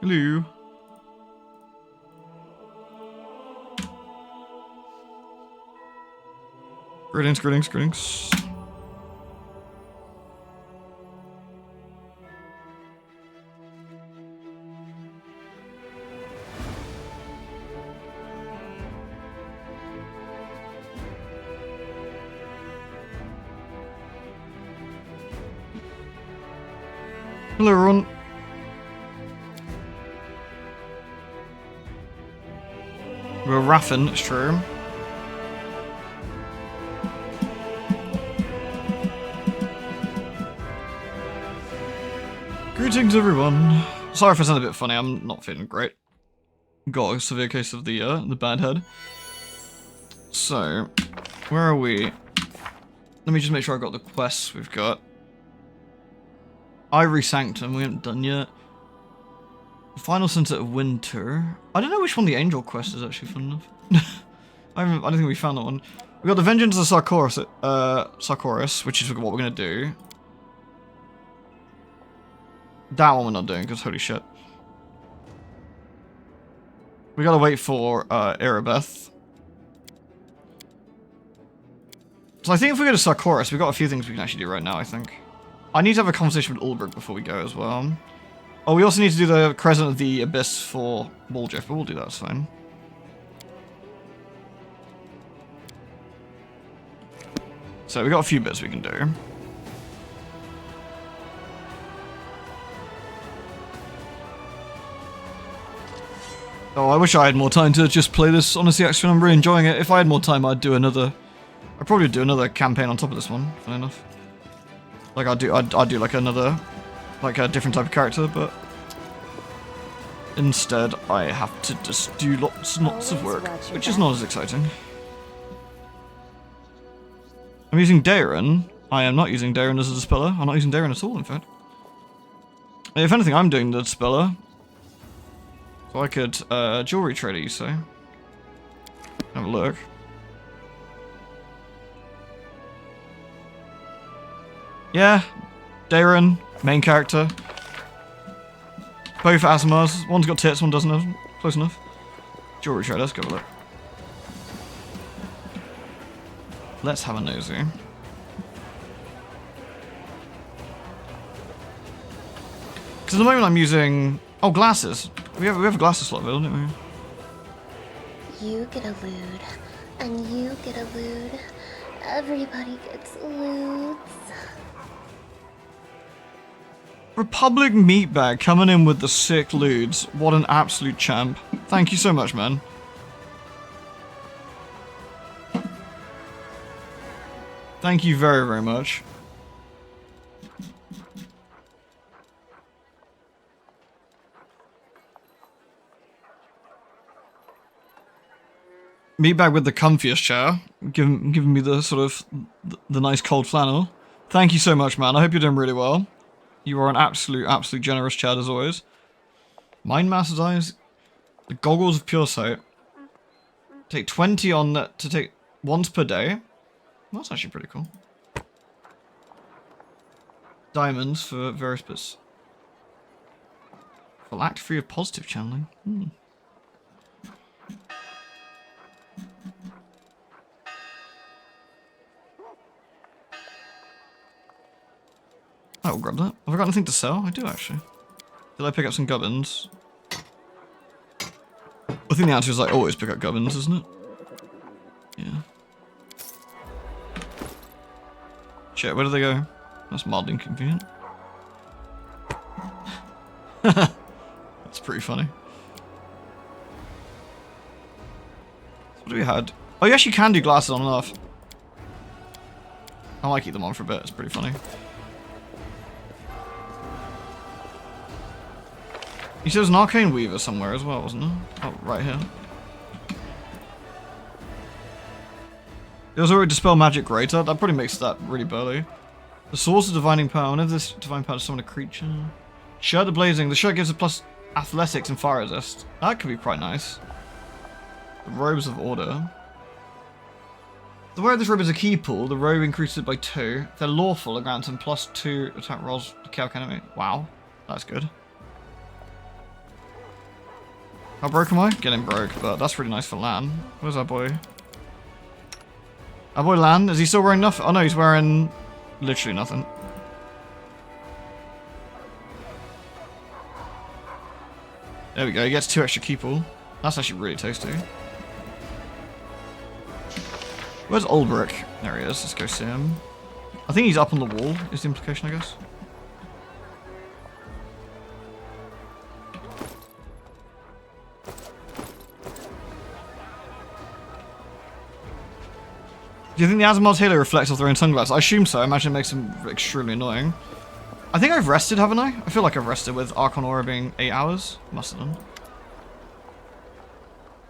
Hello. Greetings, greetings, greetings. Hello, everyone. We're Raffin, it's true. Greetings, everyone. Sorry if I sound a bit funny. I'm not feeling great. Got a severe case of the bad head. So, where are we? Let me just make sure I got the quests we've got. Ivory Sanctum, we haven't done yet. Final Sunset of Winter. I don't know which one the Angel quest is actually, fun enough. I don't think we found that one. We got the Vengeance of Sarkoris, which is what we're gonna do. That one we're not doing, because holy shit. We gotta wait for Erebeth. So I think if we go to Sarkoris, we've got a few things we can actually do right now, I think. I need to have a conversation with Ulbrich before we go as well. Oh, we also need to do the Crescent of the Abyss for Waldrift, but we'll do that, it's fine. So we got a few bits we can do. Oh, I wish I had more time to just play this. Honestly, actually, I'm really enjoying it. If I had more time, I'd do another... I'd probably do another campaign on top of this one, funny enough. Like, I'd do like another... like a different type of character, but... instead, I have to just do lots and lots of work, which is not as exciting. I'm using Darren. I am not using Darren as a Dispeller. I'm not using Darren at all, in fact. If anything, I'm doing the Dispeller. So I could, jewelry trader, you say? Have a look. Yeah, Darren, main character. Both Asmars. One's got tits, one doesn't have. Close enough. Jewelry trader, let's go with it. Let's have a nosy. Because at the moment I'm using... oh, glasses. We have a glasses slot available, don't we? You get a loot, and you get a loot. Everybody gets loots. Republic Meatbag coming in with the sick loots. What an absolute champ. Thank you so much, man. Thank you very, very much. Meatbag with the comfiest chair, giving me the sort of the nice cold flannel. Thank you so much, man. I hope you're doing really well. You are an absolute generous Chad as always. Mind Master's Eyes, the Goggles of Pure Sight. Take 20 on that to take once per day. That's actually pretty cool. Diamonds for various bits. Full act free of positive channeling. I will grab that. Have I got anything to sell? I do actually. Did I pick up some gubbins? I think the answer is I always pick up gubbins, isn't it? Yeah. Shit, where do they go? That's mildly inconvenient. That's pretty funny. What do we had? Oh, you actually can do glasses on and off. I might keep them on for a bit, it's pretty funny. You said there's an Arcane Weaver somewhere as well, wasn't there? Oh, right here. It was already Dispel Magic Greater. That probably makes that really burly. The Source of Divining Power. Whenever this Divine Power to summon a creature. Shirt of Blazing. The shirt gives a plus athletics and fire resist. That could be quite nice. The Robes of Order. The wearer of this robe is a key pull. The robe increases it by 2. If they're lawful, it grants them plus 2 attack rolls to kill enemy. Wow. That's good. How broke am I? Getting broke, but that's really nice for Lan. Where's our boy? Our boy Lan, is he still wearing nothing? Oh no, he's wearing literally nothing. There we go, he gets 2 extra keeple. That's actually really tasty. Where's Ulbrich? There he is, let's go see him. I think he's up on the wall, is the implication, I guess. Do you think the Azimard's halo reflects off their own sunglasses? I assume so. I imagine it makes them extremely annoying. I think I've rested, haven't I? I feel like I've rested with Archon Aura being 8 hours. Must have done.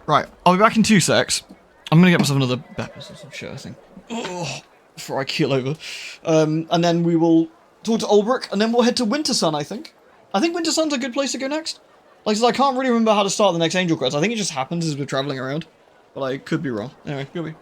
Right, I'll be back in 2 secs. I'm gonna get myself another Beppers or some shit, I think. Oh, before I keel over. And then we will talk to Ulbrich, and then we'll head to Wintersun, I think. I think Wintersun's a good place to go next. Like I said, I can't really remember how to start the next Angel Quest. I think it just happens as we're travelling around. But I could be wrong. Anyway, BB.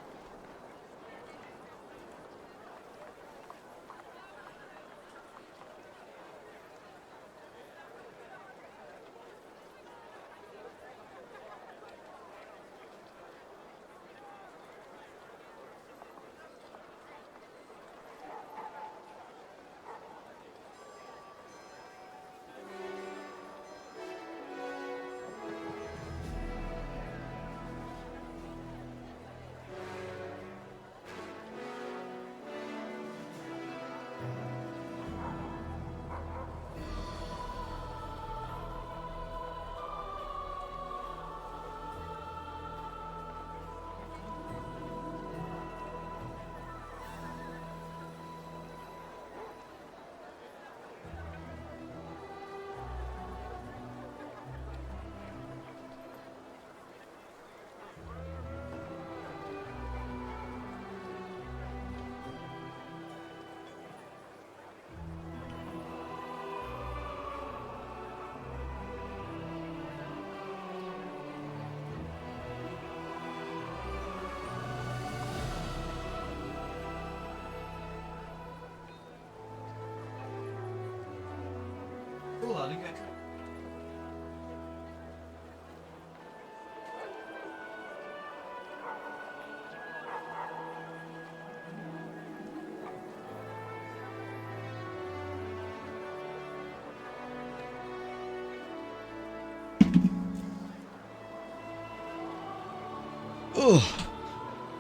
Oh,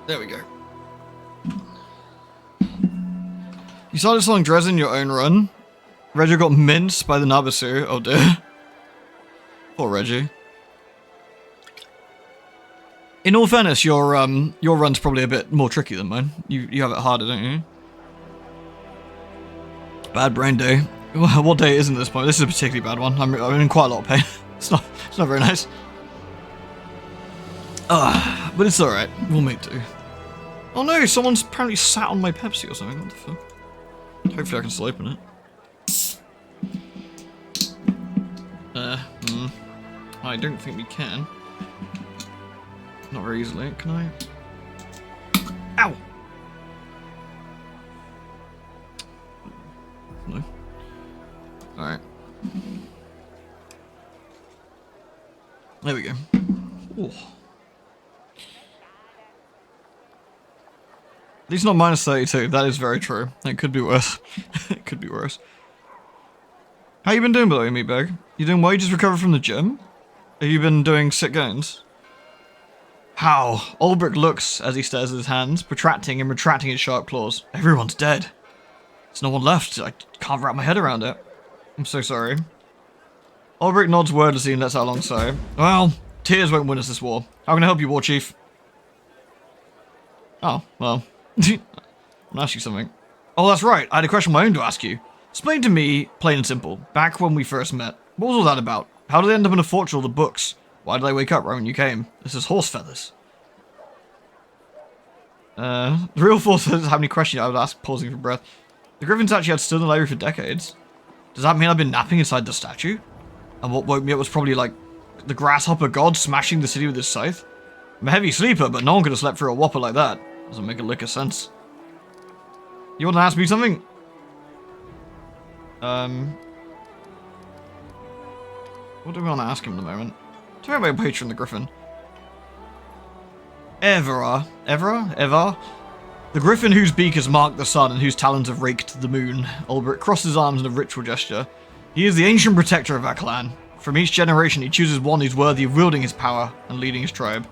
there we go. You started selling Dresden your own run. Reggie got minced by the Nabasu. Oh dear. Poor Reggie. In all fairness, your run's probably a bit more tricky than mine. You have it harder, don't you? Bad brain day. What day isn't this point? This is a particularly bad one. I'm in quite a lot of pain. It's not very nice. But it's alright. We'll make do. Oh no, someone's apparently sat on my Pepsi or something. What the fuck? Hopefully I can still open it. I don't think we can. Not very easily, can I? Ow! No. Alright. There we go. Ooh. At least not minus 32, that is very true. It could be worse. It could be worse. How you been doing, by the way, Meatbag? You doing well? You just recovered from the gym? Have you been doing sick gains? How? Ulbrich looks as he stares at his hands, protracting and retracting his sharp claws. Everyone's dead. There's no one left. I can't wrap my head around it. I'm so sorry. Ulbrich nods wordlessly and lets out a long sigh. Well, tears won't win us this war. How can I help you, War Chief? Oh, well. I'll ask you something. Oh, that's right. I had a question of my own to ask you. Explain to me, plain and simple, back when we first met. What was all that about? How did they end up in a fortune of the books? Why did I wake up right when you came? This is horse feathers. The real force says how many questions I would ask, pausing for breath. The Griffins actually had stood in the library for decades. Does that mean I've been napping inside the statue? And what woke me up was probably like the grasshopper god smashing the city with his scythe? I'm a heavy sleeper, but no one could have slept through a whopper like that. Doesn't make a lick of sense. You want to ask me something? What do we want to ask him at the moment? Tell me about your patron, the Griffin. Evra? The Griffin whose beak has marked the sun and whose talons have raked the moon. Ulbrich crossed his arms in a ritual gesture. He is the ancient protector of our clan. From each generation, he chooses one who's worthy of wielding his power and leading his tribe.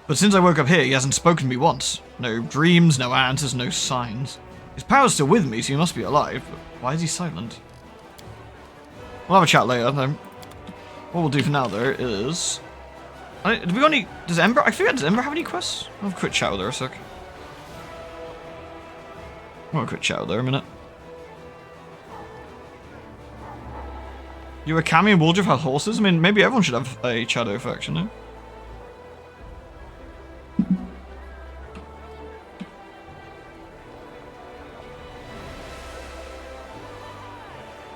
But since I woke up here, he hasn't spoken to me once. No dreams, no answers, no signs. His power's still with me, so he must be alive, but why is he silent? We'll have a chat later, though. What we'll do for now, though, is... do we got any... Does Ember... I forget, does Ember have any quests? I'll have a quick chat with her a sec. I'll have a quick chat with her a minute. You a Cammy and Waldriff have horses? I mean, maybe everyone should have a Shadow faction, no?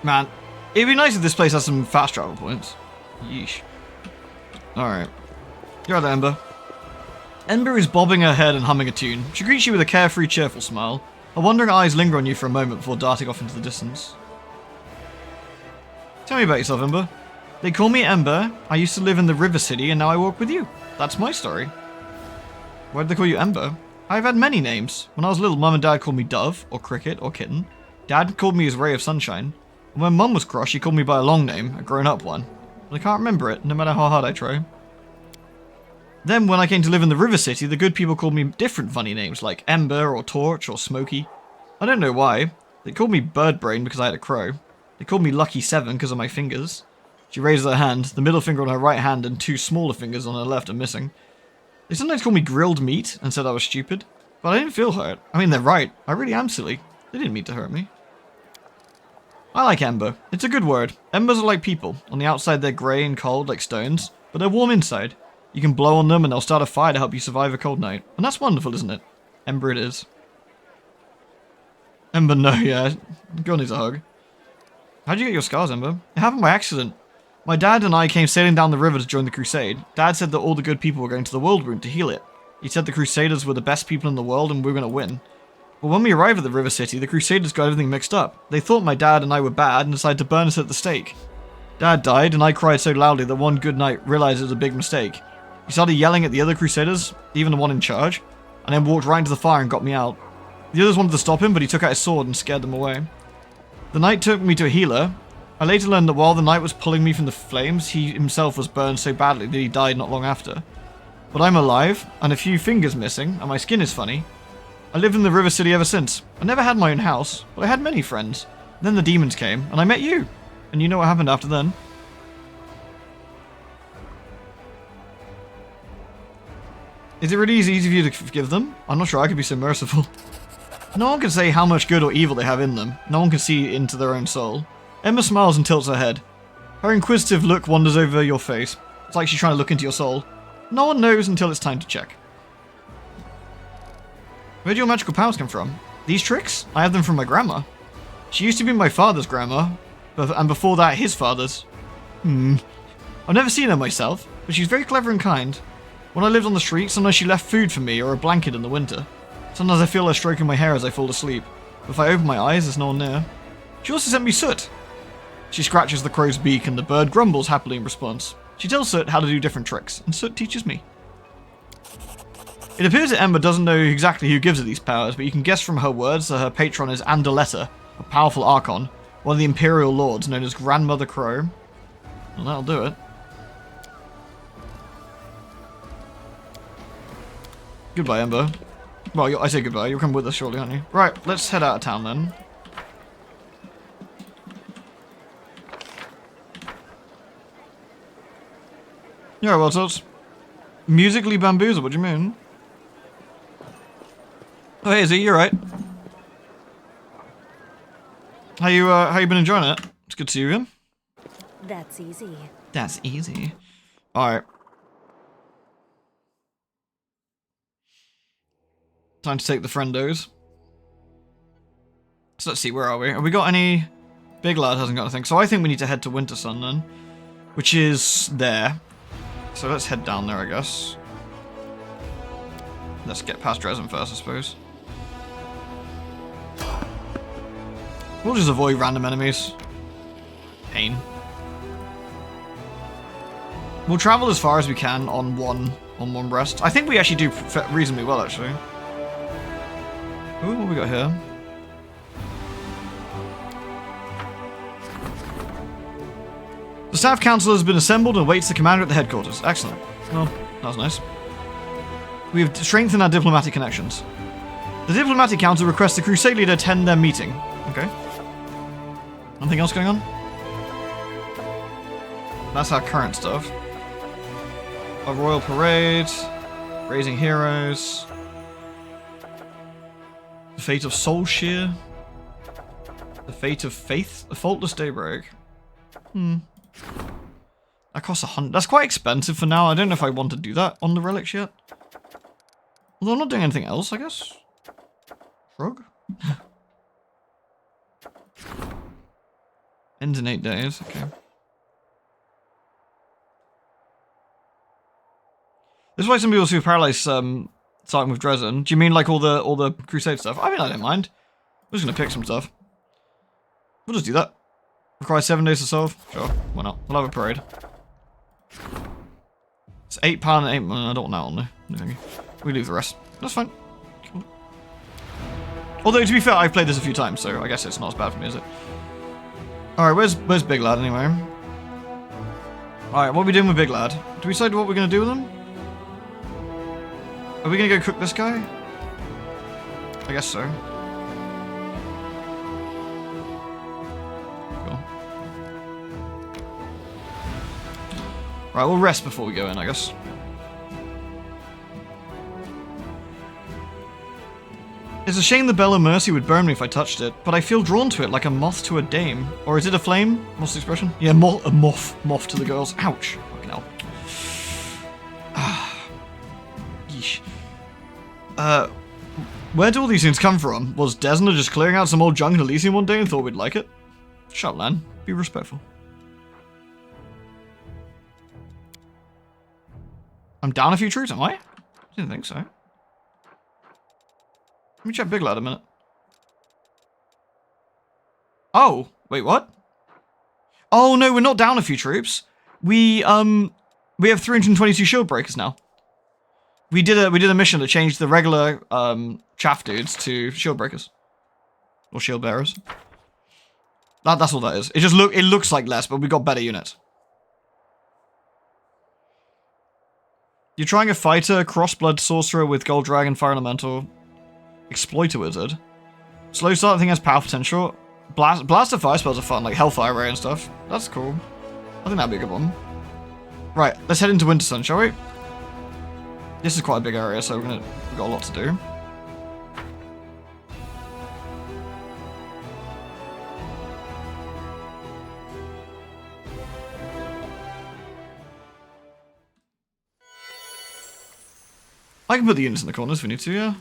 Man, it'd be nice if this place has some fast travel points. Yeesh. Alright. You're right, Ember. Ember is bobbing her head and humming a tune. She greets you with a carefree, cheerful smile. Her wandering eyes linger on you for a moment before darting off into the distance. Tell me about yourself, Ember. They call me Ember. I used to live in the River City and now I walk with you. That's my story. Why did they call you Ember? I've had many names. When I was little, Mum and Dad called me Dove, or Cricket, or Kitten. Dad called me his Ray of Sunshine. And when Mum was cross, she called me by a long name, a grown-up one. But I can't remember it, no matter how hard I try. Then, when I came to live in the River City, the good people called me different funny names, like Ember, or Torch, or Smoky. I don't know why. They called me Bird Brain because I had a crow. They called me Lucky 7 because of my fingers. She raised her hand, the middle finger on her right hand and two smaller fingers on her left are missing. They sometimes called me Grilled Meat and said I was stupid. But I didn't feel hurt. I mean, they're right. I really am silly. They didn't mean to hurt me. I like Ember. It's a good word. Embers are like people. On the outside they're grey and cold like stones, but they're warm inside. You can blow on them and they'll start a fire to help you survive a cold night. And that's wonderful, isn't it? Ember it is. Ember, no, yeah. Girl needs a hug. How'd you get your scars, Ember? It happened by accident. My dad and I came sailing down the river to join the crusade. Dad said that all the good people were going to the world room to heal it. He said the crusaders were the best people in the world and we were going to win. But when we arrived at the River City, the Crusaders got everything mixed up. They thought my dad and I were bad and decided to burn us at the stake. Dad died, and I cried so loudly that one good night realized it was a big mistake. He started yelling at the other Crusaders, even the one in charge, and then walked right into the fire and got me out. The others wanted to stop him, but he took out his sword and scared them away. The knight took me to a healer. I later learned that while the knight was pulling me from the flames, he himself was burned so badly that he died not long after. But I'm alive, and a few fingers missing, and my skin is funny. I lived in the River City ever since. I never had my own house, but I had many friends. Then the demons came, and I met you. And you know what happened after then. Is it really easy for you to forgive them? I'm not sure I could be so merciful. No one can say how much good or evil they have in them. No one can see into their own soul. Emma smiles and tilts her head. Her inquisitive look wanders over your face. It's like she's trying to look into your soul. No one knows until it's time to check. Where do your magical powers come from? These tricks? I have them from my grandma. She used to be my father's grandma, and before that his father's. I've never seen her myself, but she's very clever and kind. When I lived on the street, sometimes she left food for me or a blanket in the winter. Sometimes I feel her stroking my hair as I fall asleep, but if I open my eyes, there's no one near. She also sent me soot. She scratches the crow's beak and the bird grumbles happily in response. She tells Soot how to do different tricks, and Soot teaches me. It appears that Ember doesn't know exactly who gives her these powers, but you can guess from her words that her patron is Andaletta, a powerful Archon, one of the Imperial Lords known as Grandmother Crow. Well, that'll do it. Goodbye, Ember. Well, I say goodbye. You'll come with us shortly, aren't you? Right, let's head out of town then. Yeah, well, so it's musically bamboozled. What do you mean? Oh, hey, Izzy, you right? How you been enjoying it? It's good to see you again. That's easy. That's easy. Alright. Time to take the friendos. So let's see, where are we? Have we got any... Big Lad hasn't got anything. So I think we need to head to Wintersun then. Which is there. So let's head down there, I guess. Let's get past Dresden first, I suppose. We'll just avoid random enemies. Pain. We'll travel as far as we can on one rest. I think we actually do reasonably well, actually. Ooh, what we got here? The staff council has been assembled and awaits the commander at the headquarters. Excellent. Well, that was nice. We have strengthened our diplomatic connections. The diplomatic council requests the crusade leader attend their meeting. Okay. Nothing else going on? That's our current stuff. A royal parade. Raising heroes. The fate of Soulshear. The fate of Faith. The faultless daybreak. That costs 100. That's quite expensive for now. I don't know if I want to do that on the relics yet. Although I'm not doing anything else, I guess. Shrug. Ends in 8 days. Okay. This is why some people see Paralyze starting with Dresden. Do you mean like all the crusade stuff? I mean, I don't mind. I'm just gonna pick some stuff. We'll just do that. Requires 7 days to solve. Sure, why not? We'll have a parade. It's £8 and 8. I don't want that on there. No, thank you. We leave the rest. That's fine. Cool. Although to be fair, I've played this a few times, so I guess it's not as bad for me, is it? All right, where's Big Lad anyway? All right, what are we doing with Big Lad? Do we decide what we're gonna do with him? Are we gonna go cook this guy? I guess so. Cool. Right, we'll rest before we go in, I guess. It's a shame the Bell of Mercy would burn me if I touched it, but I feel drawn to it like a moth to a dame. Or is it a flame? What's the expression? Yeah, a moth to the girls. Ouch. Fucking hell. Yeesh. Where do all these things come from? Was Desna just clearing out some old junk in Elysium one day and thought we'd like it? Shut up, Lan. Be respectful. I'm down a few troops, am I? Didn't think so. Let me check Big Lad a minute. Oh, wait, what? Oh no, we're not down a few troops. We have 322 shield breakers now. We did a mission to change the regular chaff dudes to shield breakers. Or shield bearers. That's all that is. It looks like less, but we got better units. You're trying a fighter, cross-blood sorcerer with gold dragon, fire elemental, exploiter wizard. Slow start, I think has power potential. Blaster fire spells are fun, like hellfire ray and stuff. That's cool. I think that'd be a good one. Right, let's head into Wintersun, shall we? This is quite a big area, so we've got a lot to do. I can put the units in the corners if we need to, yeah.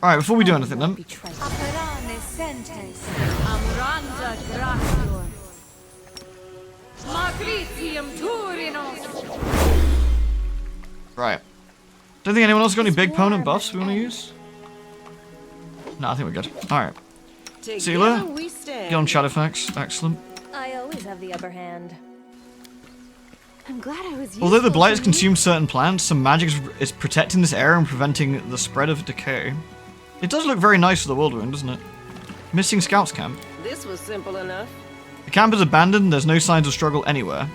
Alright, before we do anything then. Right. Don't think anyone else got any big opponent buffs we want to use? No, I think we're good. Alright. Sealer, get on Shadowfax. Excellent. I always have the upper hand. I'm glad I was. Although the blight has consumed certain plants, some magic is protecting this area and preventing the spread of decay. It does look very nice for the Whirlwind, doesn't it? Missing Scouts camp. This was simple enough. The camp is abandoned, there's no signs of struggle anywhere.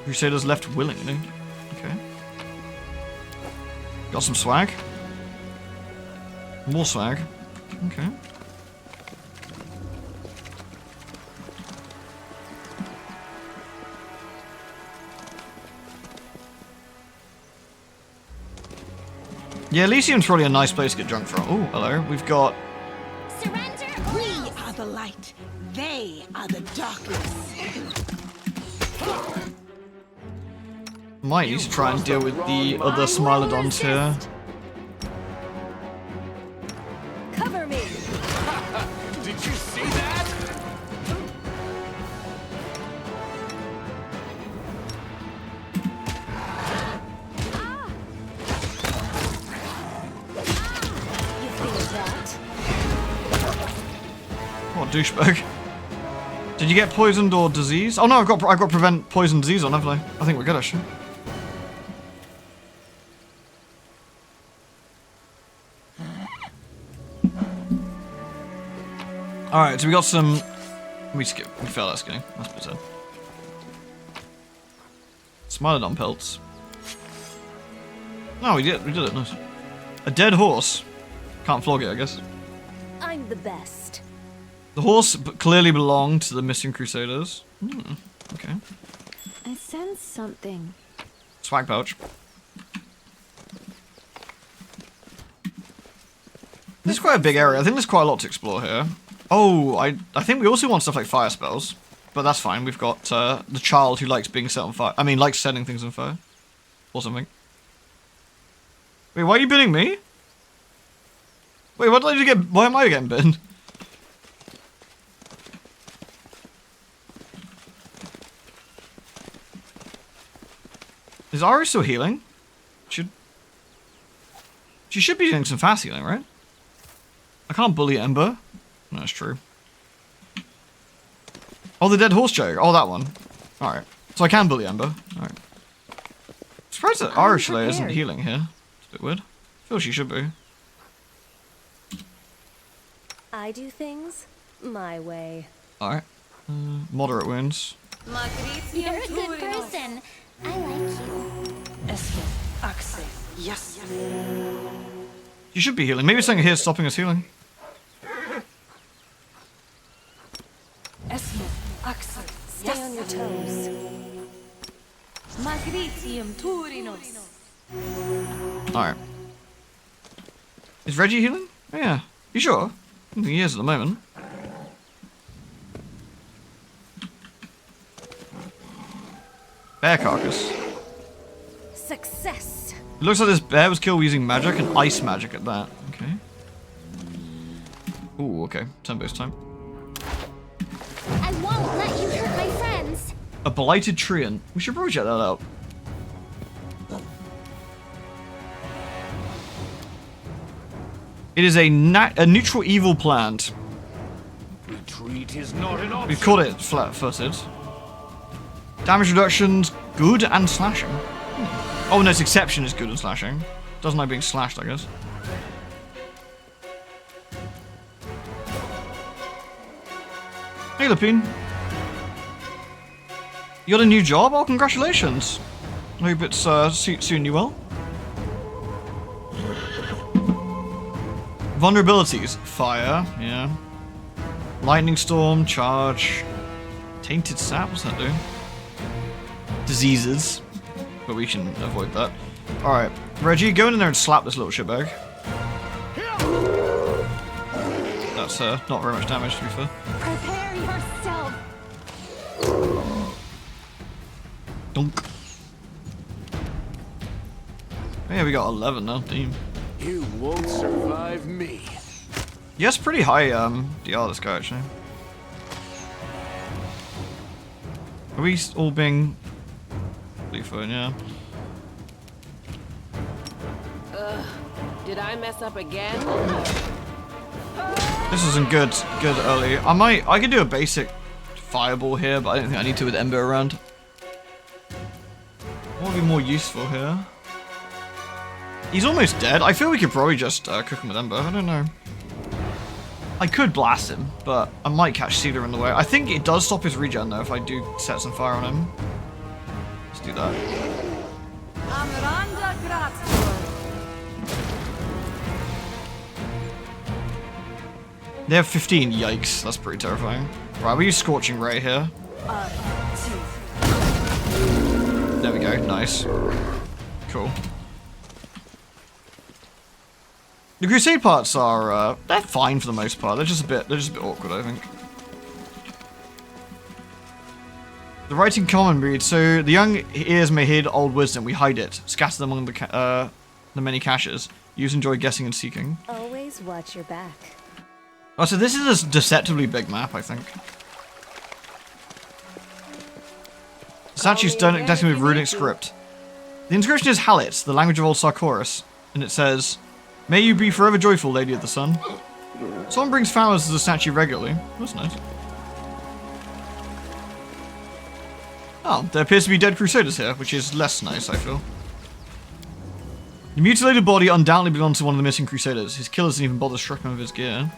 Crusaders left willingly. Okay. Got some swag. More swag. Okay. Yeah, Elysium's probably a nice place to get drunk from. Oh, hello. We've got... Surrender! We are the light. They are the darkness. Might need to try and deal with the other Smilodons here. Cover me. Did you see that? What a douchebag. Did you get poisoned or disease? Oh no, I've got prevent poison disease on, haven't I? I think we're good actually. Alright, so we got some... We failed that skinning. That's bitter. Smilodon pelts. No, we did it, nice. A dead horse. Can't flog it, I guess. I'm the best. The horse clearly belonged to the missing crusaders. Okay. I sense something. Swag pouch. This is quite a big area. I think there's quite a lot to explore here. Oh, I think we also want stuff like fire spells. But that's fine. We've got the child who likes being set on fire. I mean, likes setting things on fire. Or something. Wait, why are you bidding me? Wait, what did I get? Why am I getting bitten? Is Ari still healing? She should be doing some fast healing, right? I can't bully Ember. No, that's true. Oh, the dead horse joke. Oh, that one. Alright. So I can bully Ember. Alright. I'm surprised that Arishale isn't healing here. It's a bit weird. I feel she should be. I do things my way. Alright. Moderate wounds. You're a good person. I like you. Yes. You should be healing. Maybe something here is stopping us healing. Stay on your toes. Alright. Is Reggie healing? Oh, yeah. You sure? I don't think he is at the moment. Bear carcass. Success. It looks like this bear was killed using magic and ice magic at that. Okay. Ooh, okay. Turn-based time. I won't let you hurt my friends. A blighted treant. We should probably check that out. It is a neutral evil plant. Retreat is not an option. We've called it flat-footed. Damage reductions, good and slashing. Oh no, its exception is good and slashing. Doesn't like being slashed, I guess. Hey, Lapine. You got a new job? Oh, congratulations. Hope it's suiting you well. Vulnerabilities. Fire, yeah. Lightning storm, charge. Tainted sap, what's that do? Diseases. But we can avoid that. Alright. Reggie, go in there and slap this little shitbag. That's not very much damage, to be fair. Prepare yourself. Dunk. Yeah, we got 11 now, team. You won't survive me. Yes, pretty high DR this guy actually. Are we all being fine? Yeah. Did I mess up again? This isn't good early. I could do a basic fireball here, but I don't think I need to with Ember around. What would be more useful here? He's almost dead. I feel we could probably just cook him with Ember. I don't know. I could blast him, but I might catch Cedar in the way. I think it does stop his regen though if I do set some fire on him. Let's do that. They have 15. Yikes, that's pretty terrifying. Right, we use Scorching Ray here. There we go. Nice. Cool. The crusade parts are they're fine for the most part. They're just a bit awkward, I think. The writing common reads, so the young ears may hid old wisdom, we hide it, scatter them among the many caches. Use enjoy guessing and seeking. Always watch your back. Oh, so this is a deceptively big map, I think. Statues decorated with runic script. The inscription is Halit, the language of old Sarkoris, and it says, "May you be forever joyful, Lady of the Sun." Someone brings flowers to the statue regularly. That's nice. Oh, there appears to be dead crusaders here, which is less nice, I feel. The mutilated body undoubtedly belongs to one of the missing crusaders. His killers didn't even bother stripping him of his gear.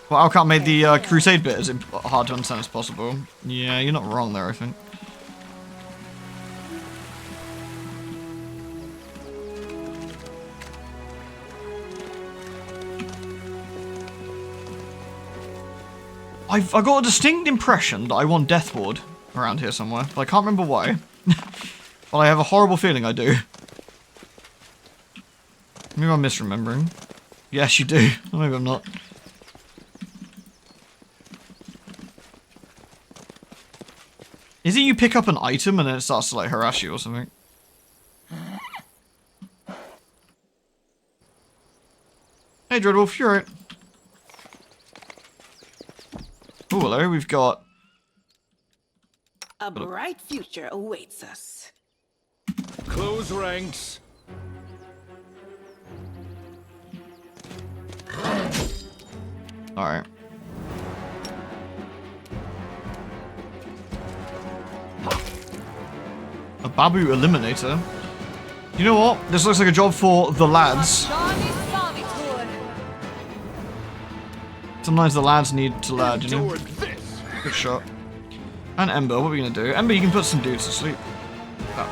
Well, Alcott made the crusade bit as hard to understand as possible. Yeah, you're not wrong there, I think. I've got a distinct impression that I want Deathward around here somewhere, but I can't remember why. But I have a horrible feeling I do. Maybe I'm misremembering. Yes, you do. Maybe I'm not. Is it you pick up an item and then it starts to like harass you or something? Hey Dreadwolf, you're right. Oh, hello, we've got... A bright future awaits us. Close ranks. Alright. A Babu Eliminator? You know what? This looks like a job for the lads. Sometimes the lads need to lad, you know? Good shot. And Ember, what are we gonna do? Ember, you can put some dudes to sleep.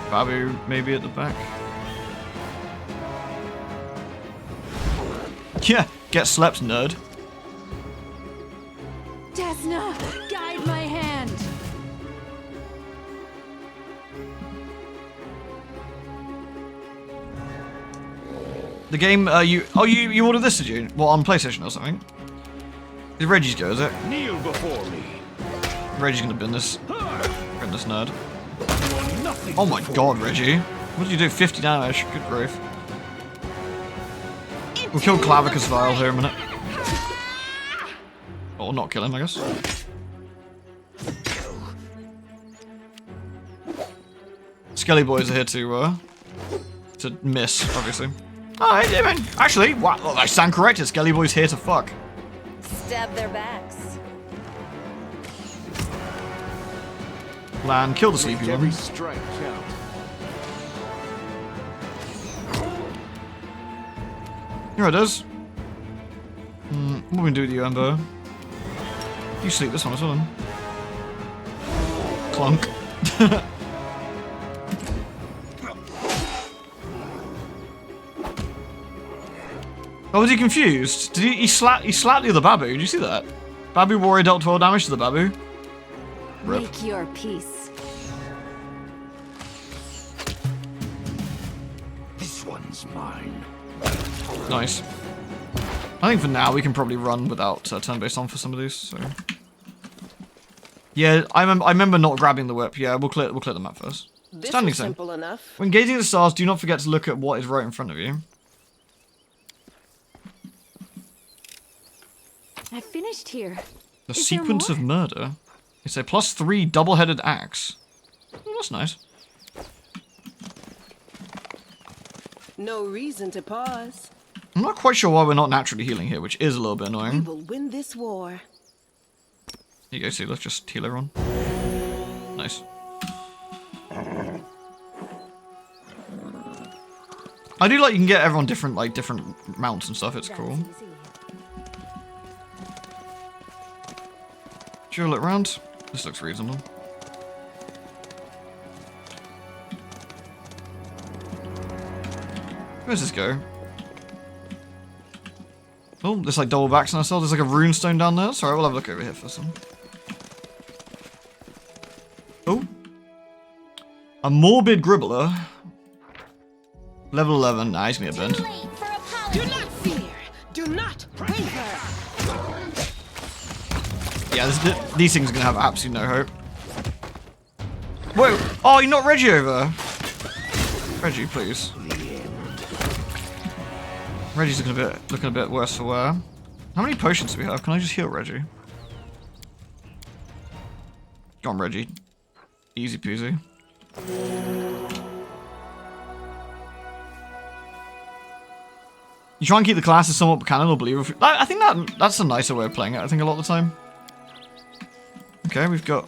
Babu, maybe at the back. Yeah, get slept, nerd. Desna, guide my hand. The game, you ordered this, did you? Well, on PlayStation or something? It's Reggie's go, is it? Kneel before me. Reggie's gonna bin this nerd. Oh my god, Reggie. What did you do? 50 damage. Good grief. We'll kill Clavicus Vile here in a minute. Or not kill him, I guess. Skelly boys are here to miss, obviously. Oh, hey, Damon. Actually, wow, I stand corrected. Skelly boys here to fuck. Stab their backs. Land, kill the sleepy one. Every strike count. Here it is. What are we gonna do with you, Ember? You sleep this one as well, then. Clunk. Oh, was he confused? Did he slapped the other Babu? Did you see that? Babu warrior dealt 12 damage to the Babu. Rip. Make your peace. This one's mine. Nice. I think for now we can probably run without turn-based on for some of these. So. Yeah, I remember not grabbing the whip. Yeah, we'll clear the map first. This Standing is zone. simple enough. When gazing at the stars, do not forget to look at what is right in front of you. I finished here. The Is there sequence more? of murder. It's a +3 double-headed axe. Oh, that's nice. No reason to pause. I'm not quite sure why we're not naturally healing here, which is a little bit We annoying. will win this war. Here you go, see, let's just heal everyone. Nice. I do like you can get everyone different mounts and stuff, it's cool. That's easy. Sure, look around. This looks reasonable. Where's this go? Oh, there's like double backs on ourselves. There's like a rune stone down there. Sorry, we'll have a look over here for some. Oh. A morbid gribbler. Level 11. Nah, he's gonna get burned. Too late for Do apologies. not fear. Do not waver. Yeah, these things are gonna have absolutely no hope. Whoa! Oh, you knocked Reggie over! Reggie, please. Reggie's looking a bit worse for wear. How many potions do we have? Can I just heal Reggie? Go on, Reggie. Easy peasy. You try and keep the classes somewhat canon or believable. I think that's a nicer way of playing it, I think, a lot of the time. Okay, we've got...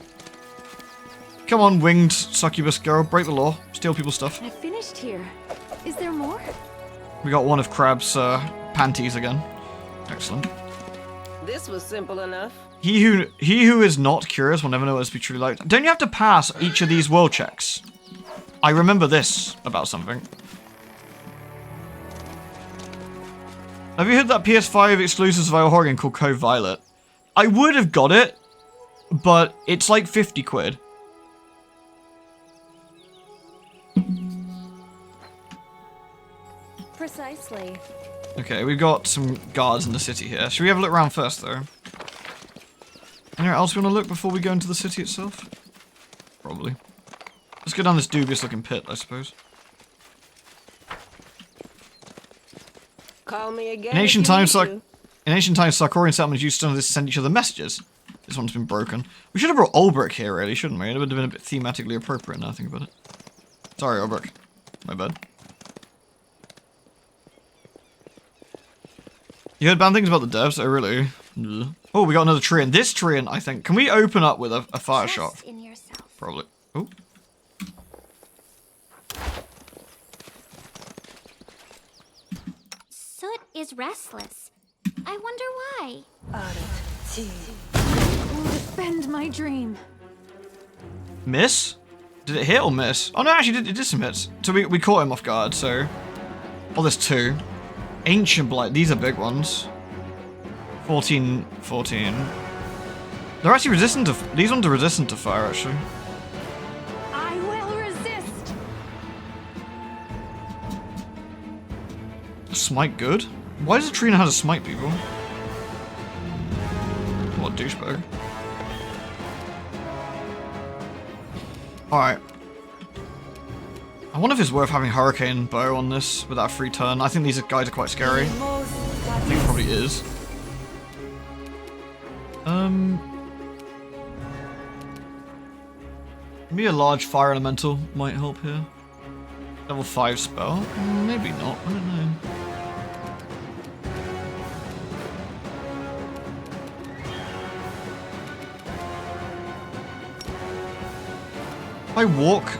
Come on, winged succubus girl. Break the law. Steal people's stuff. I finished here. Is there more? We got one of Crab's panties again. Excellent. This was simple enough. He who is not curious will never know what it's to be truly like. Don't you have to pass each of these world checks? I remember this about something. Have you heard that PS5 exclusive survival horror game called Code Violet? I would have got it, but it's like 50 quid. Precisely. Okay, we've got some guards in the city here. Should we have a look around first, though? Anywhere else we want to look before we go into the city itself? Probably. Let's go down this dubious-looking pit, I suppose. Call me again. In ancient if you times, need to. Sarkorian settlements used stones to send each other messages. This one's been broken. We should have brought Ulbrich here, really, shouldn't we? It would have been a bit thematically appropriate now I think about it. Sorry, Ulbrich. My bad. You heard bad things about the devs? Oh, really? Ugh. Oh, we got another tree in. This tree in, I think. Can we open up with a fire shot? Trust in yourself. Probably. Oh. Soot is restless. I wonder why. Oh, defend my dream. Miss? Did it hit or miss? Oh, no, actually, it did some hits. So we caught him off guard, so... Oh, there's two. Ancient Blight. These are big ones. 14. They're actually resistant to... These ones are resistant to fire, actually. I will resist. Smite good? Why does Trina have to smite people? What a douchebag. Alright. I wonder if it's worth having Hurricane Bow on this with that free turn. I think these guys are quite scary. I think it probably is. Maybe a large fire elemental might help here. Level 5 spell? Maybe not, I don't know. If I walk...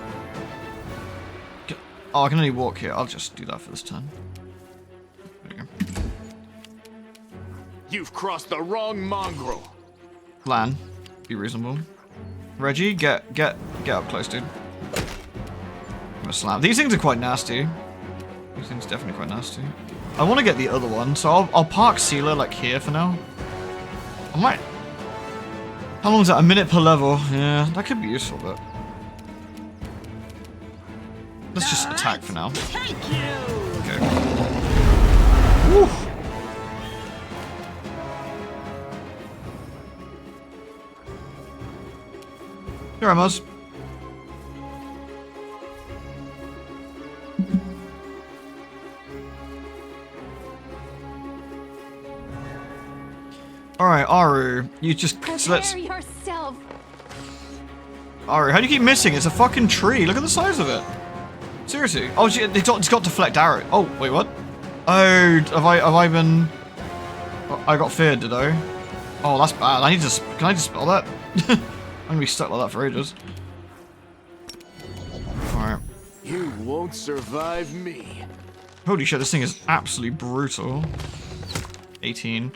Oh, I can only walk here. I'll just do that for this turn. There we go. You've crossed the wrong mongrel. Lan, be reasonable. Reggie, get up close, dude. I'm gonna slam. These things are quite nasty. These things are definitely quite nasty. I want to get the other one, so I'll park Sealer like here for now. I might... How long is that? A minute per level? Yeah, that could be useful, but... Let's just attack for now. Thank you. Okay. Woo. Here I was. Alright, Aru. You just... So let's... Prepare yourself. Aru, how do you keep missing? It's a fucking tree. Look at the size of it. Seriously. Oh, it's got deflect arrow. Oh, wait, what? Oh, have I been... I got feared, did I? Oh, that's bad. I need to... Can I dispel that? I'm gonna be stuck like that for ages. Alright. You won't survive me. Holy shit, this thing is absolutely brutal. 18.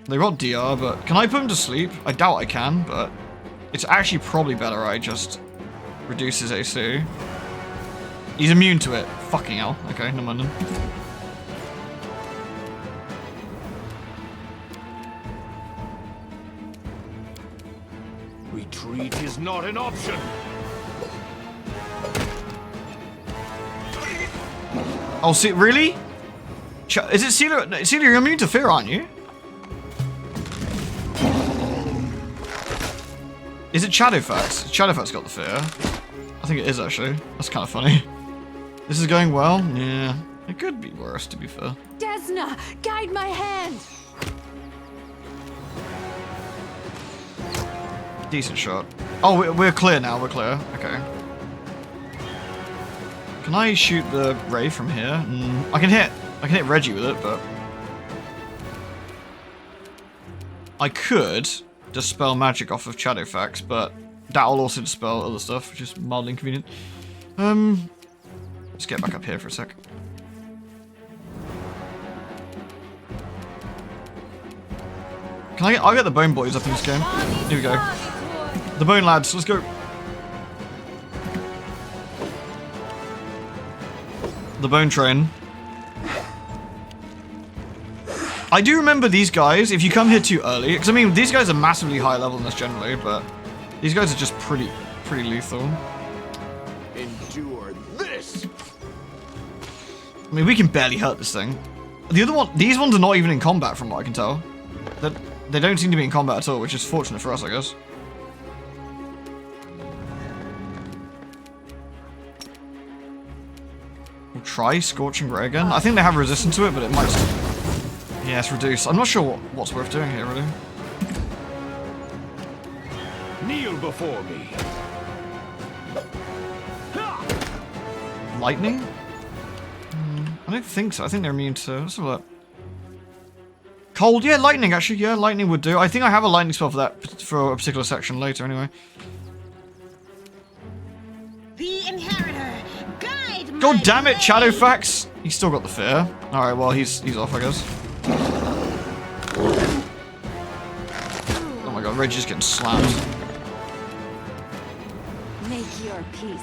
They got DR, but... Can I put him to sleep? I doubt I can, but... It's actually probably better I just... reduce his AC. He's immune to it. Fucking hell. Okay, no mind then. Retreat is not an option. Oh, see, really? Is it Sealer? Sealer, you're immune to fear, aren't you? Is it Shadowfax? Shadowfax got the fear. I think it is, actually. That's kind of funny. This is going well? Yeah. It could be worse, to be fair. Desna, guide my hand. Decent shot. Oh, we're clear now. We're clear. Okay. Can I shoot the ray from here? I can hit Reggie with it, but I could dispel magic off of Shadowfax, but that will also dispel other stuff, which is mildly inconvenient. Let's get back up here for a sec. I'll get the bone boys up in this game. Here we go. The bone lads, let's go. The bone train. I do remember these guys, if you come here too early, because I mean, these guys are massively high level in this generally, but these guys are just pretty lethal. Endure this. I mean, we can barely hurt this thing. These ones are not even in combat from what I can tell. They don't seem to be in combat at all, which is fortunate for us, I guess. We'll try Scorching Ray again. I think they have resistance to it, but it might still... Yeah, it's reduced. I'm not sure what's worth doing here, really. Kneel before me. Lightning? I don't think so. I think they're immune to... Let's have a look. Cold? Yeah, lightning, actually. Yeah, lightning would do. I think I have a lightning spell for that, for a particular section later, anyway. The Inheritor, guide God my damn it, blade. Shadowfax! He's still got the fear. Alright, well, he's off, I guess. Oh my god, Reggie's getting slammed. Make your peace.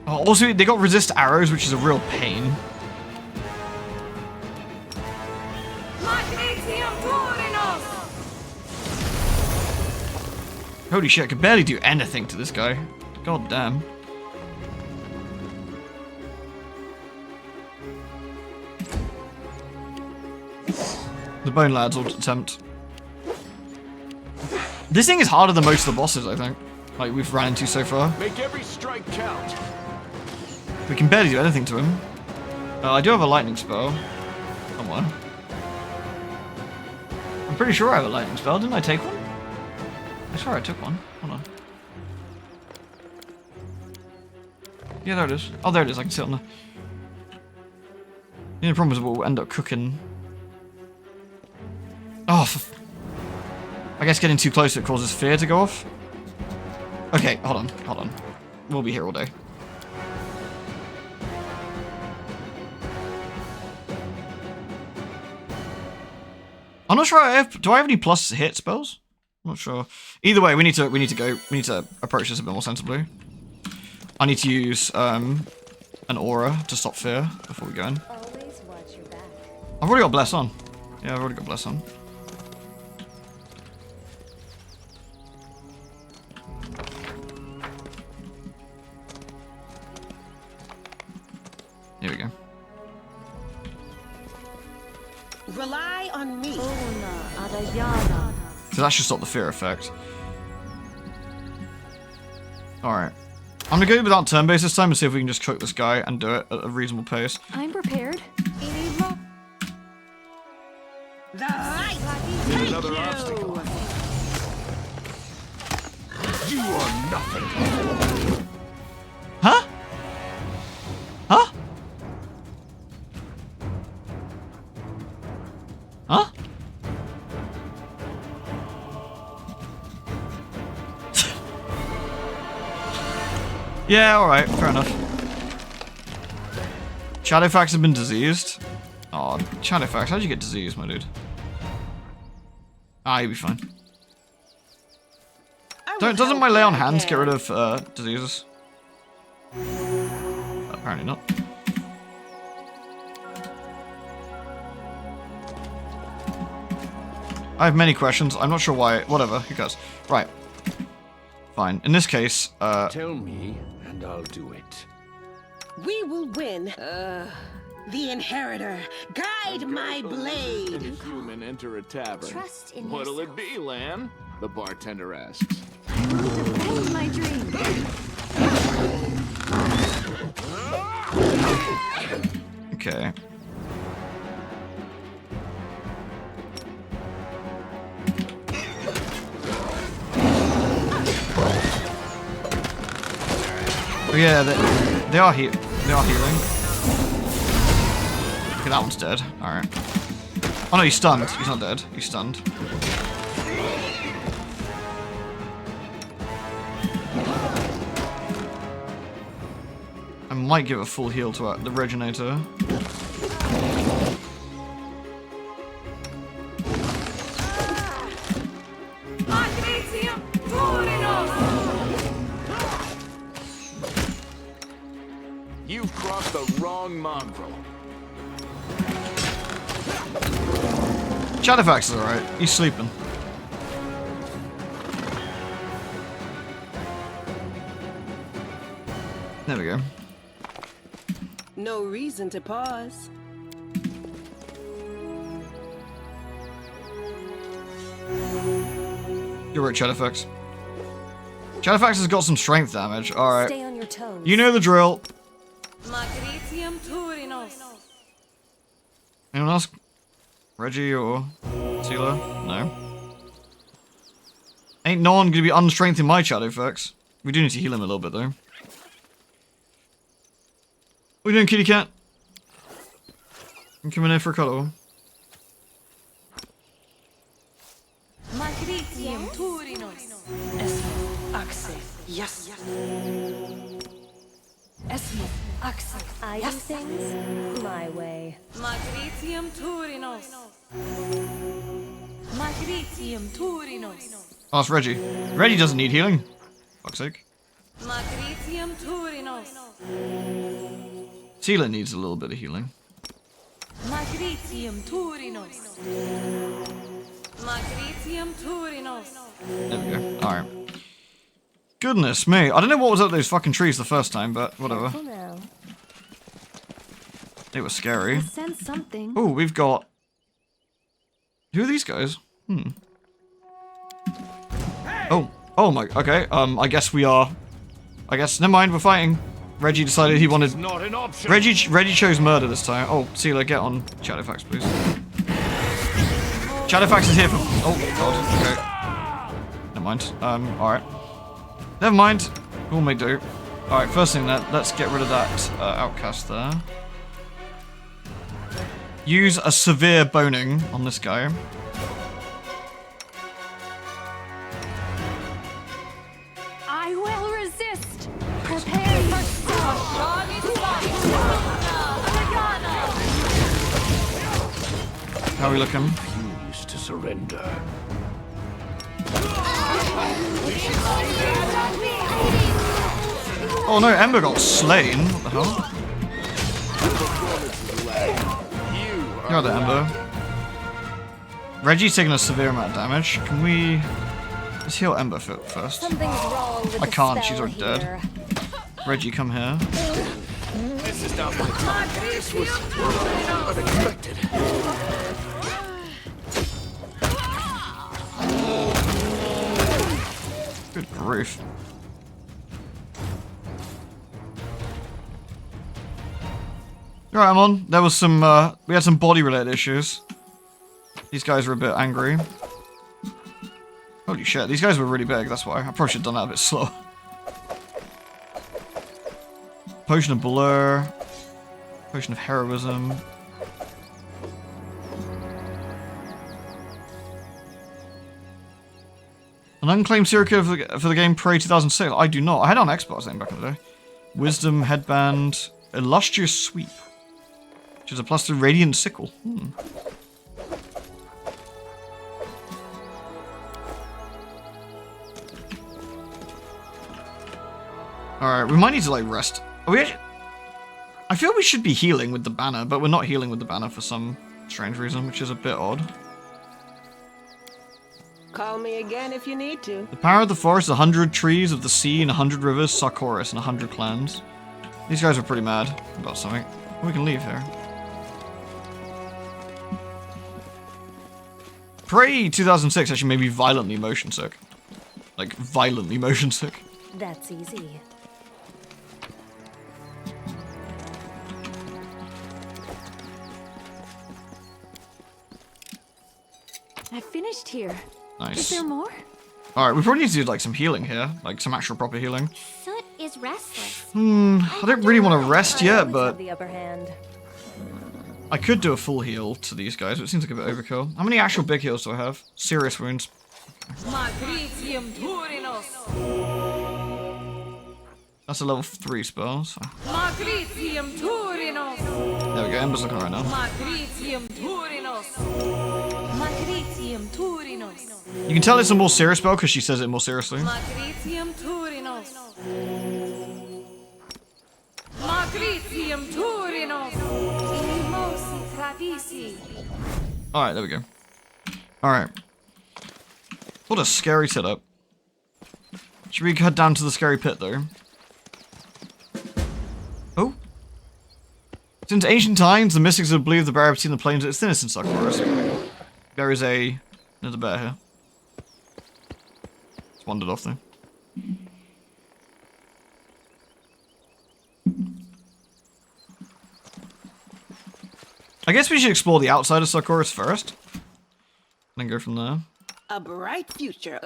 Oh, also, they got resist arrows, which is a real pain. Holy shit, I could barely do anything to this guy. God damn. The Bone Lads will attempt. This thing is harder than most of the bosses, I think. Like, we've ran into so far. Make every strike count. We can barely do anything to him. I do have a lightning spell. Somewhere. I'm pretty sure I have a lightning spell. Didn't I take one? I swear I took one. Hold on. Yeah, there it is. Oh, there it is. I can see it on there. The only problem is we'll end up cooking. Oh, I guess getting too close it causes fear to go off. Okay, hold on. We'll be here all day. I'm not sure. Do I have any plus hit spells? I'm not sure. Either way, we need to approach this a bit more sensibly. I need to use an aura to stop fear before we go in. Always watch your back. I've already got bless on. Yeah, I've already got bless on. Here we go. Rely on me. So that should stop the fear effect. Alright. I'm gonna go without turn base this time and see if we can just cook this guy and do it at a reasonable pace. I'm prepared. The light. Another obstacle. You are nothing. Huh? Huh? Huh? Yeah, alright, fair enough. Shadowfax have been diseased. Oh, Shadowfax, how'd you get diseased, my dude? Ah, you'll be fine. Doesn't my lay on hands get rid of diseases? Apparently not. I have many questions. I'm not sure why. Whatever. Who cares? Right. Fine. In this case, Tell me, and I'll do it. We will win. The Inheritor, guide my When blade. a human enter a tavern, Trust in what'll yourself. it be, Lan? The bartender asks. Defend my dream. okay. Oh yeah, they are healing. Okay, that one's dead. Alright. Oh no, he's stunned. He's not dead. He's stunned. I might give a full heal to the Reginator. You've crossed the wrong mongrel. Shadowfax is alright. He's sleeping. There we go. No reason to pause. You're right, Shadowfax. Shadowfax has got some strength damage. Alright. Stay on your toes. You know the drill. Anyone else? Reggie or Sealer? No. Ain't no one gonna be unstrength in my Shadowfax. We do need to heal him a little bit though. What are you doing, kitty cat? I'm coming in for a cuddle. I do things my way. Oh, it's Reggie. Reggie doesn't need healing. Fuck's sake. Sealer needs a little bit of healing. There we go. Alright. Goodness me. I don't know what was up those fucking trees the first time, but whatever. Careful now. They were scary. Sense something. Oh, we've got... Who are these guys? Oh. Oh my... Okay. I guess we are... I guess... Never mind, we're fighting. Reggie decided he wanted... Not an option. Reggie chose murder this time. Oh, Sealer, get on Shadowfax, please. Shadowfax is here for... Oh, God. Okay. Never mind. Alright. Never mind. We'll make do. Alright, first thing, let's get rid of that outcast there. Use a severe boning on this guy. I will resist. Prepare yourself. How are we looking? Refuse to surrender. Oh no, Ember got slain. What the hell? You're the Ember. Reggie's taking a severe amount of damage. Can we... Let's heal Ember first. Something's wrong with I the can't, spell she's already dead. here. Reggie, come here. This is not my time. This was unexpected. Good grief. Alright, I'm on. There was some, we had some body-related issues. These guys were a bit angry. Holy shit, these guys were really big, that's why. I probably should have done that a bit slow. Potion of Blur. Potion of Heroism. An unclaimed serial killer for the game Prey 2006. I do not. I had it on Xbox then back in the day. Wisdom Headband. Illustrious Sweep. Which is a +2 Radiant Sickle. Alright, we might need to like rest. Are we actually... I feel we should be healing with the banner, but we're not healing with the banner for some strange reason, which is a bit odd. Call me again if you need to. The power of the forest, 100 trees of the sea, and 100 rivers, Sarkoris, and 100 clans. These guys are pretty mad about something. We can leave here. Prey 2006 actually made me violently motion sick. Like, violently motion sick. That's easy. I finished here. Nice. Is there more? Alright, we probably need to do like some healing here. Like some actual proper healing. Soot is restless. I don't really want to rest yet, but... The upper hand. I could do a full heal to these guys, but it seems like a bit overkill. How many actual big heals do I have? Serious wounds. That's a level 3 spell. So. There we go, Ember's looking right now. You can tell it's a more serious spell because she says it more seriously. Alright, there we go. Alright. What a scary setup. Should we head down to the scary pit though? Oh. Since ancient times, the mystics have believed the barrier between the planes is thinnest in Sarkoris. There is another bear here. It's wandered off though. I guess we should explore the outside of Sarkoris first. And then go from there. A bright future.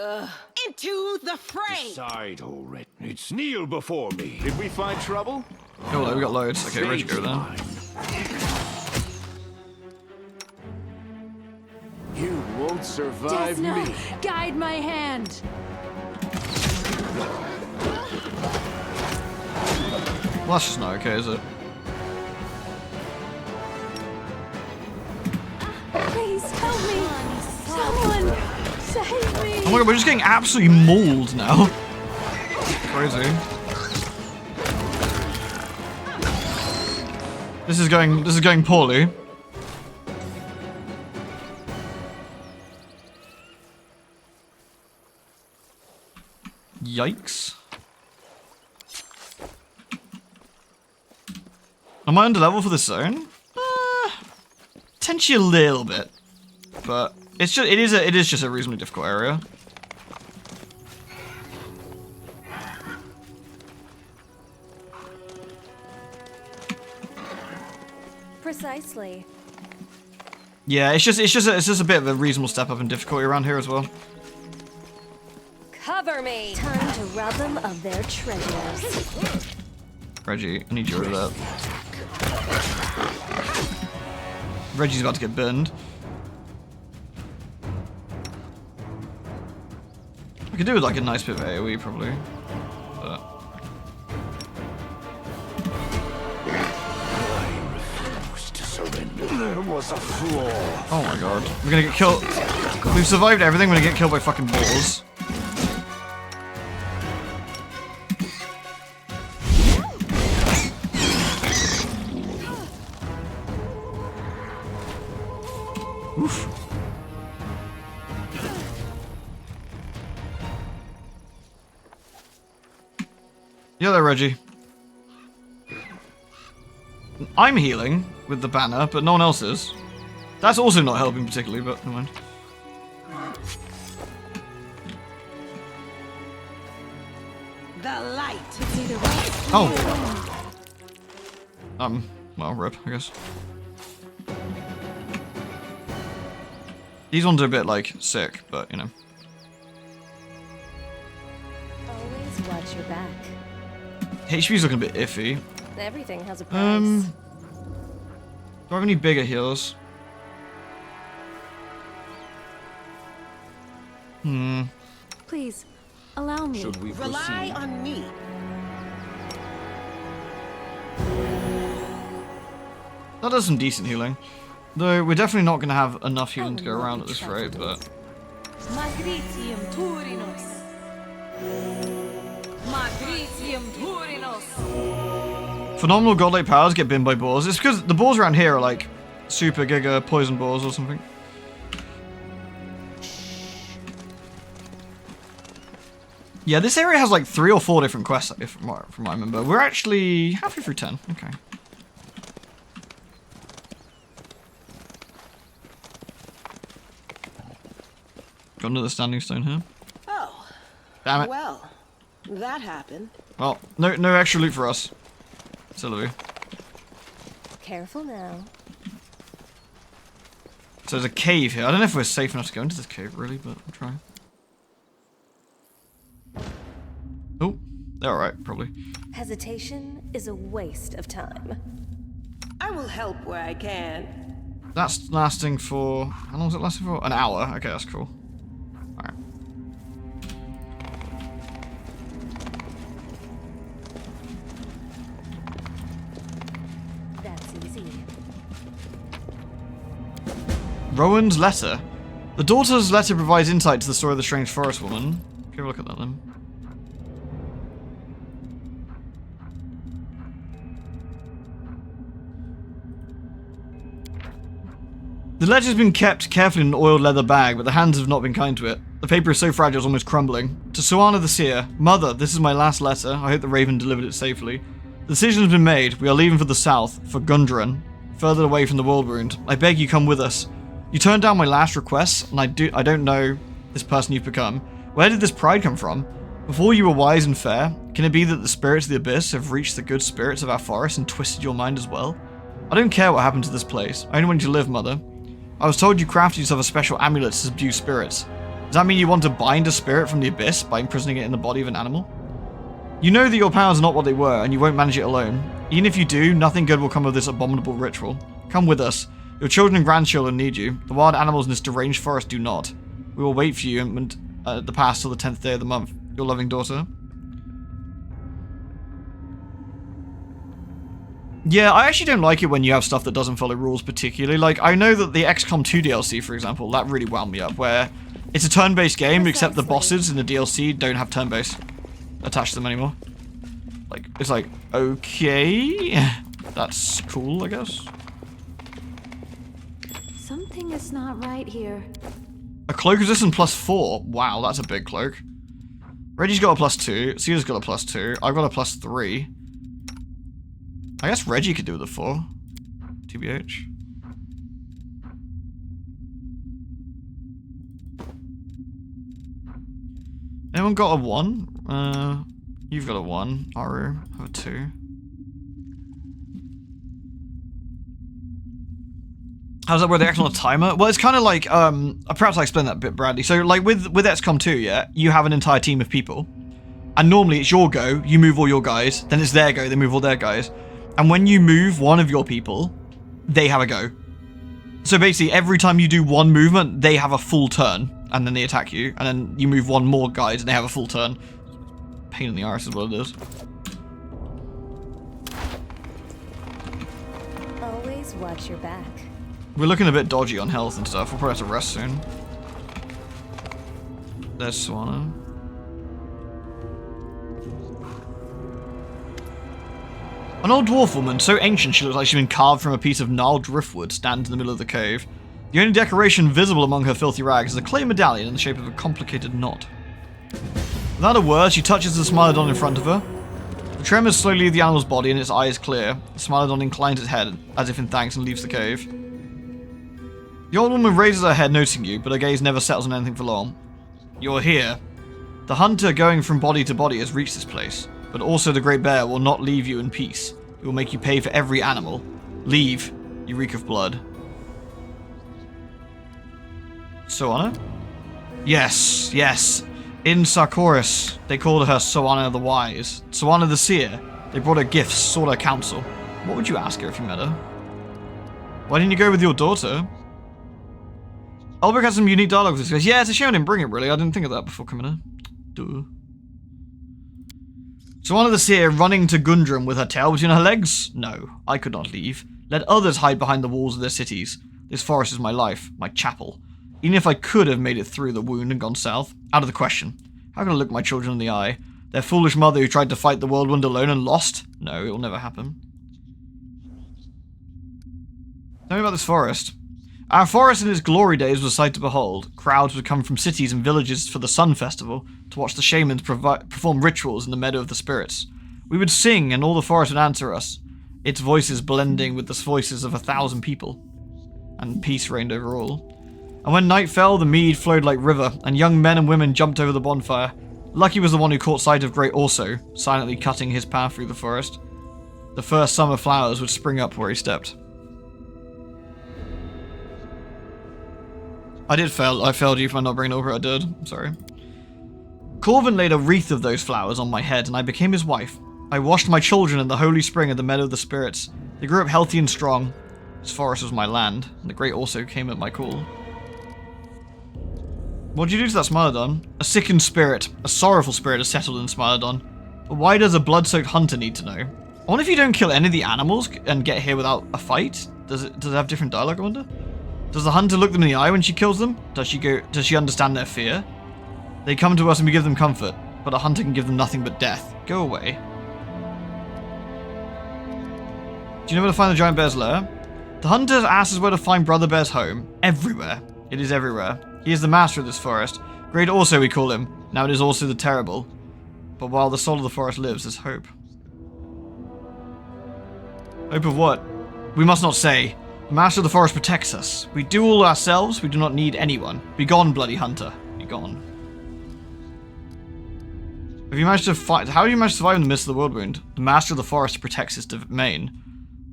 Into the fray! Decide, Oret. It's kneel before me. Did we find trouble? Oh, we got loads. Okay, ready to go then. You won't survive me. Guide my hand. Well, that's just not okay, is it? Please help me. Someone save me. Oh my god, we're just getting absolutely mauled now. Crazy. This is going poorly. Yikes. Am I under level for this zone? Potentially a little bit, but it is just a reasonably difficult area. Precisely. Yeah, it's just a bit of a reasonable step up in difficulty around here as well. Cover me. Time to rob them of their treasures. Reggie, I need you to do that. Reggie's about to get burned. I could do with like a nice bit of AoE probably. But... I refuse to surrender. There was a flaw. Oh my god. We're gonna get killed. We've survived everything, we're gonna get killed by fucking balls. Oof. Yeah, there, Reggie. I'm healing with the banner, but no one else is. That's also not helping particularly, but never mind. The light. Oh. Well, rip, I guess. These ones are a bit, like, sick, but, you know. Always watch your back. HP's looking a bit iffy. Everything has a price. Do I have any bigger heals? Please, allow me. Should we Rely proceed? on me. That does some decent healing. Though, we're definitely not going to have enough healing to go around at this rate, but... Magritium Turinos. Magritium Turinos. Phenomenal godlike powers get binned by boars. It's because the boars around here are like super giga poison boars or something. Yeah, this area has like 3 or 4 different quests, from what I remember. We're actually halfway through 10. Okay. Got another standing stone here. Oh, Damn it. well, that happened. Well, no extra loot for us. Sylvie. Careful now. So there's a cave here. I don't know if we're safe enough to go into this cave, really, but I'll try. Oh, they're alright, probably. Hesitation is a waste of time. I will help where I can. That's lasting for... How long is it lasting for? An hour. Okay, that's cool. Alright. That's easy. Rowan's letter. The daughter's letter provides insight to the story of the strange forest woman. Give a look at that then. The letter's been kept carefully in an oiled leather bag, but the hands have not been kind to it. The paper is so fragile it's almost crumbling. To Suana the Seer, Mother, this is my last letter. I hope the Raven delivered it safely. The decision has been made. We are leaving for the south, for Gundren, further away from the world wound. I beg you come with us. You turned down my last request, and I don't know this person you've become. Where did this pride come from? Before you were wise and fair, can it be that the spirits of the abyss have reached the good spirits of our forest and twisted your mind as well? I don't care what happened to this place. I only want you to live, Mother. I was told you crafted yourself a special amulet to subdue spirits. Does that mean you want to bind a spirit from the abyss by imprisoning it in the body of an animal? You know that your powers are not what they were, and you won't manage it alone. Even if you do, nothing good will come of this abominable ritual. Come with us. Your children and grandchildren need you. The wild animals in this deranged forest do not. We will wait for you at the pass till the 10th day of the month. Your loving daughter. Yeah, I actually don't like it when you have stuff that doesn't follow rules particularly. Like, I know that the XCOM 2 DLC, for example, that really wound me up, where it's a turn-based game, except the bosses in the DLC don't have turn-based attached to them anymore. Like, it's like, okay, that's cool, I guess. Something is not right here. A cloak resistance +4. Wow, that's a big cloak. Reggie's got a +2. Caesar's got a +2. I've got a +3. I guess Reggie could do with a 4. TBH. Anyone got a 1? You've got a 1. Aru, have a 2. How's that work on a timer? Well, it's kind of like, perhaps I explained that a bit, Bradley. So, like, with XCOM 2, yeah, you have an entire team of people. And normally it's your go, you move all your guys, then it's their go, they move all their guys. And when you move one of your people, they have a go. So basically, every time you do one movement, they have a full turn, and then they attack you. And then you move one more guys, and they have a full turn. Pain in the arse is what it is. Always watch your back. We're looking a bit dodgy on health and stuff. We'll probably have to rest soon. There's Suana. An old dwarf woman, so ancient she looks like she's been carved from a piece of gnarled driftwood, stands in the middle of the cave. The only decoration visible among her filthy rags is a clay medallion in the shape of a complicated knot. Without a word, she touches the Smilodon in front of her. The tremors slowly leave the animal's body and its eyes clear. The Smilodon inclines its head, as if in thanks, and leaves the cave. The old woman raises her head, noticing you, but her gaze never settles on anything for long. You're here. The hunter going from body to body has reached this place. But also the Great Bear will not leave you in peace. It will make you pay for every animal. Leave, you reek of blood. Suana? Yes, yes. In Sarkoris, they called her Suana the Wise. Suana the Seer. They brought her gifts, sought her counsel. What would you ask her if you met her? Why didn't you go with your daughter? Ulbrich had some unique dialogue with this guy. Yeah, it's a shame I didn't bring it, really. I didn't think of that before coming in. Duh. Suana the Seer running to Gundren with her tail between her legs? No, I could not leave. Let others hide behind the walls of their cities. This forest is my life, my chapel. Even if I could have made it through the wound and gone south, out of the question. How can I look my children in the eye? Their foolish mother who tried to fight the world wound alone and lost? No, it will never happen. Tell me about this forest. Our forest in its glory days was a sight to behold. Crowds would come from cities and villages for the Sun Festival to watch the shamans perform rituals in the meadow of the spirits. We would sing and all the forest would answer us, its voices blending with the voices of 1,000 people. And peace reigned over all. And when night fell, the mead flowed like river, and young men and women jumped over the bonfire. Lucky was the one who caught sight of Great Orso, silently cutting his path through the forest. The first summer flowers would spring up where he stepped. I failed you for not bringing over. I did. I'm sorry. Corvin laid a wreath of those flowers on my head, and I became his wife. I washed my children in the holy spring of the Meadow of the Spirits. They grew up healthy and strong. This forest was my land, and the great also came at my call. What did you do to that Smilodon? A sickened spirit, a sorrowful spirit has settled in Smilodon. But why does a blood-soaked hunter need to know? I wonder if you don't kill any of the animals and get here without a fight? Does it have different dialogue, I wonder? Does the hunter look them in the eye when she kills them? Does she understand their fear? They come to us and we give them comfort, but a hunter can give them nothing but death. Go away. Do you know where to find the giant bear's lair? The hunter asks us where to find Brother Bear's home. Everywhere. It is everywhere. He is the master of this forest. Great also we call him. Now it is also the terrible. But while the soul of the forest lives, there's hope. Hope of what? We must not say. The master of the forest protects us. We do all ourselves. We do not need anyone. Be gone, bloody hunter. Be gone. Have you managed to fight? How do you manage to survive in the midst of the world wound? The master of the forest protects his domain.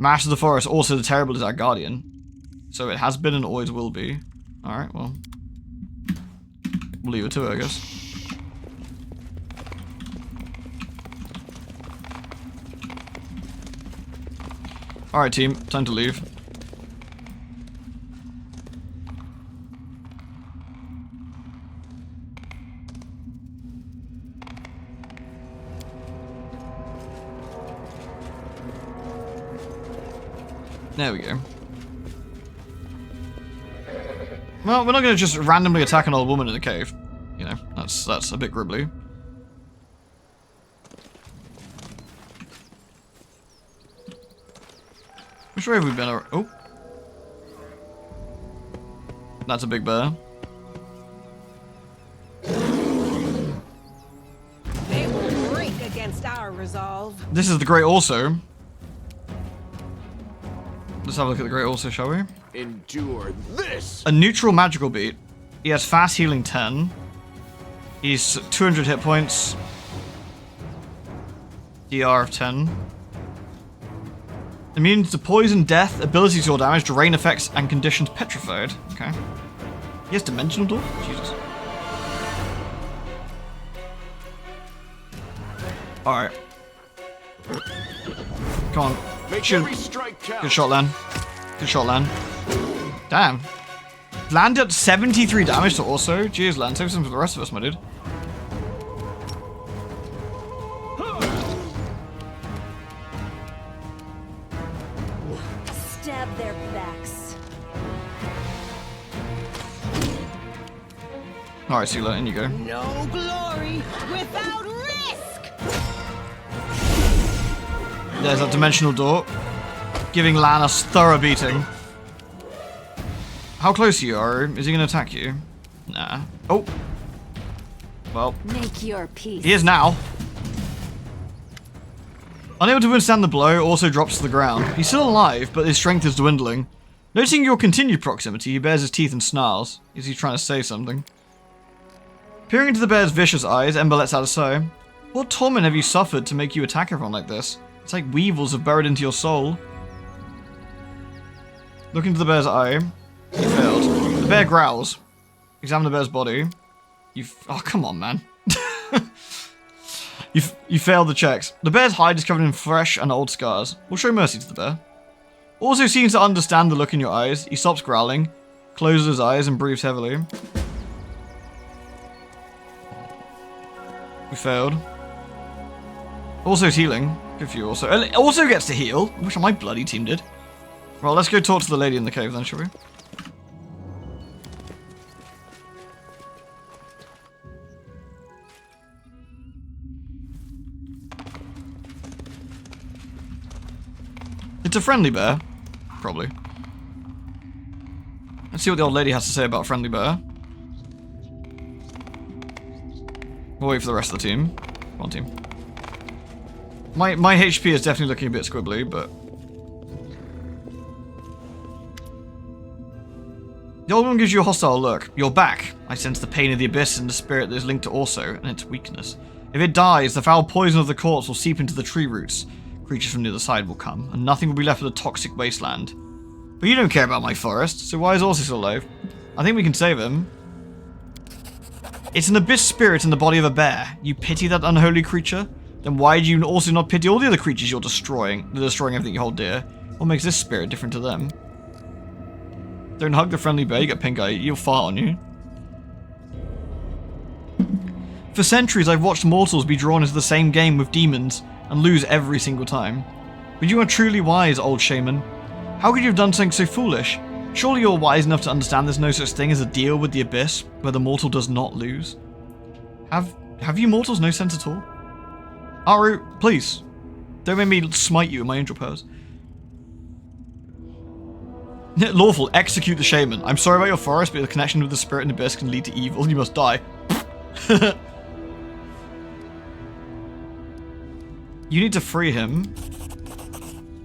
Master of the forest, also the terrible, is our guardian. So it has been and always will be. Alright, well. We'll leave it to it, I guess. Alright, team. Time to leave. There we go. Well, we're not going to just randomly attack an old woman in a cave. You know, that's a bit gribbly. Which way have we been? Oh. That's a big bear. They will break against our resolve. This is the Great Also. Let's have a look at the Great Also, shall we? Endure this! A neutral magical beat. He has fast healing 10. He's 200 hit points. DR of 10. Immune to poison, death, ability to all damage, drain effects, and conditions petrified. Okay. He has dimensional door? Jesus. Alright. Come on. Make every strike count. Good shot, Lan. Good shot, Lan. Damn. Lan did 73 damage to also. Jeez, Lan, save some for the rest of us, my dude. Stab their backs. Alright, Sela, in you go. No glory without risk. There's that dimensional door. Giving Lan a thorough beating. How close are you, Aru? Is he going to attack you? Nah. Oh. Well. Make your peace. He is now. Unable to withstand the blow, also drops to the ground. He's still alive, but his strength is dwindling. Noticing your continued proximity, he bares his teeth and snarls. Is he trying to say something? Peering into the bear's vicious eyes, Ember lets out a sigh. What torment have you suffered to make you attack everyone like this? It's like weevils have burrowed into your soul. Look into the bear's eye. You failed. The bear growls. Examine the bear's body. Oh, come on, man. You failed the checks. The bear's hide is covered in fresh and old scars. We'll show mercy to the bear. Also seems to understand the look in your eyes. He stops growling, closes his eyes, and breathes heavily. We failed. Also's healing. Good for you, also. Also gets to heal. I wish my bloody team did. Well, let's go talk to the lady in the cave then, shall we? It's a friendly bear. Probably. Let's see what the old lady has to say about friendly bear. We'll wait for the rest of the team. Come on, team. My HP is definitely looking a bit squibbly, but... The old one gives you a hostile look. You're back. I sense the pain of the abyss and the spirit that is linked to also, and its weakness. If it dies, the foul poison of the corpse will seep into the tree roots. Creatures from the other side will come, and nothing will be left of the toxic wasteland. But you don't care about my forest, so why is Orsi still alive? I think we can save him. It's an abyss spirit in the body of a bear. You pity that unholy creature? Then why do you also not pity all the other creatures you're destroying? They're destroying everything you hold dear. What makes this spirit different to them? Don't hug the friendly bear, you get pink eye, you'll fart on you. For centuries I've watched mortals be drawn into the same game with demons and lose every single time. But you are truly wise, old shaman. How could you have done something so foolish? Surely you're wise enough to understand there's no such thing as a deal with the abyss, where the mortal does not lose. Have you mortals no sense at all? Aru, please. Don't make me smite you with my angel powers. Lawful, execute the shaman. I'm sorry about your forest, but the connection with the spirit and abyss can lead to evil. You must die. You need to free him.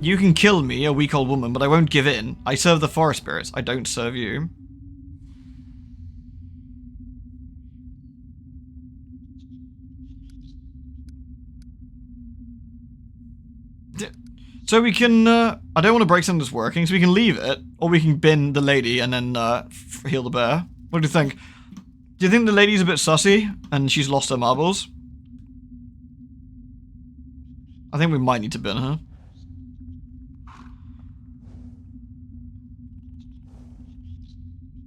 You can kill me, a weak old woman, but I won't give in. I serve the forest spirits. I don't serve you. So we can, I don't want to break something that's working, so we can leave it, or we can bin the lady and then heal the bear. What do you think? Do you think the lady's a bit sussy and she's lost her marbles? I think we might need to bin her.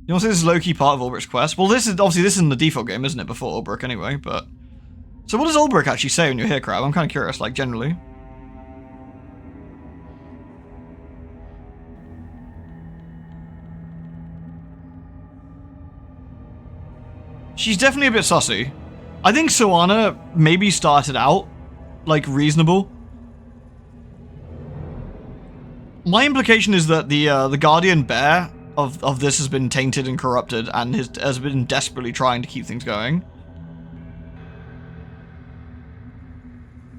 You want to say this is low-key part of Ulbrich's quest? Well, this is obviously this is in the default game, isn't it? Before Ulbrich, anyway. But so, what does Ulbrich actually say when you're here, Crab? I'm kind of curious, like generally. She's definitely a bit sussy. I think Soana maybe started out like reasonable. My implication is that the guardian bear of this has been tainted and corrupted and has been desperately trying to keep things going.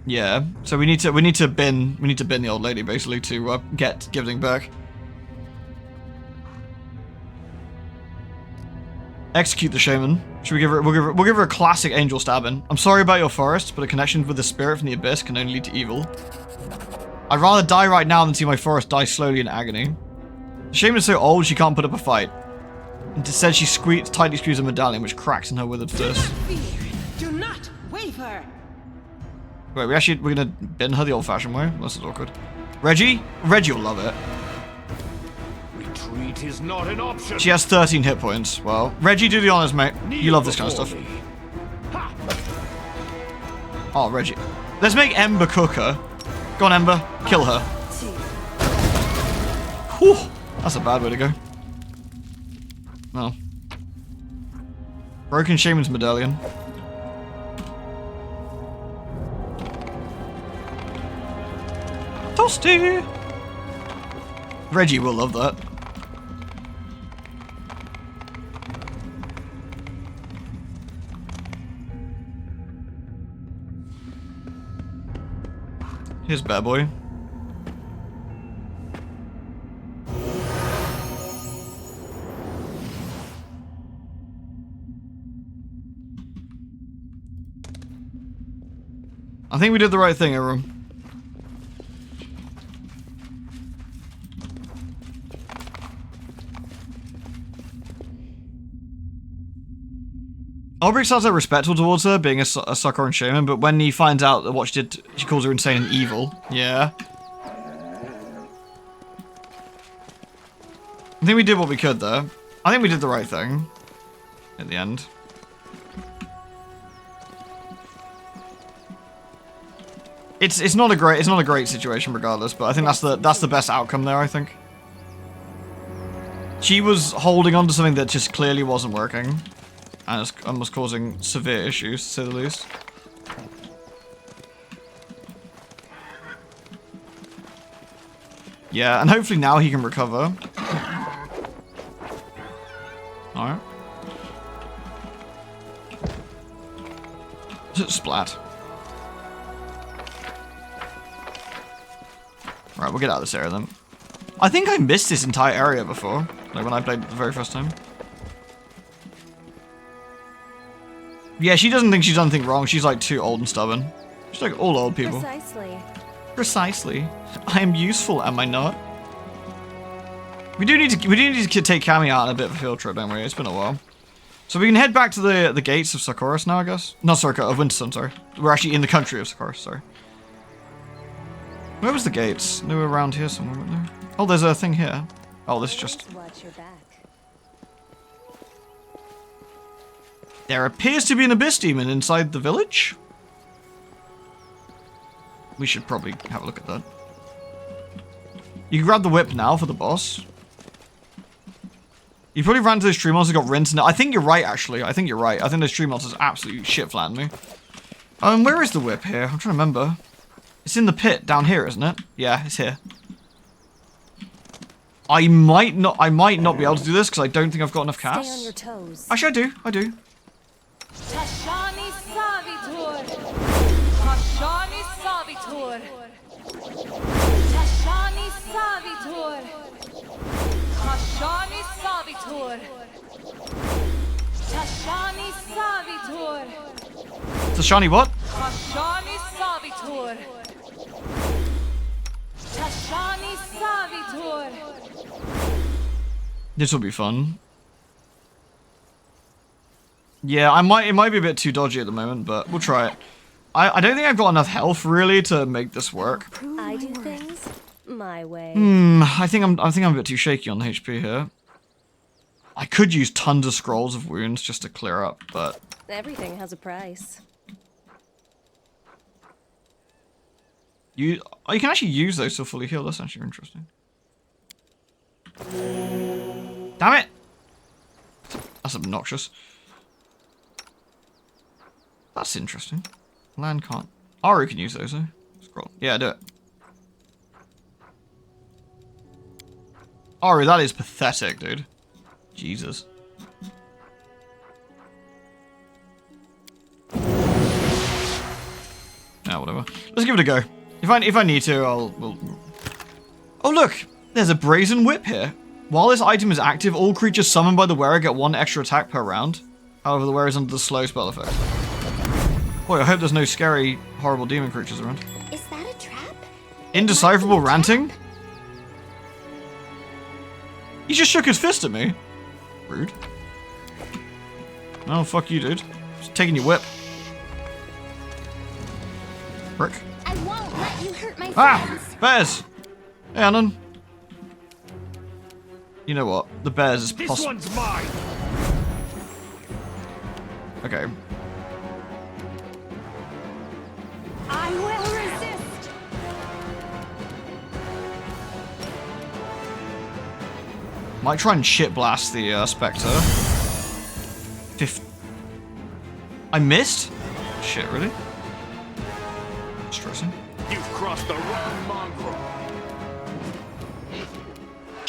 Yeah, so we need to bin the old lady basically to get everything back. Execute the shaman. Should we give her? We'll give her a classic angel stabbing. I'm sorry about your forest, but a connection with the spirit from the abyss can only lead to evil. I'd rather die right now than see my forest die slowly in agony. The shaman is so old she can't put up a fight. Instead, she tightly screws a medallion which cracks in her withered fist. Do not waver. Wait, we're gonna bin her the old-fashioned way? This is awkward. Reggie will love it. Retreat is not an option. She has 13 hit points. Well, Reggie, do the honors, mate. You love this kind of stuff. Oh, Reggie. Let's make Ember cook her. Go on, Ember. Kill her. Whew. That's a bad way to go. Oh. Broken Shaman's Medallion. Toasty! Reggie will love that. Here's Bad Boy. I think we did the right thing, everyone. Aubrey starts out respectful towards her, being a sucker and shaman, but when he finds out that what she did, she calls her insane and evil. Yeah. I think we did what we could there. I think we did the right thing. At the end. It's not a great situation regardless, but I think that's the best outcome there, I think. She was holding on to something that just clearly wasn't working. And was causing severe issues, to say the least. Yeah, and hopefully now he can recover. Alright. Splat. Right, we'll get out of this area then. I think I missed this entire area before, like when I played the very first time. Yeah, she doesn't think she's done anything wrong. She's like too old and stubborn. She's like all old people. Precisely. Precisely. I am useful, am I not? We do need to take Cammy out on a bit of a field trip, don't we? It's been a while. So we can head back to the gates of Sarkoris now, I guess. Not Sarkoris, of Wintersun, sorry. We're actually in the country of Sarkoris, sorry. Where was the gates? They were around here somewhere, weren't they? Oh, there's a thing here. Oh, this is just... Watch your back. There appears to be an abyss demon inside the village. We should probably have a look at that. You can grab the whip now for the boss. You probably ran to those tree monsters and got rinsed. I think you're right, actually. I think you're right. I think those tree monsters absolutely shit-flattened me. Where is the whip here? I'm trying to remember. It's in the pit down here, isn't it? Yeah, it's here. I might not be able to do this because I don't think I've got enough Stay on casts. your toes. Actually, I do. Tashani Savitur. Tashani Savitur. Tashani Savitur. Tashani Savitur. Tashani Savitur. Tashani what? Tashani Savitur. Tashani Savitur. This will be fun. Yeah, it might be a bit too dodgy at the moment, but we'll try it. I don't think I've got enough health really to make this work. I do things my way. I think I'm a bit too shaky on the HP here. I could use tons of scrolls of wounds just to clear up, but Everything has a price. you can actually use those to fully heal. That's actually interesting. Damn it! That's obnoxious. That's interesting. Land can't. Aru can use those though. Scroll. Yeah, do it. Aru, that is pathetic, dude. Jesus. Ah, whatever. Let's give it a go. If I need to, we'll... Oh look! There's a brazen whip here. While this item is active, all creatures summoned by the wearer get 1 extra attack per round. However, the wearer is under the slow spell effect. Boy, I hope there's no scary, horrible demon creatures around. Is that a trap? Indecipherable ranting? He just shook his fist at me. Rude. Oh, fuck you, dude. Just taking your whip. Brick. I won't let you hurt my Ah! friends. Bears! Hey, Anon. You know what? The bears is This possible. one's mine. Okay. I will resist. Might try and shit blast the Spectre. I missed? Shit, really? Stressing. You've crossed the wrong mongrel.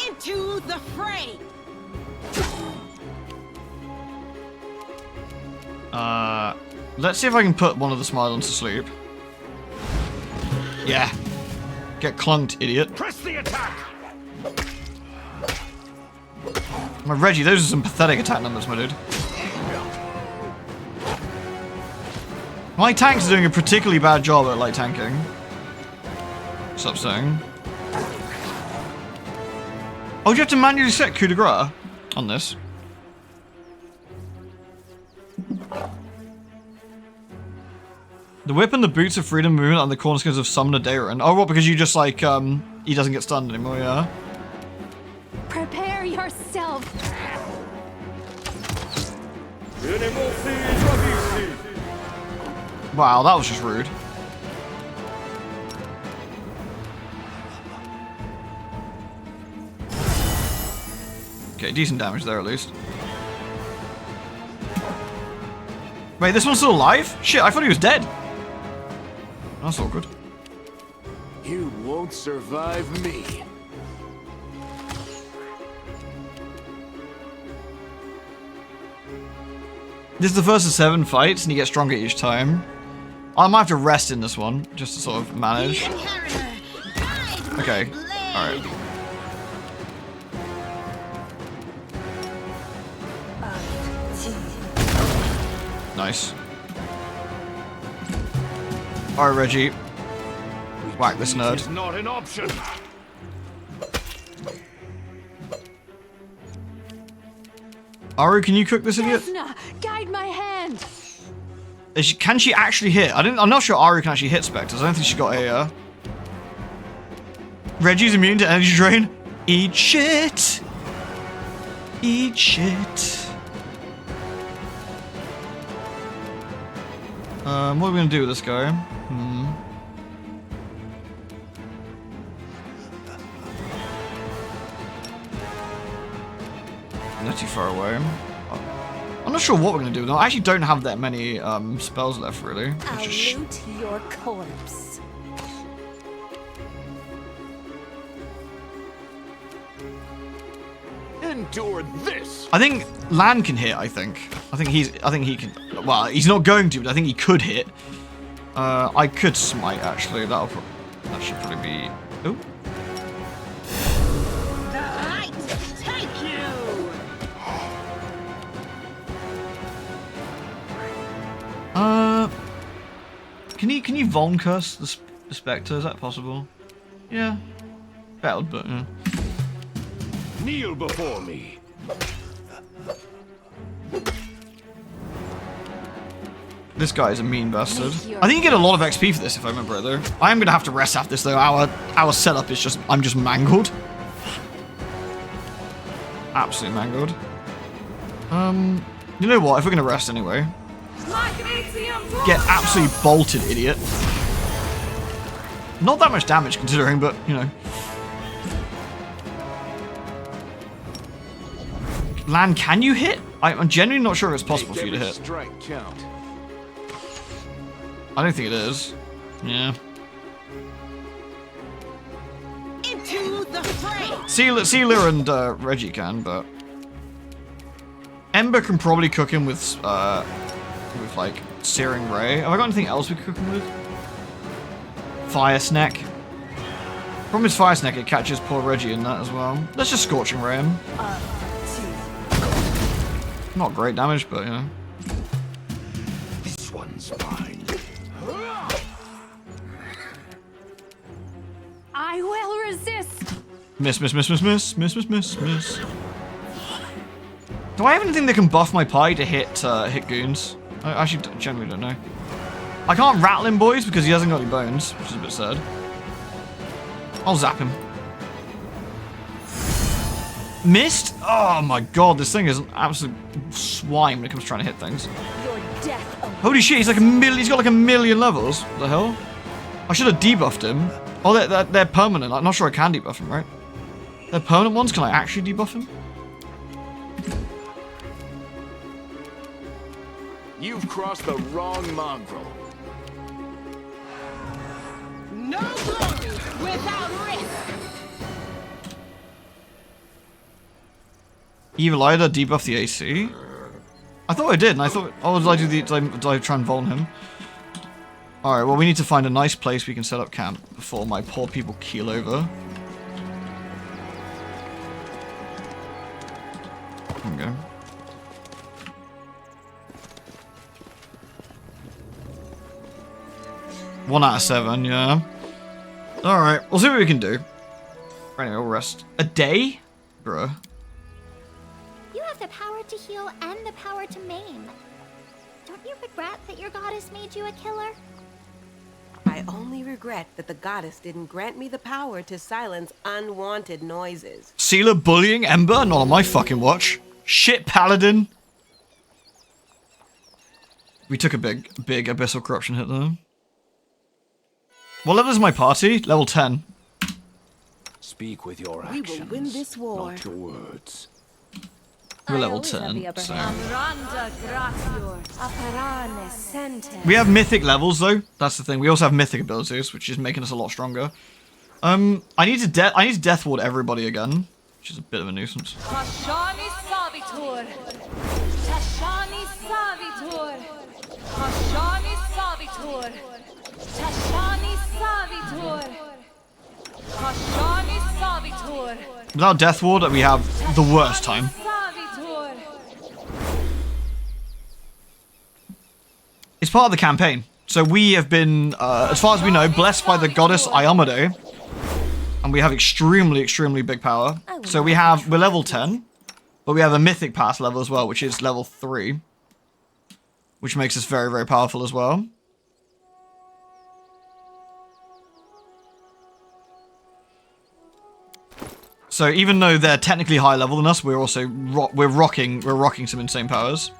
Into the fray. Let's see if I can put one of the Smilons to sleep. Yeah. Get clunked, idiot. Press the attack. My Reggie, those are some pathetic attack numbers, my dude. My tanks are doing a particularly bad job at light tanking. Stop saying. Oh, do you have to manually set coup de grace on this? The whip and the boots of freedom movement are the cornerstones of Summoner Dayron. Oh, what? Because you just like he doesn't get stunned anymore, yeah. Prepare yourself. Wow, that was just rude. Okay, decent damage there at least. Wait, this one's still alive? Shit, I thought he was dead. That's all good. You won't survive me. This is the first of 7 fights, and you get stronger each time. I might have to rest in this one, just to sort of manage. Okay, alright. Nice. Alright, Reggie. Whack this nerd. It's not an option. Aru, can you cook this idiot? Desna, guide my hand. Can she actually hit? I'm not sure Aru can actually hit Spectres. I don't think she got a, Reggie's immune to energy drain? Eat shit! Eat shit. What are we gonna do with this guy? Not too far away. I'm not sure what we're gonna do with them. I actually don't have that many spells left, really. I'll loot your corpse. Endure this. I think Lan can hit. I think he can. Well, he's not going to, but I think he could hit. I could smite actually. That should probably be. Oh. The light take you. Can you Von curse the Spectre? Is that possible? Yeah. Battled, but yeah. Kneel before me. This guy is a mean bastard. I think you get a lot of XP for this if I remember it though. I am gonna have to rest after this though. Our setup is just I'm just mangled. Absolutely mangled. You know what? If we're gonna rest anyway. Get absolutely bolted, idiot. Not that much damage considering, but you know. Lan, can you hit? I'm genuinely not sure if it's possible for you to hit. Strike count. I don't think it is. Yeah. Into the fray. Sealer and Reggie can, but Ember can probably cook him with like Searing Ray. Have I got anything else we could cook him with? Fire Snack. Problem is Fire Snack, it catches poor Reggie in that as well. Let's just Scorching Ray him. Not great damage, but you know. This one's mine. I will resist. Miss. Do I have anything that can buff my pie to hit goons? I actually generally don't know. I can't rattle him, boys, because he hasn't got any bones, which is a bit sad. I'll zap him. Missed? Oh my god, this thing is an absolute swine when it comes to trying to hit things. Your death awaits. Holy shit, he's got like a million levels. What the hell? I should have debuffed him. Oh, they're permanent. I'm not sure I can debuff him, right? They're permanent ones. Can I actually debuff him? You've crossed the wrong mongrel. No glory without risk. Evil Ida debuff the AC? I thought I did, and I thought... Oh, did I try and Voln him? Alright, well we need to find a nice place we can set up camp before my poor people keel over. There we go. One out of 7, yeah. Alright, we'll see what we can do. Anyway, we'll rest. A day? Bruh. You have the power to heal and the power to maim. Don't you regret that your goddess made you a killer? I only regret that the goddess didn't grant me the power to silence unwanted noises. Sealer bullying Ember? Not on my fucking watch. Shit, Paladin. We took a big Abyssal Corruption hit though. What level is my party? Level 10. Speak with your We actions, will win this war. not your words. We're I level always have 10. the upper So. hand. Amranda gratior. Aparane sente. We have mythic levels though. That's the thing. We also have mythic abilities, which is making us a lot stronger. I need to death ward everybody again, which is a bit of a nuisance. Tashani savitur. Tashani savitur. Tashani savitur. Tashani savitur. Tashani savitur. Without death ward, we have the worst time. Savitur. It's part of the campaign. So we have been, as far as we know, blessed by the goddess Iomade. And we have extremely, extremely big power. So we're level 10. But we have a mythic pass level as well, which is level 3. Which makes us very, very powerful as well. So even though they're technically higher level than us, we're also rocking some insane powers.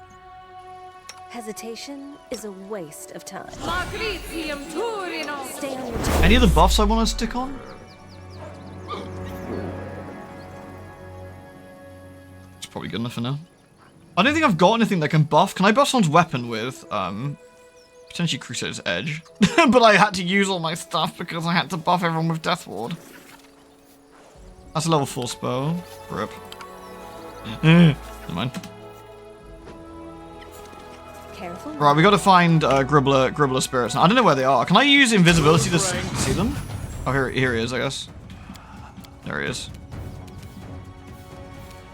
Hesitation is a waste of time. Magritium Turino. Stay on your toes. Any other buffs I want to stick on? It's probably good enough for now. I don't think I've got anything that can buff. Can I buff someone's weapon with, potentially Crusader's Edge? But I had to use all my stuff because I had to buff everyone with Death Ward. That's a level 4 spell. Rip. Never mind. Careful. Right, we got to find Gribbler spirits. Now, I don't know where they are. Can I use invisibility to see them? Oh, here he is, I guess. There he is.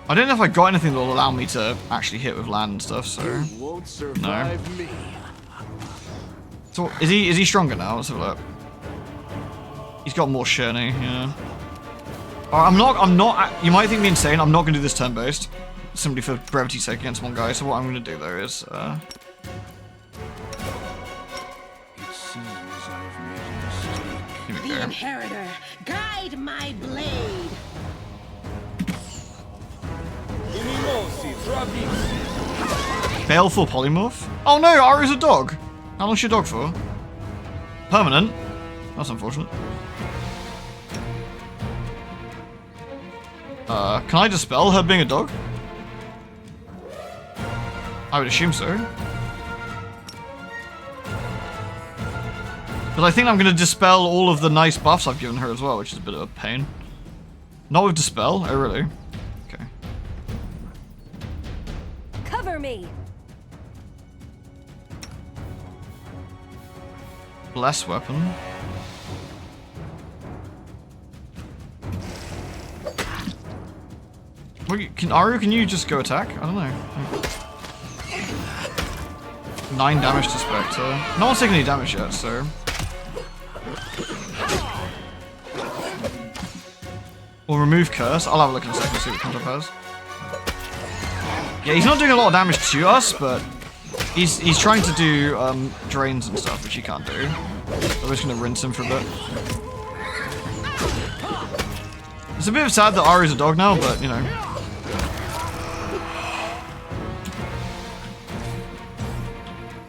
I don't know if I got anything that will allow me to actually hit with land and stuff, so... Won't survive me. So, is he stronger now? Let's have a look. He's got more shiny, yeah. Alright, I'm not, you might think me insane, I'm not going to do this turn-based. Simply for brevity's sake against one guy, so what I'm going to do there is, It seems I've made a mistake. here we The go. inheritor, guide my blade. Baleful polymorph? Oh no, Aru's a dog! How long's your dog for? Permanent? That's unfortunate. Can I dispel her being a dog? I would assume so. But I think I'm going to dispel all of the nice buffs I've given her as well, which is a bit of a pain. Not with dispel? Oh, really? Okay. Cover me. Bless weapon. Wait, can you just go attack? I don't know. 9 damage to Spectre. No one's taken any damage yet, so... We'll remove Curse. I'll have a look in a second, see what comes up as. Yeah, he's not doing a lot of damage to us, but... He's trying to do drains and stuff, which he can't do. So we're just going to rinse him for a bit. It's a bit sad that Ari's a dog now, but, you know...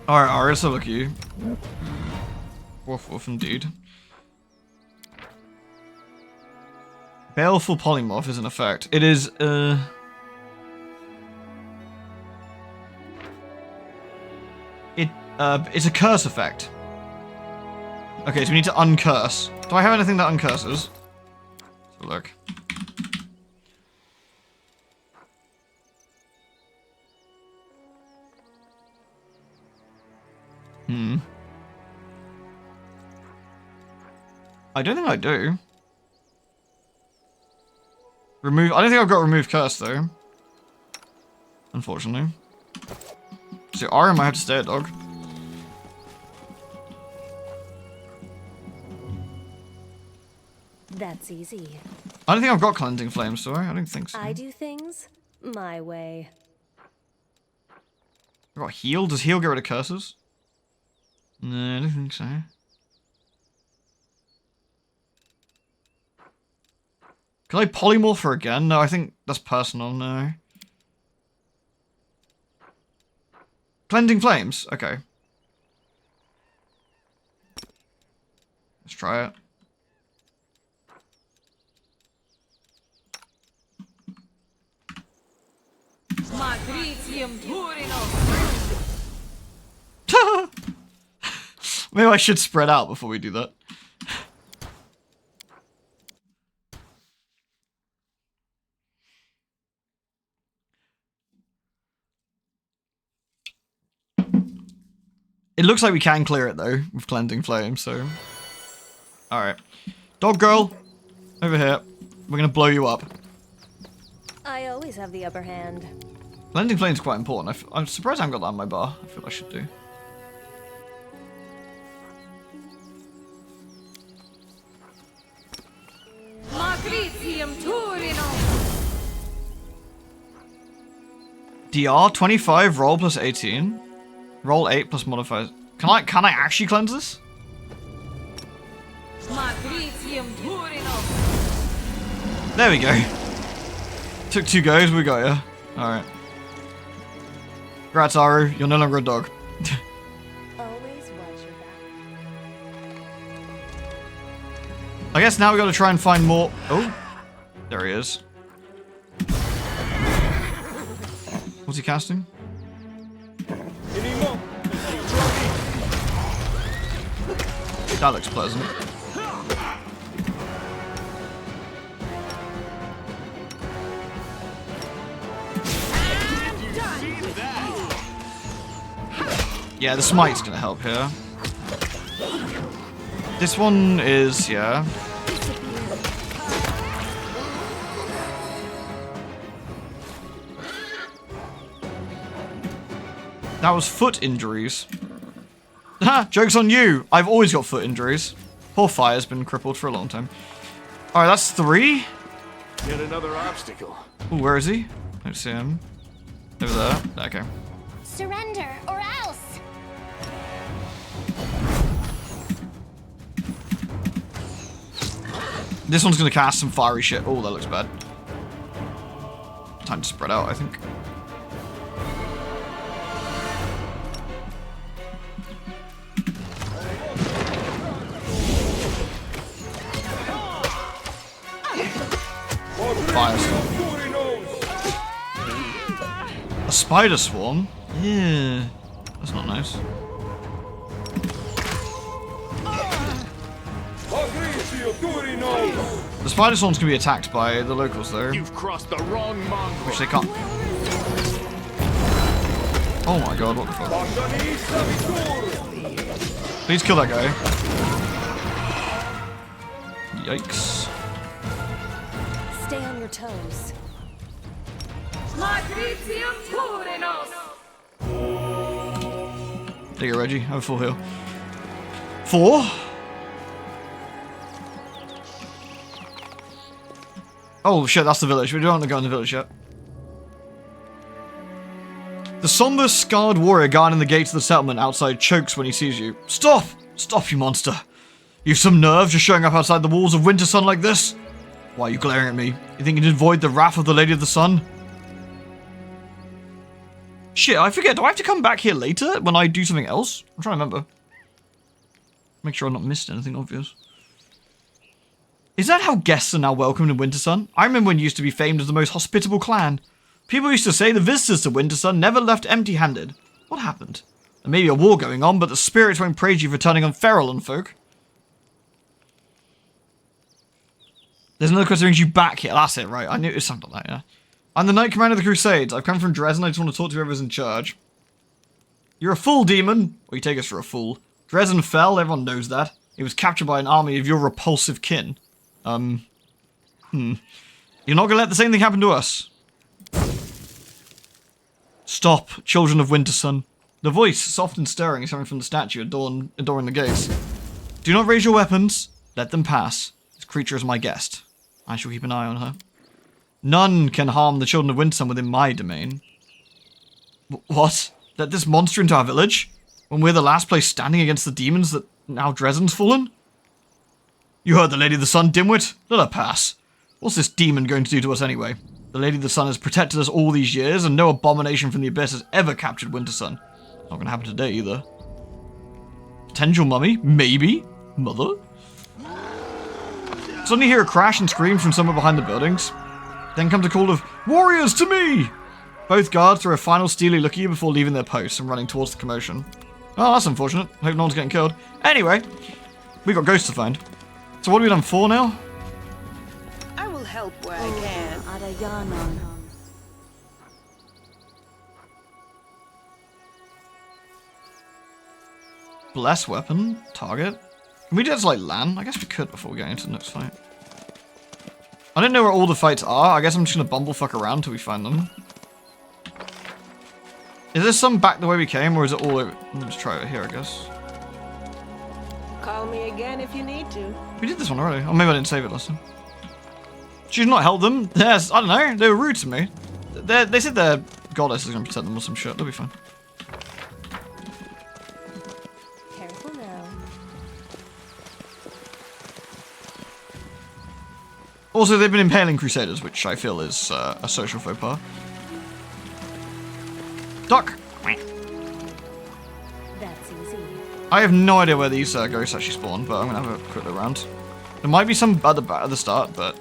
Alright, Ari, let's have a look at you. Woof woof indeed. Baleful Polymorph is in effect. It is, it's a curse effect. Okay, so we need to uncurse. Do I have anything that uncurses? Let's have a look. I don't think I do. Remove. I don't think I've got remove curse though. Unfortunately. So Ari might have to stay a dog. That's easy. I don't think I've got cleansing flames, do I? I don't think so. I do things my way. I've got heal. Does heal get rid of curses? No, I don't think so. Can I polymorph her again? No, I think that's personal, no. Cleansing flames? Okay. Let's try it. Magritium Turino. Maybe I should spread out before we do that. It looks like we can clear it though, with Cleansing Flame, so... Alright. Dog girl! Over here. We're gonna blow you up. I always have the upper hand. Cleansing Flame is quite important. I'm surprised I haven't got that on my bar. I feel I should do. Magritium Turino. DR 25, roll plus 18. Roll 8 plus modifiers. Can I actually cleanse this? Magritium Turino. There we go. Took 2 goes, we got you. Alright. Congrats, Aru. You're no longer a dog. Always watch your back. I guess now we gotta try and find more. Oh, there he is. What's he casting? That looks pleasant. Yeah, the smite's gonna help here. This one is, yeah. That was foot injuries. Ha! Joke's on you! I've always got foot injuries. Poor Fire's been crippled for a long time. Alright, that's 3. Yet another obstacle. Ooh, where is he? I don't see him. Over there. Okay. Surrender or else. This one's gonna cast some fiery shit. Oh, that looks bad. Time to spread out, I think. Firestorm. A spider swarm? Yeah. That's not nice. The spider swarms can be attacked by the locals though. You've crossed the wrong mongrel. Which they can't. Oh my god, what the fuck? Please kill that guy. Yikes. Stay on your toes. Matricium Turinos! There you go, Reggie. Have a full heal. 4. Oh shit, that's the village. We don't want to go in the village yet. The somber, scarred warrior guarding the gates of the settlement outside chokes when he sees you. Stop! Stop, you monster! You've some nerve just showing up outside the walls of Wintersun like this? Why are you glaring at me? You think you can avoid the wrath of the Lady of the Sun? Shit, I forget. Do I have to come back here later when I do something else? I'm trying to remember. Make sure I've not missed anything obvious. Is that how guests are now welcomed in Wintersun? I remember when you used to be famed as the most hospitable clan. People used to say the visitors to Wintersun never left empty-handed. What happened? There may be a war going on, but the spirits won't praise you for turning on feral on folk. There's another quest that brings you back here. That's it, right? I knew it was something like that, yeah. I'm the Knight Commander of the Crusades. I've come from Dresden. I just want to talk to whoever's in charge. You're a fool, demon. Or you take us for a fool. Dresden fell. Everyone knows that. It was captured by an army of your repulsive kin. You're not gonna let the same thing happen to us. Stop, children of Wintersun. The voice, soft and stirring, is coming from the statue adoring the gates. Do not raise your weapons. Let them pass. This creature is my guest. I shall keep an eye on her. None can harm the children of Wintersun within my domain. What? Let this monster into our village? When we're the last place standing against the demons that now Dresden's fallen? You heard the Lady of the Sun, dimwit. Let her pass. What's this demon going to do to us anyway? The Lady of the Sun has protected us all these years, and no abomination from the abyss has ever captured Wintersun. Not gonna happen today either. Potential mummy? Maybe? Mother? Suddenly hear a crash and screams from somewhere behind the buildings. Then comes a call of, "Warriors to me!" Both guards throw a final steely look at you before leaving their posts and running towards the commotion. Oh, that's unfortunate. Hope no one's getting killed. Anyway, we got ghosts to find. So what have we done, 4 now? I will help where I can. Adayanan. Bless weapon. Target. Can we do that to, like, LAN? I guess we could before we get into the next fight. I don't know where all the fights are. I guess I'm just gonna bumblefuck around until we find them. Is there some back the way we came, or is it all over? Let's try it here, I guess. Call me again if you need to. We did this one already. Or maybe I didn't save it last time. Should you not help them? Yes, I don't know. They were rude to me. They said their goddess is going to protect them or some shit. They'll be fine. Careful now. Also, they've been impaling Crusaders, which I feel is a social faux pas. Duck! That's easy. I have no idea where these ghosts actually spawn, but I'm gonna have a quick look around. There might be some at the start, but...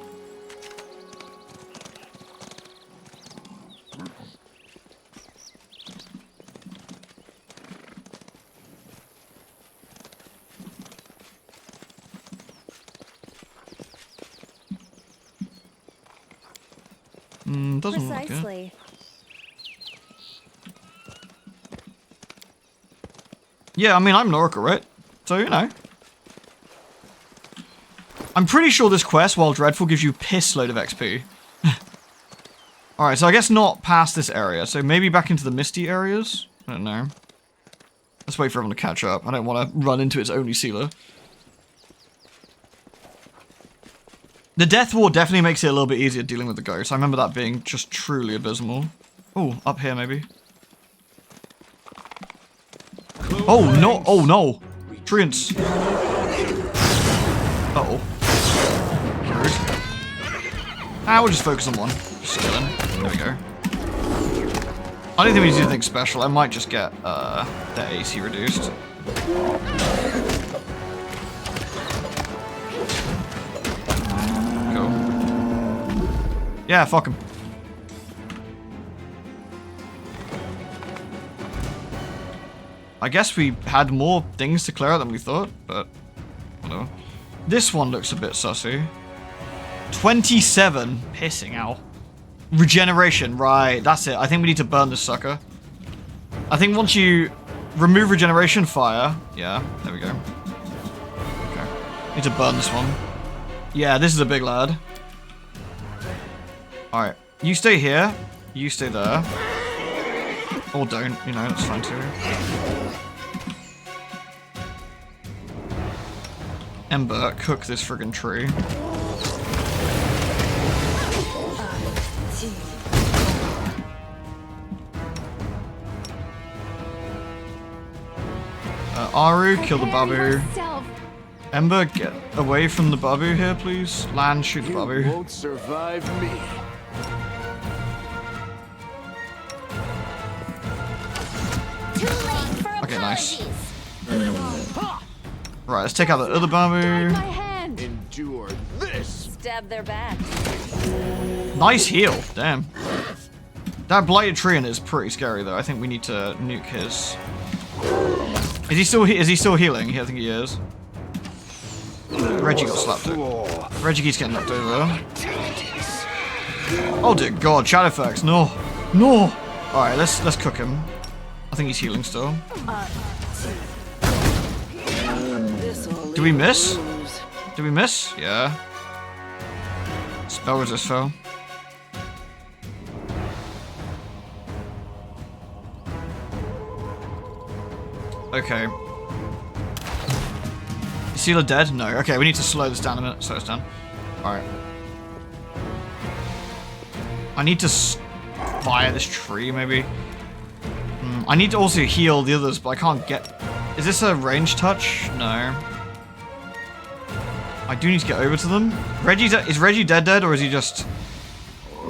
doesn't look good. Precisely. Yeah, I mean, I'm an oracle, right? So, you know. I'm pretty sure this quest, while dreadful, gives you piss load of XP. Alright, so I guess not past this area. So maybe back into the misty areas? I don't know. Let's wait for everyone to catch up. I don't want to run into its only sealer. The Death Ward definitely makes it a little bit easier dealing with the ghosts. I remember that being just truly abysmal. Oh, up here maybe. Oh no! Oh no! Treants! Uh-oh. Ah, we'll just focus on one. Just kill him. There we go. I don't think we need to do anything special. I might just get their AC reduced. Yeah, fuck him. I guess we had more things to clear out than we thought, but whatever. This one looks a bit sussy. 27. Pissing out. Regeneration, right, that's it. I think we need to burn this sucker. I think once you remove regeneration, fire. Yeah, there we go. Okay. Need to burn this one. Yeah, this is a big lad. Alright, you stay here, you stay there. Or don't, you know, that's fine too. Ember, cook this friggin' tree. Aru, kill the babu. Ember, get away from the babu here, please. Land, shoot the babu. You won't survive me. Okay, nice. Right, let's take out the other babu. My hand. Endure this. Stab their back. Nice heal, damn. That blighted treant is pretty scary though. I think we need to nuke his. Is he still healing? I think he is. Reggie got slapped. Reggie keeps getting knocked over. Oh dear God, Shadowfax, no, no. All right, let's cook him. I think he's healing still. Do we miss? Did we miss? Yeah. Spell resist fell. Okay. Is Sealer dead? No. Okay, we need to slow this down a minute. Slow this down. Alright. I need to fire this tree, maybe. I need to also heal the others, but I can't get... Is this a range touch? No. I do need to get over to them. Is Reggie dead, or is he just... I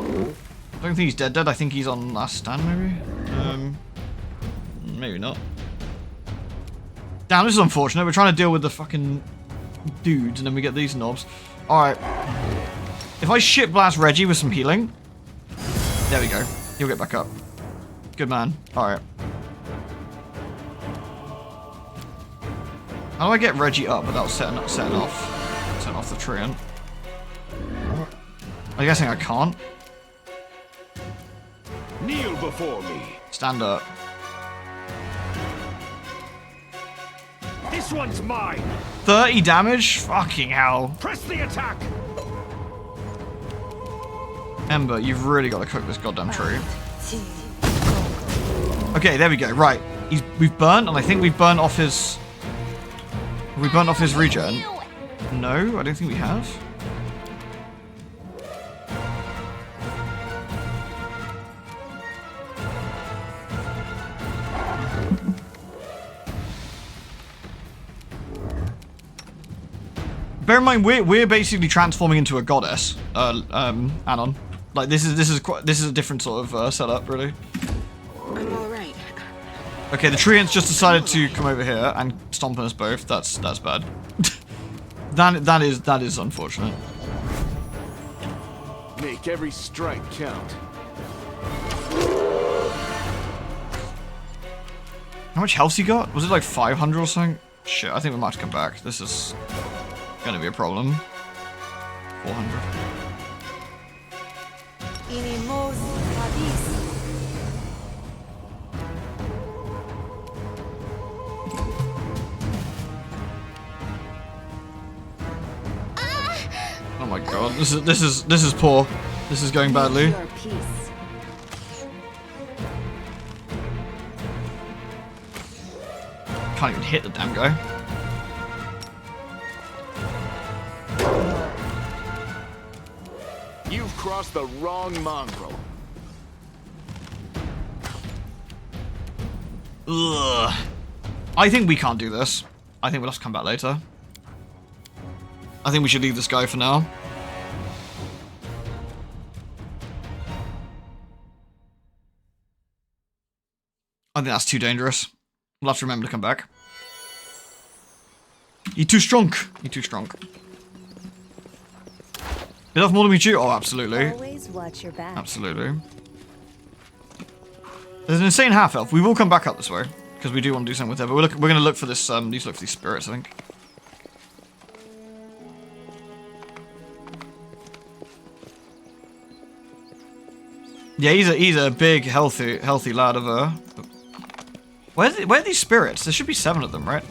don't think he's dead. I think he's on last stand, maybe? Maybe not. Damn, this is unfortunate. We're trying to deal with the fucking dudes, and then we get these knobs. Alright. If I shit blast Reggie with some healing... There we go. He'll get back up. Good man. Alright. How do I get Reggie up without setting off the treant? I'm guessing I can't. Kneel before me. Stand up. This one's mine. 30 damage? Fucking hell. Press the attack. Ember, you've really got to cook this goddamn tree. Okay, there we go. Right. We've burnt, and I think we've burnt off his... Have we burnt off his regen? No, I don't think we have. Bear in mind, we're basically transforming into a goddess, Anon. Like this is a different sort of setup, really. I'm all right. Okay, the treants just decided to come over here and stomp on us both. That's bad. that is unfortunate. Make every strike count. How much health he got? Was it like 500 or something? Shit, I think we might have to come back. This is gonna be a problem. 400. Oh my god, this is poor. This is going badly. Your peace. Can't even hit the damn guy. You've crossed the wrong mongrel. Ugh. I think we can't do this. I think we'll have to come back later. I think we should leave this guy for now. I think that's too dangerous. We'll have to remember to come back. You're too strong. You're too strong. Bit off more than we chew. Oh, absolutely. Always watch your back. Absolutely. There's an insane half elf. We will come back up this way because we do want to do something with it. But we're going to look for this. Need to look for these spirits, I think. Yeah, he's a big, healthy lad of a. Where are these spirits? There should be 7 of them, right?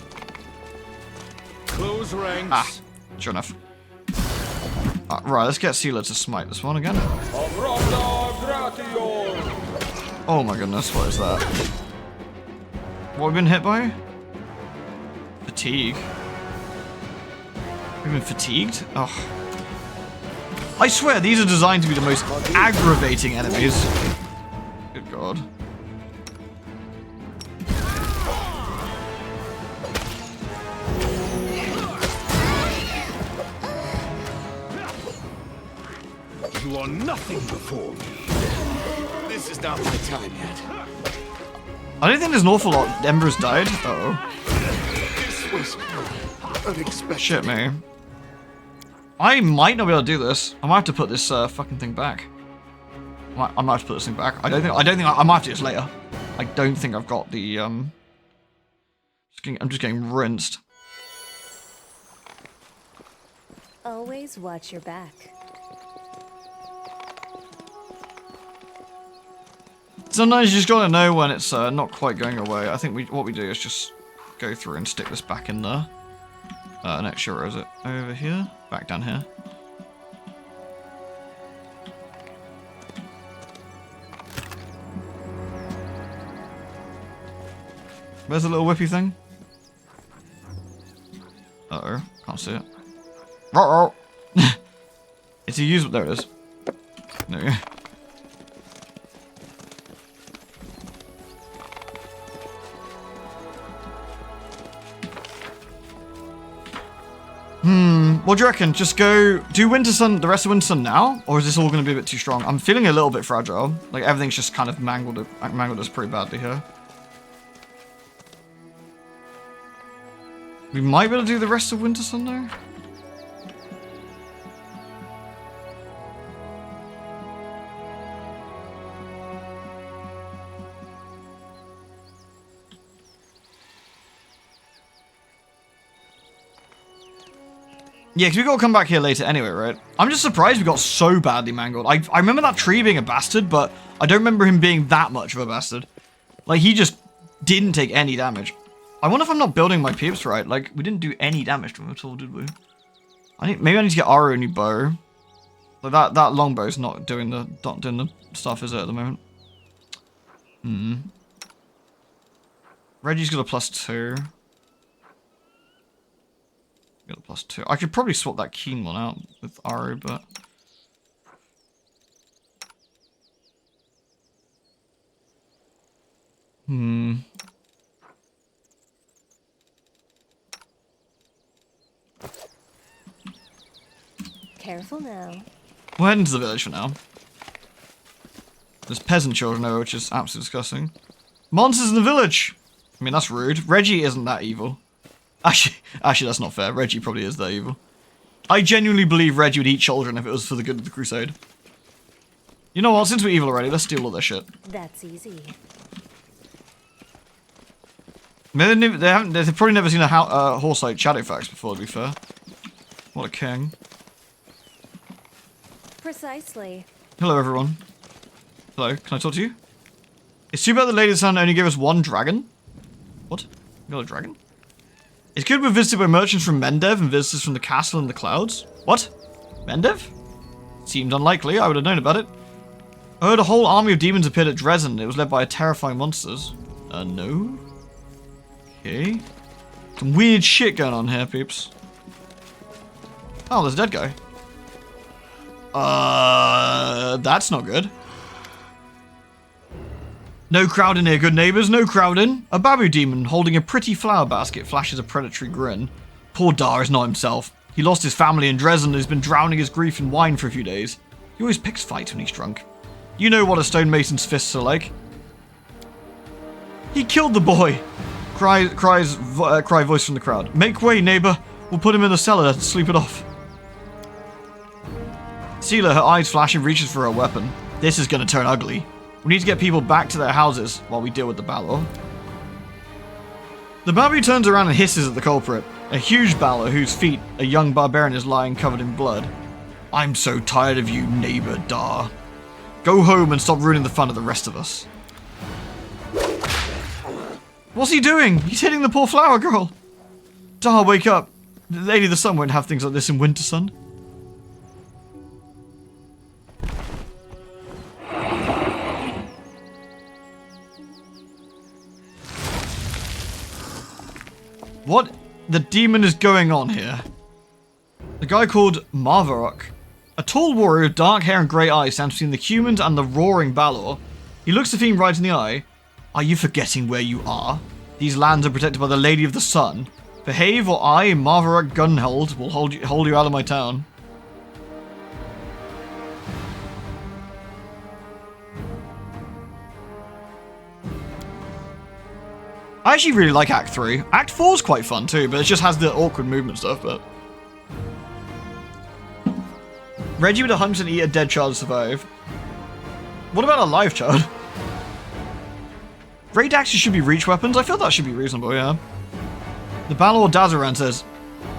Close ranks. Ah, sure enough. Right, let's get Sealer to smite this one again. Oh my goodness, what is that? What have we been hit by? Fatigue. We've been fatigued? Oh. I swear, these are designed to be the most aggravating enemies. Good god. You are nothing before me. This is not my time yet. I don't think there's an awful lot. Ember's died. Uh-oh. This was unexpected. Shit, me. I might not be able to do this. I might have to put this fucking thing back. I might have to put this thing back. I don't think I might have to do this later. I don't think I've got the I'm just getting rinsed. Always watch your back. Sometimes you just gotta know when it's not quite going away. I think what we do is just go through and stick this back in there. Next sure is it over here? Back down here. Where's the little whippy thing? Uh-oh, can't see it. Ruh-roh. It's a use. There it is. There we go. What do you reckon? Just go do Wintersun, the rest of Wintersun now? Or is this all going to be a bit too strong? I'm feeling a little bit fragile. Like, everything's just kind of mangled us pretty badly here. We might be able to do the rest of Wintersun though? Yeah, because we gotta come back here later anyway, right? I'm just surprised we got so badly mangled. I remember that tree being a bastard, but I don't remember him being that much of a bastard. Like, he just didn't take any damage. I wonder if I'm not building my peeps right. Like, we didn't do any damage to him at all, did we? Maybe I need to get Aru a new bow. Like, that longbow's not doing the stuff, is it, at the moment? Reggie's got a +2. Got a +2. I could probably swap that keen one out with Aru, but... Careful now. We're heading to the village for now. There's peasant children over, which is absolutely disgusting. Monsters in the village! I mean, that's rude. Reggie isn't that evil. Actually, that's not fair. Reggie probably is that evil. I genuinely believe Reggie would eat children if it was for the good of the crusade. You know what? Since we're evil already, let's steal all their shit. That's easy. They've probably never seen a horse like Shadowfax before, to be fair. What a king. Precisely. Hello, everyone. Hello, can I talk to you? It's too bad the Lady of the Sun only gave us one dragon. What? You got a dragon? It's good we're visited by merchants from Mendev and visitors from the castle in the clouds. What? Mendev? Seemed unlikely, I would have known about it. I heard a whole army of demons appeared at Dresden. It was led by terrifying monsters. No? Okay. Some weird shit going on here, peeps. Oh, there's a dead guy. That's not good. No crowd in here, good neighbours, no crowd in. A babu demon holding a pretty flower basket flashes a predatory grin. Poor Dar is not himself. He lost his family in Dresden and has been drowning his grief in wine for a few days. He always picks fights when he's drunk. You know what a stonemason's fists are like. He killed the boy! Cry voice from the crowd. Make way, neighbour. We'll put him in the cellar to sleep it off. Seela, her eyes flashing, reaches for her weapon. This is going to turn ugly. We need to get people back to their houses while we deal with the Balor. The Babu turns around and hisses at the culprit. A huge Balor whose feet a young barbarian is lying covered in blood. I'm so tired of you, neighbour Dar. Go home and stop ruining the fun of the rest of us. What's he doing? He's hitting the poor flower girl. Dar, wake up. The Lady of the Sun won't have things like this in Wintersun. What the demon is going on here? The guy called Marvarok. A tall warrior with dark hair and grey eyes stands between the humans and the roaring Balor. He looks the fiend right in the eye. Are you forgetting where you are? These lands are protected by the Lady of the Sun. Behave or I, Marvarok Gunheld, will hold you out of my town. I actually really like Act 3. Act 4 is quite fun too, but it just has the awkward movement stuff, but... Reggie would 100% eat a dead child to survive. What about a live child? Great axes should be reach weapons? I feel that should be reasonable, yeah. The Balor Dazaran says,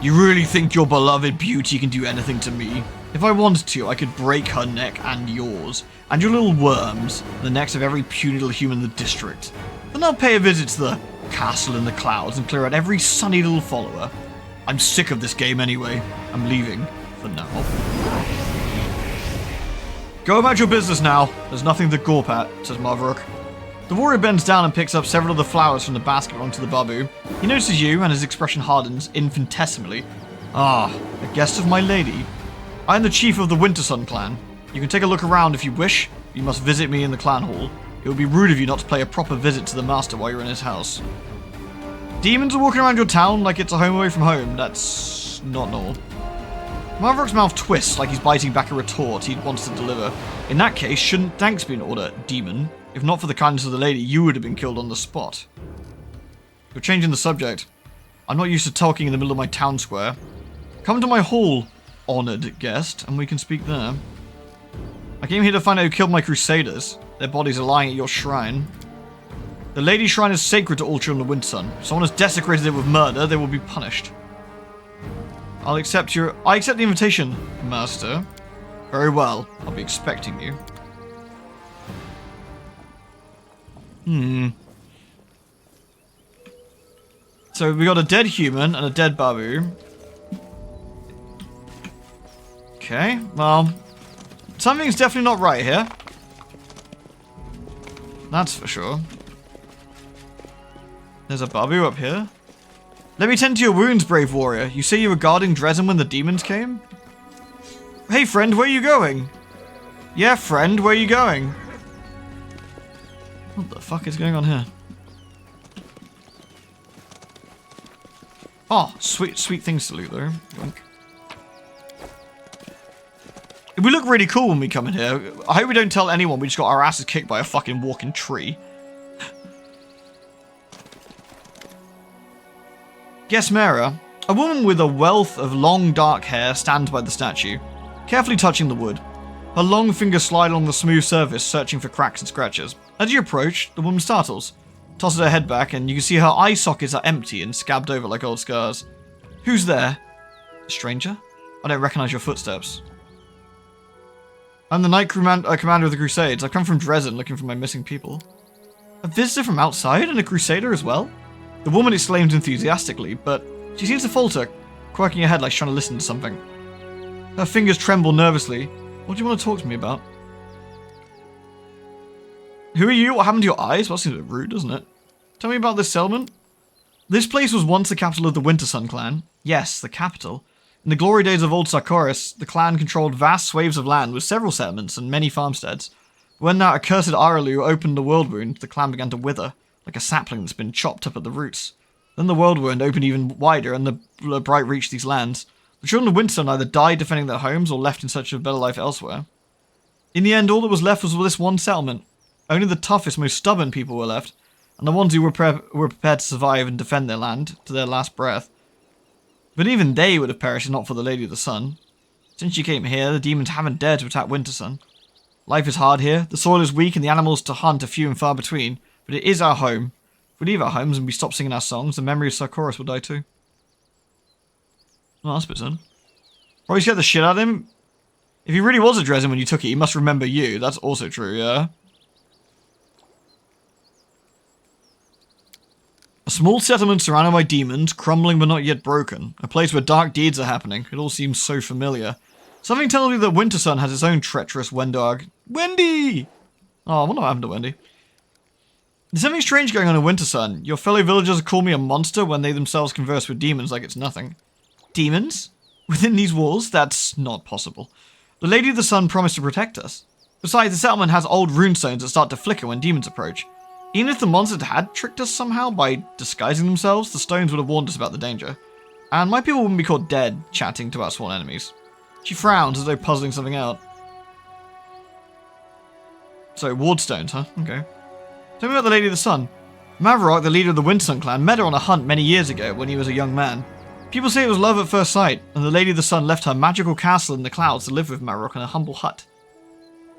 you really think your beloved beauty can do anything to me? If I wanted to, I could break her neck and yours, and your little worms, the necks of every puny little human in the district. Then I'll pay a visit to the castle in the clouds and clear out every sunny little follower. I'm sick of this game anyway. I'm leaving, for now. Go about your business now. There's nothing to gawp at, says Marvarok. The warrior bends down and picks up several of the flowers from the basket belonging to the Babu. He notices you, and his expression hardens infinitesimally. Ah, a guest of my lady. I am the chief of the Wintersun clan. You can take a look around if you wish, but you must visit me in the clan hall. It would be rude of you not to pay a proper visit to the master while you're in his house. Demons are walking around your town like it's a home away from home. That's not normal. Marvarok's mouth twists like he's biting back a retort he wants to deliver. In that case, shouldn't thanks be in order, demon? If not for the kindness of the lady, you would have been killed on the spot. You're changing the subject. I'm not used to talking in the middle of my town square. Come to my hall, honoured guest, and we can speak there. I came here to find out who killed my crusaders. Their bodies are lying at your shrine. The Lady's shrine is sacred to all children of Wintersun. If someone has desecrated it with murder, they will be punished. I accept the invitation, master. Very well. I'll be expecting you. So we got a dead human and a dead Babu. Okay, well, something's definitely not right here. That's for sure. There's a Babu up here. Let me tend to your wounds, brave warrior. You say you were guarding Dresden when the demons came? Hey, friend, where are you going? Yeah, friend, where are you going? What the fuck is going on here? Oh, sweet things to loot, though. Yoink. We look really cool when we come in here. I hope we don't tell anyone we just got our asses kicked by a fucking walking tree. Guess Mera. A woman with a wealth of long dark hair stands by the statue, carefully touching the wood. Her long fingers slide along the smooth surface, searching for cracks and scratches. As you approach, the woman startles, tosses her head back, and you can see her eye sockets are empty and scabbed over like old scars. Who's there? A stranger? I don't recognize your footsteps. I'm the Knight Commander of the Crusades. I've come from Dresden looking for my missing people. A visitor from outside and a Crusader as well? The woman exclaimed enthusiastically, but she seems to falter, quirking her head like she's trying to listen to something. Her fingers tremble nervously. What do you want to talk to me about? Who are you? What happened to your eyes? Well, that seems a bit rude, doesn't it? Tell me about this settlement. This place was once the capital of the Wintersun clan. Yes, the capital. In the glory days of old Sarkoris, the clan controlled vast swathes of land with several settlements and many farmsteads. When that accursed Aralu opened the world wound, the clan began to wither, like a sapling that's been chopped up at the roots. Then the world wound opened even wider and the bright reached these lands. The children of Wintersun either died defending their homes or left in search of better life elsewhere. In the end, all that was left was this one settlement. Only the toughest, most stubborn people were left, and the ones who were prepared to survive and defend their land to their last breath. But even they would have perished if not for the Lady of the Sun. Since she came here, the demons haven't dared to attack Wintersun. Life is hard here, the soil is weak, and the animals to hunt are few and far between, but it is our home. If we leave our homes and we stop singing our songs, the memory of Sarkoris will die too. Oh, that's a bit sad. Probably scared the shit out of him. If he really was a Dresden when you took it, he must remember you. That's also true, yeah? A small settlement surrounded by demons, crumbling but not yet broken. A place where dark deeds are happening. It all seems so familiar. Something tells me that Wintersun has its own treacherous Wendog. Wendy! Oh, I wonder what happened to Wendy. There's something strange going on in Wintersun. Your fellow villagers call me a monster when they themselves converse with demons like it's nothing. Demons? Within these walls? That's not possible. The Lady of the Sun promised to protect us. Besides, the settlement has old runestones that start to flicker when demons approach. Even if the monsters had tricked us somehow by disguising themselves, the stones would have warned us about the danger. And my people wouldn't be caught dead chatting to our sworn enemies. She frowns as though puzzling something out. So, wardstones, huh? Okay. Tell me about the Lady of the Sun. Maverick, the leader of the Wintersun clan, met her on a hunt many years ago when he was a young man. People say it was love at first sight, and the Lady of the Sun left her magical castle in the clouds to live with Maverick in a humble hut.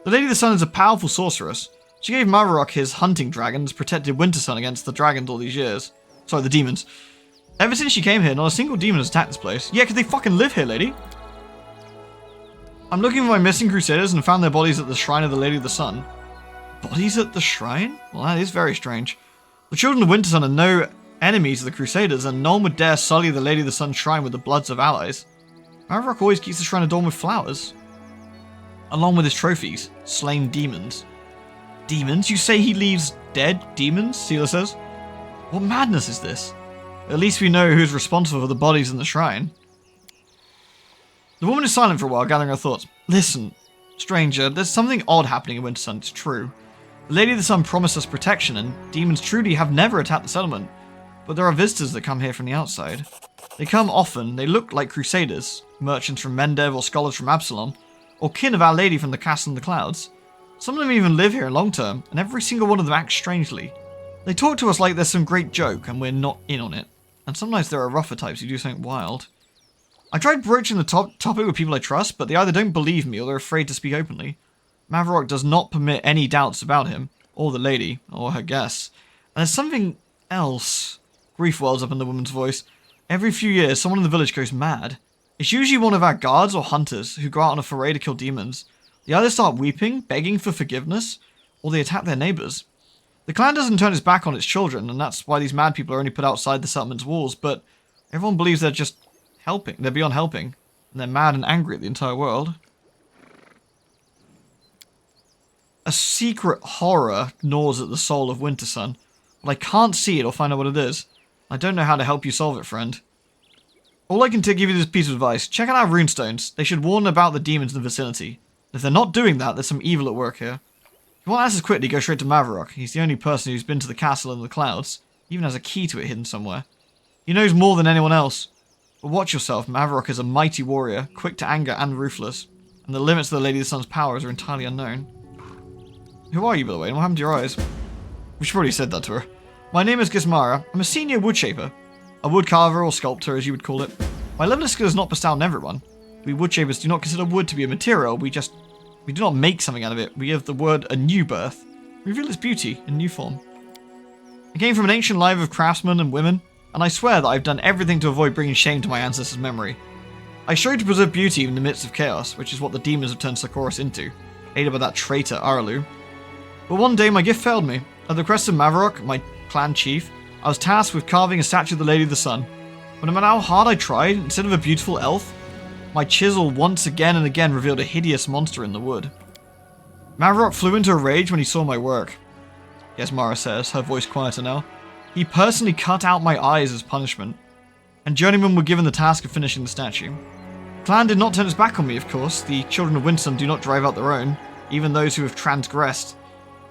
The Lady of the Sun is a powerful sorceress. She gave Maverick his hunting dragons, protected Wintersun against the dragons all these years. Sorry, the demons. Ever since she came here, not a single demon has attacked this place. Yeah, because they fucking live here, lady. I'm looking for my missing Crusaders and found their bodies at the shrine of the Lady of the Sun. Bodies at the shrine? Well, that is very strange. The children of Wintersun are no enemies of the Crusaders, and no one would dare sully the Lady of the Sun shrine with the bloods of allies. Maverick always keeps the shrine adorned with flowers. Along with his trophies, slain demons. Demons? You say he leaves dead demons? Seela says. What madness is this? At least we know who's responsible for the bodies in the shrine. The woman is silent for a while, gathering her thoughts. Listen, stranger, there's something odd happening in Wintersun, it's true. The Lady of the Sun promised us protection, and demons truly have never attacked the settlement. But there are visitors that come here from the outside. They come often, they look like crusaders, merchants from Mendev or scholars from Absalom, or kin of Our Lady from the castle in the clouds. Some of them even live here long term, and every single one of them acts strangely. They talk to us like there's some great joke, and we're not in on it. And sometimes there are rougher types who do something wild. I tried broaching the topic with people I trust, but they either don't believe me or they're afraid to speak openly. Maverick does not permit any doubts about him, or the lady, or her guests. And there's something else. Grief wells up in the woman's voice. Every few years, someone in the village goes mad. It's usually one of our guards or hunters who go out on a foray to kill demons. They either start weeping, begging for forgiveness, or they attack their neighbors. The clan doesn't turn its back on its children, and that's why these mad people are only put outside the settlement's walls, but everyone believes they're just helping. They're beyond helping, and they're mad and angry at the entire world. A secret horror gnaws at the soul of Wintersun, but I can't see it or find out what it is. I don't know how to help you solve it, friend. All I can give you this piece of advice. Check out our runestones. They should warn about the demons in the vicinity. If they're not doing that, there's some evil at work here. If you want answers quickly, go straight to Maverick. He's the only person who's been to the castle in the clouds. He even has a key to it hidden somewhere. He knows more than anyone else. But watch yourself. Maverick is a mighty warrior, quick to anger and ruthless. and the limits of the Lady of the Sun's powers are entirely unknown. Who are you, by the way, and what happened to your eyes? We should probably said that to her. My name is Gizmara. I'm a senior wood shaper. A wood carver or sculptor, as you would call it. My level of skill is not bestowed on everyone. We wood shapers do not consider wood to be a material. We do not make something out of it. We give the word a new birth. We reveal its beauty in new form. I came from an ancient line of craftsmen and women, and I swear that I've done everything to avoid bringing shame to my ancestors' memory. I strive to preserve beauty in the midst of chaos, which is what the demons have turned Socorus into, aided by that traitor Aralu. But one day my gift failed me. At the request of Mavarok, my clan chief, I was tasked with carving a statue of the Lady of the Sun. But no matter how hard I tried, instead of a beautiful elf, my chisel once again and again revealed a hideous monster in the wood. Mavarok flew into a rage when he saw my work. Yes, Mara says, her voice quieter now. He personally cut out my eyes as punishment, and journeymen were given the task of finishing the statue. The clan did not turn its back on me, of course. The children of Wintersun do not drive out their own, even those who have transgressed.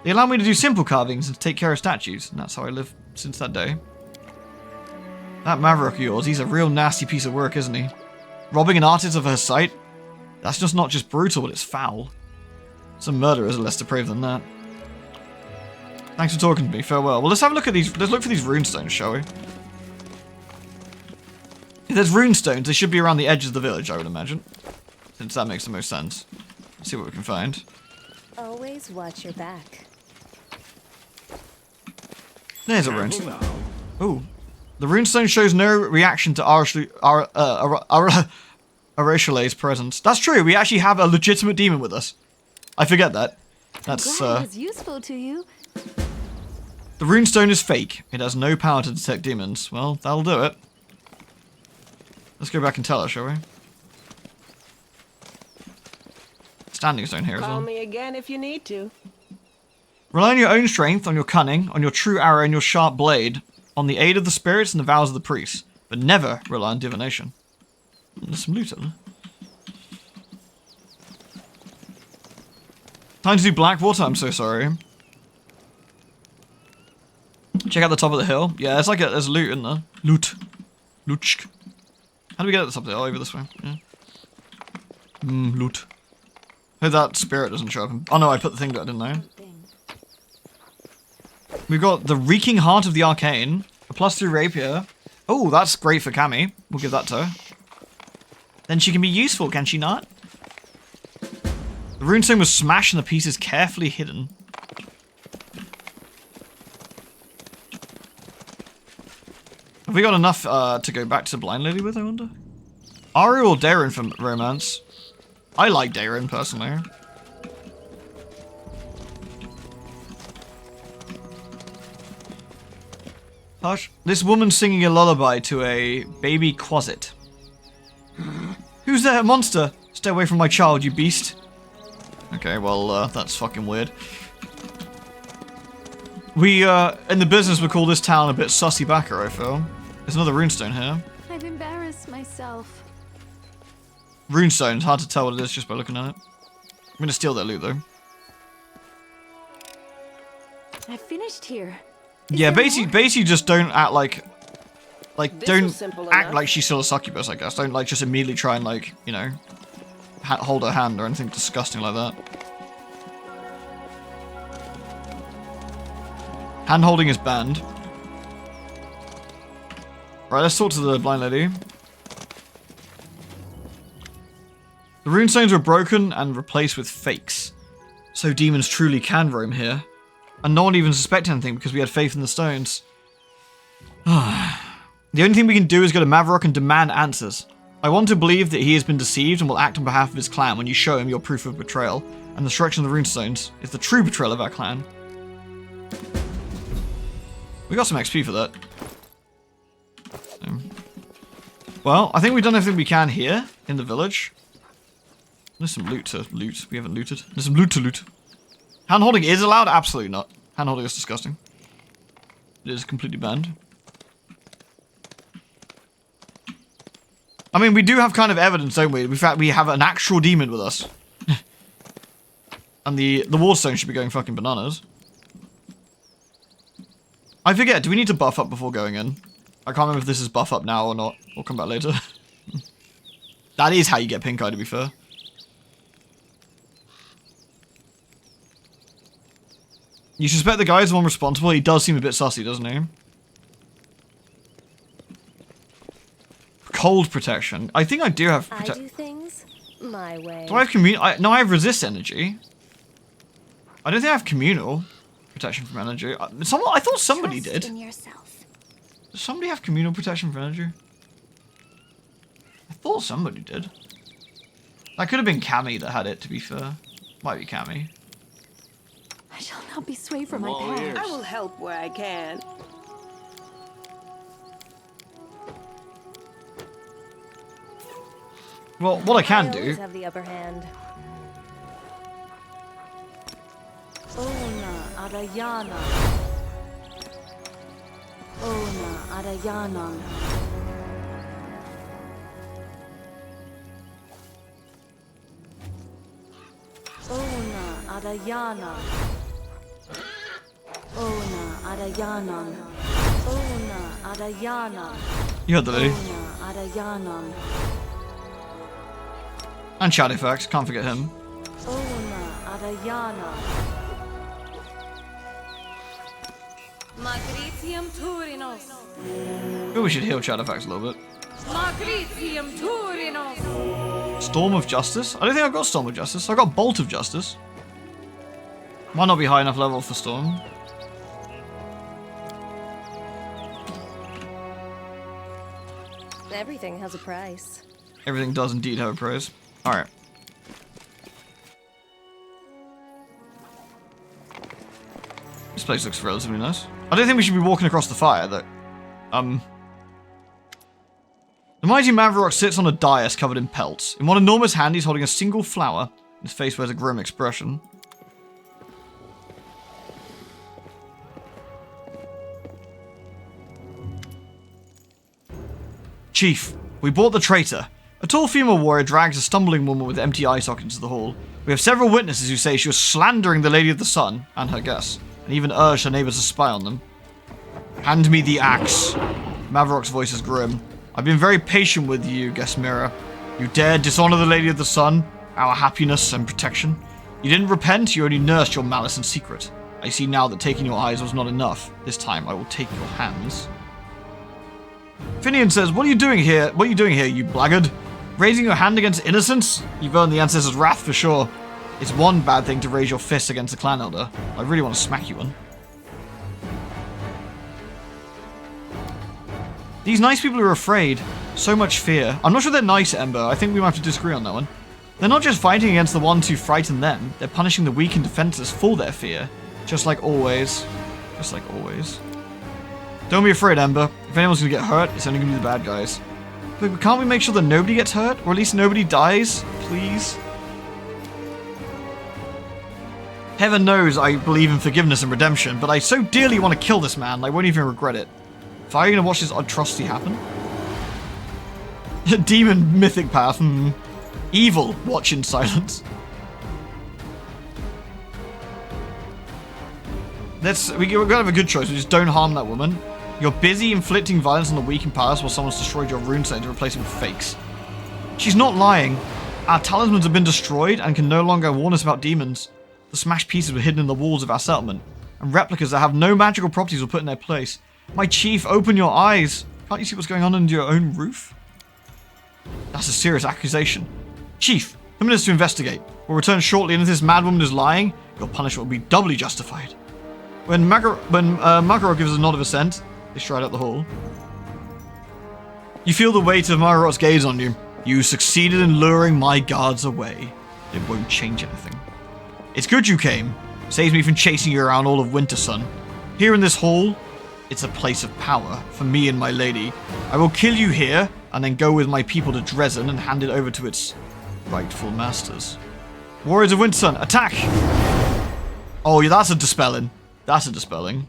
They allow me to do simple carvings and to take care of statues, and that's how I live since that day. That Mavarok of yours, he's a real nasty piece of work, isn't he? Robbing an artist of her sight? That's just not just brutal, but it's foul. Some murderers are less depraved than that. Thanks for talking to me. Farewell. Well, let's have a look at these. Let's look for these runestones, shall we? If there's runestones, they should be around the edges of the village, I would imagine. Since that makes the most sense. Let's see what we can find. Always watch your back. There's a runestone. Oh. The runestone shows no reaction to Arashale's presence. That's true. We actually have a legitimate demon with us. I forget that. That's, Glad it was useful to you. The runestone is fake. It has no power to detect demons. Well, that'll do it. Let's go back and tell her, shall we? Standing stone here as well. Call me again if you need to. Rely on your own strength, on your cunning, on your true arrow and your sharp blade, on the aid of the spirits and the vows of the priests, but never rely on divination. There's some loot in there. Time to do Blackwater, I'm so sorry. Check out the top of the hill. Yeah, it's like there's loot in there. Loot. Lootsk. How do we get at the top of the hill? Over this way. Yeah. Loot. Hope that spirit doesn't show up. Oh no, I put the thing down, didn't I? We've got the Reeking Heart of the Arcane. A +3 rapier. Oh, that's great for Cammy. We'll give that to her. Then she can be useful, can she not? The runestone was smashed and the pieces carefully hidden. Have we got enough to go back to the Blind Lady with, I wonder? Aru or Darren for romance? I like Darren, personally. Hush. This woman singing a lullaby to a baby quasit. Who's there, monster? Stay away from my child, you beast. Okay, well, that's fucking weird. We, in the business, we call this town a bit sussy backer, I feel. There's another runestone here. I've embarrassed myself. Runestone, hard to tell what it is just by looking at it. I'm gonna steal that loot, though. I finished here. Yeah, basically just don't act like This don't was simple act enough. like she's still a succubus, I guess. Don't, like, just immediately try and, like, you know, hold her hand or anything disgusting like that. Hand holding is banned. Right, let's talk to the blind lady. The runestones were broken and replaced with fakes. So demons truly can roam here. And no one even suspected anything because we had faith in the stones. The only thing we can do is go to Mavarok and demand answers. I want to believe that he has been deceived and will act on behalf of his clan when you show him your proof of betrayal. And the destruction of the runestones is the true betrayal of our clan. We got some XP for that. Well, I think we've done everything we can here in the village. There's some loot to loot. We haven't looted. There's some loot to loot. Hand-holding is allowed? Absolutely not. Hand-holding is disgusting. It is completely banned. I mean, we do have kind of evidence, don't we? In fact, we have an actual demon with us. And the wardstone should be going fucking bananas. I forget, do we need to buff up before going in? I can't remember if this is buff up now or not. We'll come back later. That is how you get pink eye, to be fair. You suspect the guy is the one responsible? He does seem a bit sussy, doesn't he? Cold protection. I think I do have I do things my way. Do I have communal? No, I have resist energy. I don't think I have communal protection from energy. I thought somebody Trust did. in yourself. Does somebody have communal protection from energy? I thought somebody did. That could have been Cammy that had it, to be fair. Might be Cammy. I shall not be swayed from my All path. ears. I will help where I can. Well, what I can I always do... have the upper hand. Ona Arayana. Ona Arayanan. Ona Arayana. Ona Arayanan. Ona Arayanan. You heard the lady. Ona Arayanan. And Shadowfax, can't forget him. Ona Arayana. Magritium Turinos. Maybe we should heal Shadowfax a little bit. Magritium Turinos. Storm of Justice? I don't think I've got Storm of Justice. I've got Bolt of Justice. Might not be high enough level for Storm. Everything has a price. Everything does indeed have a price. Alright. This place looks relatively nice. I don't think we should be walking across the fire, though. The mighty Mavarok sits on a dais covered in pelts. In one enormous hand, he's holding a single flower. His face wears a grim expression. Chief, we bought the traitor. A tall female warrior drags a stumbling woman with empty eye sockets into the hall. We have several witnesses who say she was slandering the Lady of the Sun and her guests, and even urged her neighbors to spy on them. Hand me the axe. Mavarok's voice is grim. I've been very patient with you, guest mirror. You dared dishonor the Lady of the Sun, our happiness and protection. You didn't repent, you only nursed your malice in secret. I see now that taking your eyes was not enough. This time I will take your hands. Finian says, what are you doing here? What are you doing here, you blackguard? Raising your hand against innocence? You've earned the ancestors' wrath for sure. It's one bad thing to raise your fist against the clan elder. I really want to smack you one. These nice people are afraid. So much fear. I'm not sure they're nice, Ember. I think we might have to disagree on that one. They're not just fighting against the ones who frighten them. They're punishing the weak and defenseless for their fear. Just like always. Just like always. Don't be afraid, Ember. If anyone's gonna get hurt, it's only gonna be the bad guys. But can't we make sure that nobody gets hurt? Or at least nobody dies? Please? Heaven knows I believe in forgiveness and redemption, but I so dearly want to kill this man, I won't even regret it. If I were gonna watch this atrocity happen? Demon mythic path. Evil, watch in silence. We gotta have a good choice. We just don't harm that woman. You're busy inflicting violence on the weak and powerless while someone's destroyed your rune set to replace it with fakes. She's not lying. Our talismans have been destroyed and can no longer warn us about demons. The smashed pieces were hidden in the walls of our settlement, and replicas that have no magical properties were put in their place. My chief, open your eyes. Can't you see what's going on under your own roof? That's a serious accusation. Chief, permit us to investigate. We'll return shortly, and if this madwoman is lying, your punishment will be doubly justified. When Makarov gives a nod of assent, they stride up the hall. You feel the weight of Makarot's gaze on you. You succeeded in luring my guards away. It won't change anything. It's good you came. Saves me from chasing you around all of Wintersun. Here in this hall, it's a place of power for me and my lady. I will kill you here, and then go with my people to Dresden and hand it over to its rightful masters. Warriors of Wintersun, attack! Oh, yeah, that's a dispelling. That's a dispelling.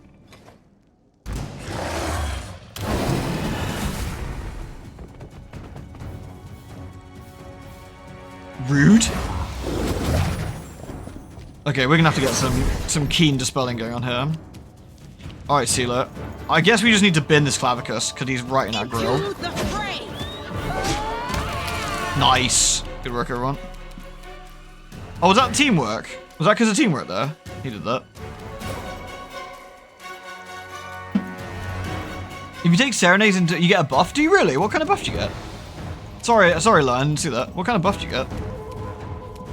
Rude. Okay, we're gonna have to get some keen dispelling going on here. Alright, Sealer. I guess we just need to bin this Clavicus, because he's right in our grill. Nice. Good work, everyone. Oh, was that teamwork? Was that because of teamwork there? He did that. If you take Serenades into, you get a buff. Do you really? What kind of buff do you get? Sorry, Lion, didn't see that. What kind of buff do you get?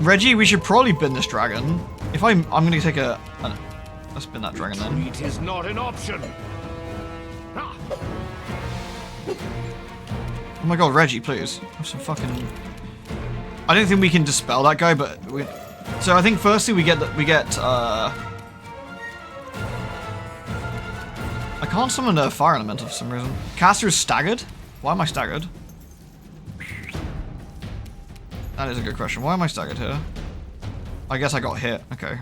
Reggie, we should probably bin this dragon. If I'm gonna take let's bin that dragon then. Retreat is not an option. Ah. Oh my god, Reggie, please. Have some fucking... I don't think we can dispel that guy, but so I think firstly we get I can't summon a fire elemental for some reason. Caster is staggered? Why am I staggered? That is a good question. Why am I staggered here? I guess I got hit. Okay.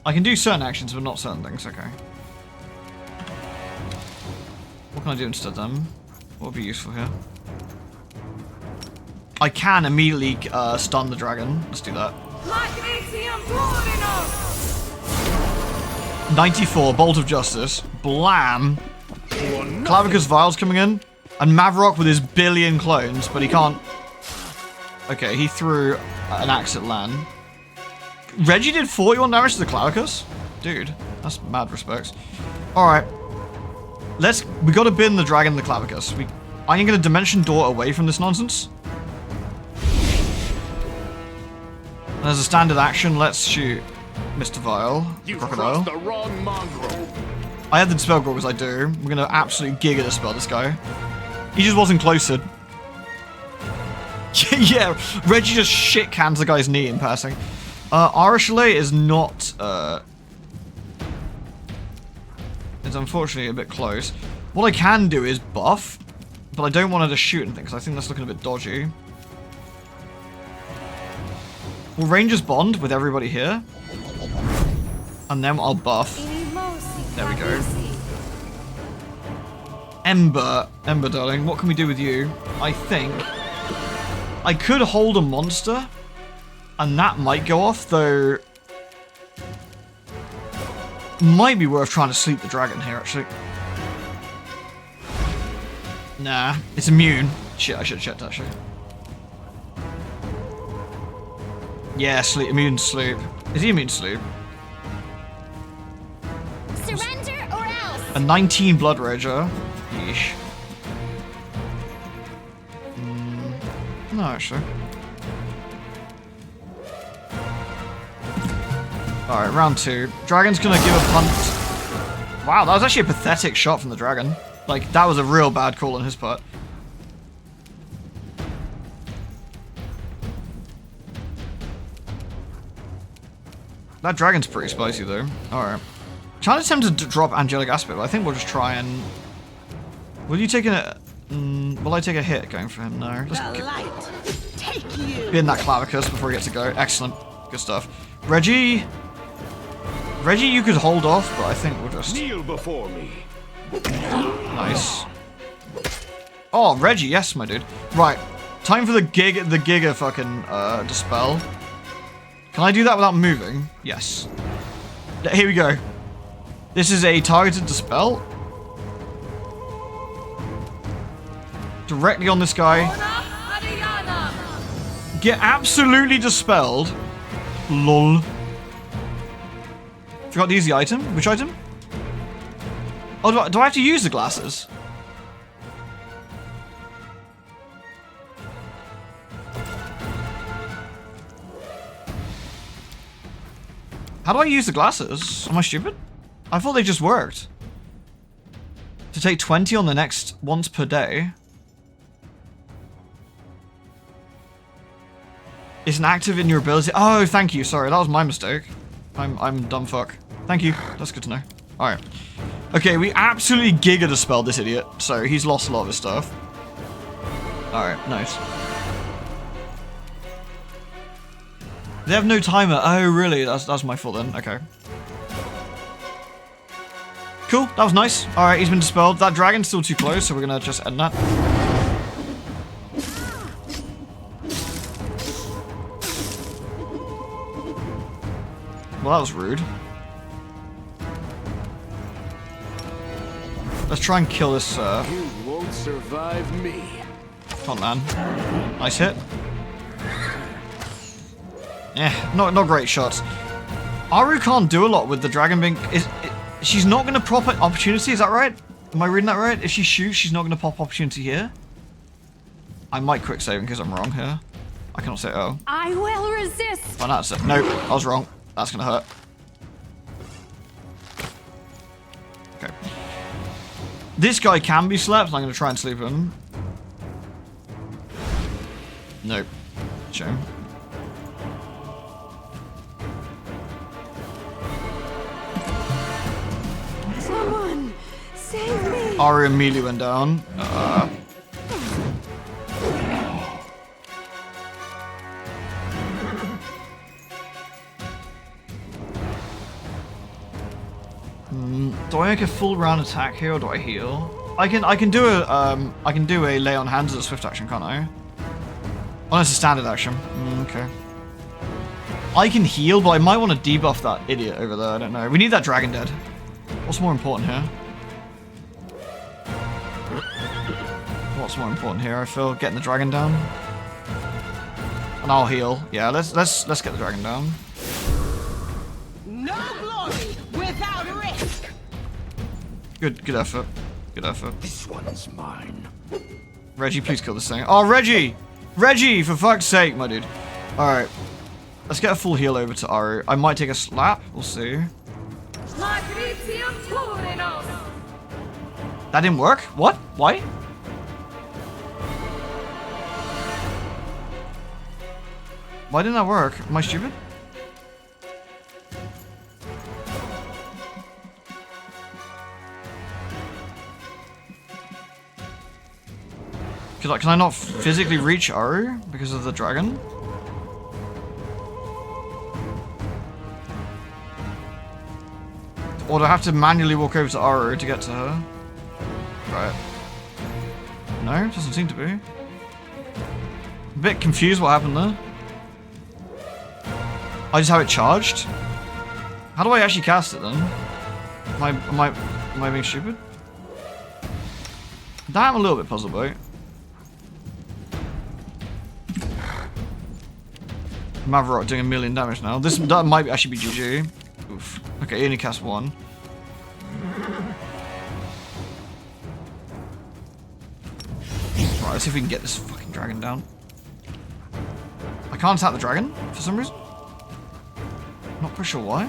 I can do certain actions, but not certain things. Okay. What can I do instead then? What would be useful here? I can immediately stun the dragon. Let's do that. 94, Bolt of Justice. Blam. Clavicus Vile's coming in. And Mavrok with his billion clones, but he can't... Okay, he threw an axe at Lan. Reggie did 41 damage to the Clavicus? Dude, that's mad respects. Alright. We gotta bin the dragon the Clavicus. I'm gonna Dimension Door away from this nonsense. And as a standard action, let's shoot Mr. Vile. You Crocodile. crossed the wrong mongrel. I have the Dispel Goggles, I do. We're gonna absolutely Giga Dispel this guy. He just wasn't closer. Yeah, Reggie just shit cans the guy's knee in passing. Arashale is not, it's unfortunately a bit close. What I can do is buff, but I don't want her to shoot anything, because I think that's looking a bit dodgy. We'll Rangers Bond with everybody here. And then I'll buff. There we go. Ember, darling, what can we do with you? I think I could hold a monster, and that might go off, though. Might be worth trying to sleep the dragon here, actually. Nah, it's immune. Shit, I should have checked, actually. Yeah, sleep, immune sleep. Is he immune sleep? Surrender or else. A 19 Blood Rager. Yeesh. No, actually. Alright, round 2. Dragon's gonna give a punt. Wow, that was actually a pathetic shot from the dragon. Like, that was a real bad call on his part. That dragon's pretty spicy, though. Alright. Trying to attempt to drop Angelic Aspect, but I think we'll just try and... Will you take a... will I take a hit going for him? No. Just bin that Clavicus before he gets to go. Excellent. Good stuff. Reggie, you could hold off, but I think we'll just... Kneel before me. Nice. Oh, Reggie, yes, my dude. Right. Time for the Giga fucking, Dispel. Can I do that without moving? Yes. Here we go. This is a targeted Dispel. Directly on this guy. Get absolutely dispelled. Lol. Forgot to use the item. Which item? Oh, do I have to use the glasses? How do I use the glasses? Am I stupid? I thought they just worked. To take 20 on the next once per day. It's an active in your ability. Oh, thank you. Sorry, that was my mistake. I'm dumb fuck. Thank you. That's good to know. Alright. Okay, we absolutely Giga Dispelled this idiot, so he's lost a lot of his stuff. Alright, nice. They have no timer. Oh, really? That's my fault then. Okay. Cool. That was nice. Alright, he's been dispelled. That dragon's still too close, so we're gonna just end that. Well, that was rude. Let's try and kill this, You won't survive me. Come on, man. Nice hit. Not great shots. Aru can't do a lot with the dragon being... She's not going to prop an opportunity, is that right? Am I reading that right? If she shoots, she's not going to pop opportunity here? I might quick save in case I'm wrong here. I cannot say oh. I will resist. Oh, that's it. Nope, I was wrong. That's going to hurt. Okay. This guy can be slept, and I'm going to try and sleep him. Nope. Shame. Someone save me. Ari immediately went down. Do I make a full round attack here or do I heal? I can do a lay on hands as a swift action, can't I? Oh, it's a standard action. Okay. I can heal, but I might want to debuff that idiot over there. I don't know. We need that dragon dead. What's more important here? What's more important here? I feel getting the dragon down, and I'll heal. Yeah, let's get the dragon down. No glory without risk. Good effort. Good effort. This one's mine. Reggie, please kill this thing. Oh, Reggie! Reggie, for fuck's sake, my dude. Alright. Let's get a full heal over to Aru. I might take a slap. We'll see. That didn't work? What? Why? Why didn't that work? Am I stupid? Can I not physically reach Aru because of the dragon? Or do I have to manually walk over to Aru to get to her? Right. No, doesn't seem to be. A bit confused what happened there. I just have it charged? How do I actually cast it then? Am I being stupid? That I'm a little bit puzzled by. Mavrot doing 1,000,000 damage now. That might actually be GG. Oof. Okay, he only cast one. Right, let's see if we can get this fucking dragon down. I can't attack the dragon for some reason. Not pretty sure why.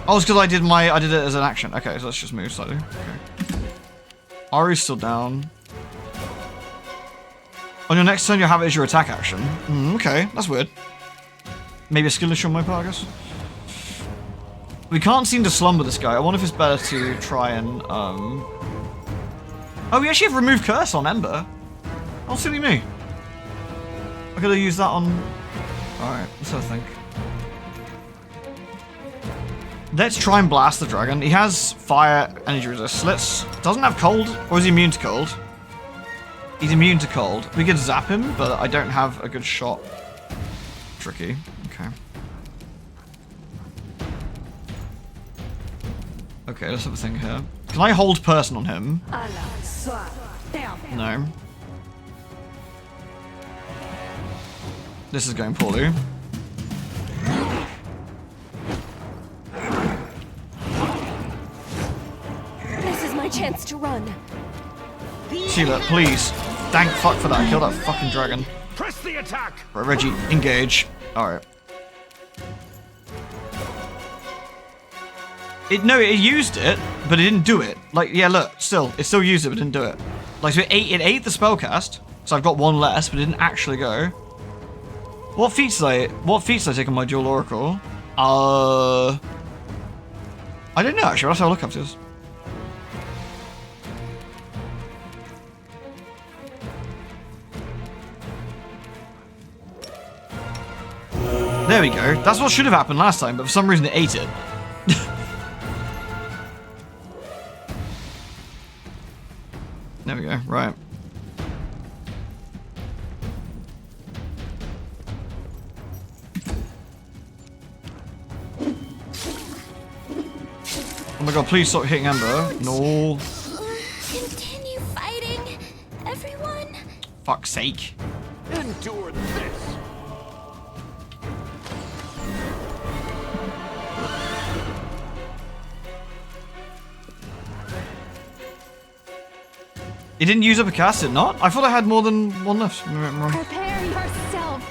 Oh, it's because I did it as an action. Okay, so let's just move slightly. Okay. Ari's still down. On your next turn, you'll have it as your attack action. Okay, that's weird. Maybe a skill issue on my part, I guess. We can't seem to slumber this guy. I wonder if it's better to try and, Oh, we actually have remove curse on Ember. Oh, silly me. I could have used that on... Alright, let's have a think. Let's try and blast the dragon. He has fire, energy resist. Doesn't have cold, or is he immune to cold? He's immune to cold. We could zap him, but I don't have a good shot. Tricky. Okay. Okay, let's have a thing here. Can I hold person on him? No. This is going poorly. This is my chance to run. Sheila, please. Thank fuck for that. Kill that fucking dragon. Press the attack. Right, Reggie, engage. Alright. It used it, but it didn't do it. Like, yeah, look, it still used it, but didn't do it. Like, so it ate the spellcast, so I've got one less, but it didn't actually go. What feats did I take on my dual oracle? I don't know, actually. I'll have to have a look after this. There we go. That's what should have happened last time, but for some reason it ate it. There we go. Right. Oh my god, please stop hitting Ember. No. Continue fighting, everyone. Fuck's sake. Endure this. It didn't use up a cast, did it not? I thought I had more than one left. Maybe I'm wrong. Prepare yourself.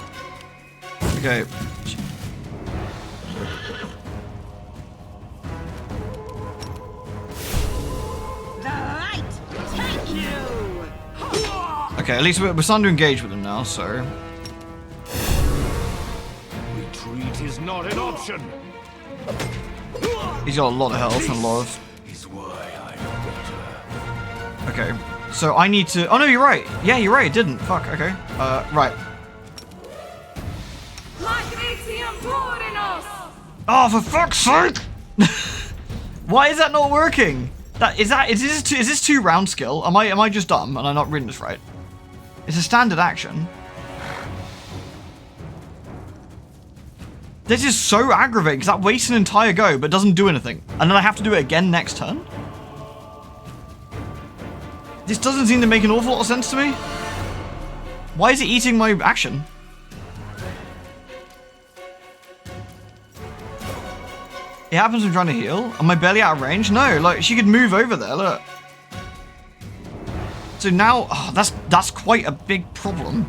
Okay. The light, take you! Okay, at least we're starting to engage with him now, so... Retreat is not an option. He's got a lot of health and a lot of... Is why I'm better. Okay, so I need to... Oh no, you're right. Yeah, you're right, it didn't. Fuck, okay. Right. Magnesium Turinos! Oh, for fuck's sake! Why is that not working? Is this two round skill? Am I just dumb and I'm not reading this right? It's a standard action. This is so aggravating because that wastes an entire go but doesn't do anything. And then I have to do it again next turn? This doesn't seem to make an awful lot of sense to me. Why is it eating my action? It happens when I'm trying to heal. Am I barely out of range? No, like she could move over there, look. So now, that's quite a big problem.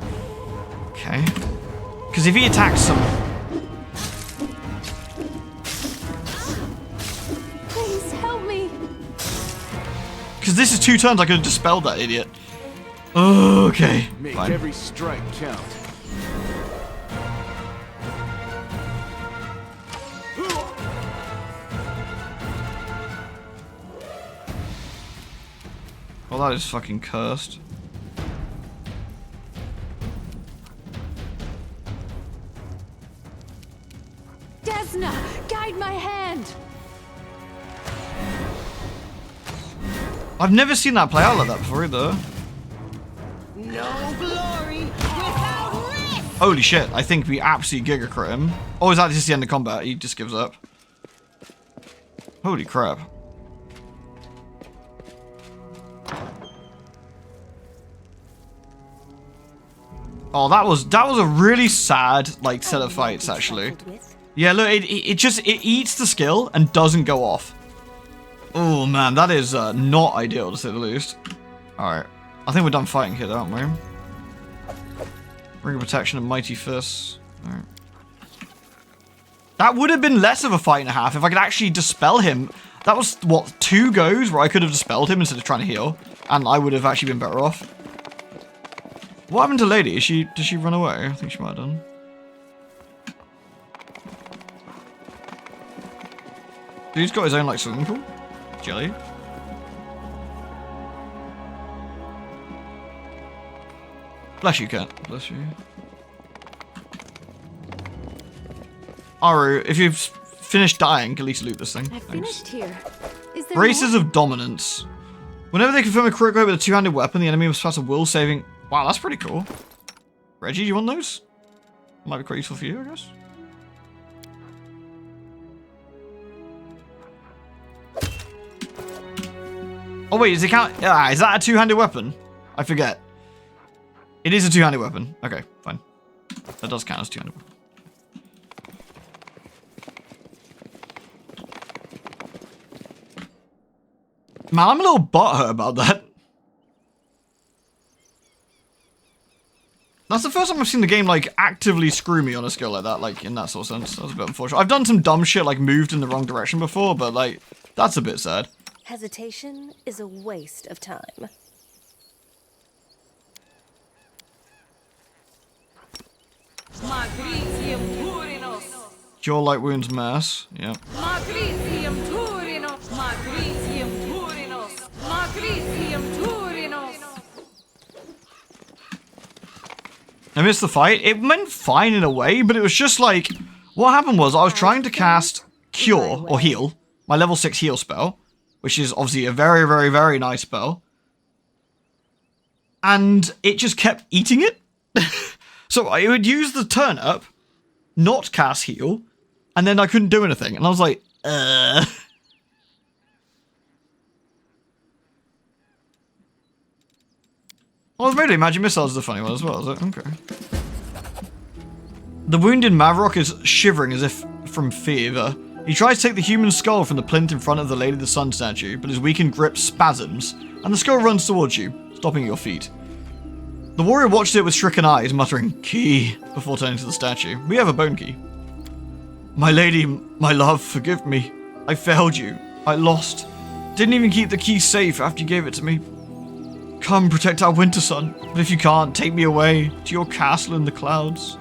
Okay. Because if he attacks some... Please help me. Because this is 2 turns, I could have dispelled that idiot. Okay, Make fine. every strike count. Well, that is fucking cursed. Desna, guide my hand. I've never seen that play out like that before either. No glory without risk! Holy shit, I think we absolutely giga crit him. Or is that just the end of combat? He just gives up. Holy crap. Oh, that was a really sad like set of fights actually. Yeah, look, it eats the skill and doesn't go off. Oh man, that is not ideal to say the least. All right, I think we're done fighting here, aren't we? Ring of Protection and Mighty Fists. All right. That would have been less of a fight and a half if I could actually dispel him. That was what, 2 goes where I could have dispelled him instead of trying to heal, and I would have actually been better off. What happened to Lady? Did she run away? I think she might have done. Dude's got his own like swimming pool. Jelly. Bless you, cat. Bless you. Aru, if you've finished dying, at least loot this thing. I Thanks. finished here. Is there Braces more? of Dominance. Whenever they confirm a crit rate with a 2-handed weapon, the enemy must pass a will saving. Wow, that's pretty cool. Reggie, do you want those? Might be quite useful for you, I guess. Oh wait, does it count? Ah, is that a 2-handed weapon? I forget. It is a 2-handed weapon. Okay, fine. That does count as 2-handed weapon. Man, I'm a little butthurt about that. That's the first time I've seen the game, like, actively screw me on a skill like that, like, in that sort of sense. That was a bit unfortunate. I've done some dumb shit, like, moved in the wrong direction before, but, like, that's a bit sad. Hesitation is a waste of time. Magnesium Turinos! Cure light wounds mass. Yep. Magnesium Turinos! Magnesium Turinos! Magnesium Turinos! I missed the fight. It went fine in a way, but it was just like... What happened was I was trying to cast Cure, or Heal, my level 6 heal spell, which is obviously a very, very, very nice spell. And it just kept eating it. So I would use the turn up, not cast Heal, and then I couldn't do anything. And I was like, Oh, really? Magic Missiles is the funny one as well, is it? Okay. The wounded Mavrock is shivering as if from fever. He tries to take the human skull from the plinth in front of the Lady of the Sun statue, but his weakened grip spasms, and the skull runs towards you, stopping at your feet. The warrior watched it with stricken eyes, muttering, "Key," before turning to the statue. We have a bone key. "My lady, my love, forgive me. I failed you. I lost. Didn't even keep the key safe after you gave it to me. Come protect our Wintersun, but if you can't, take me away to your castle in the clouds."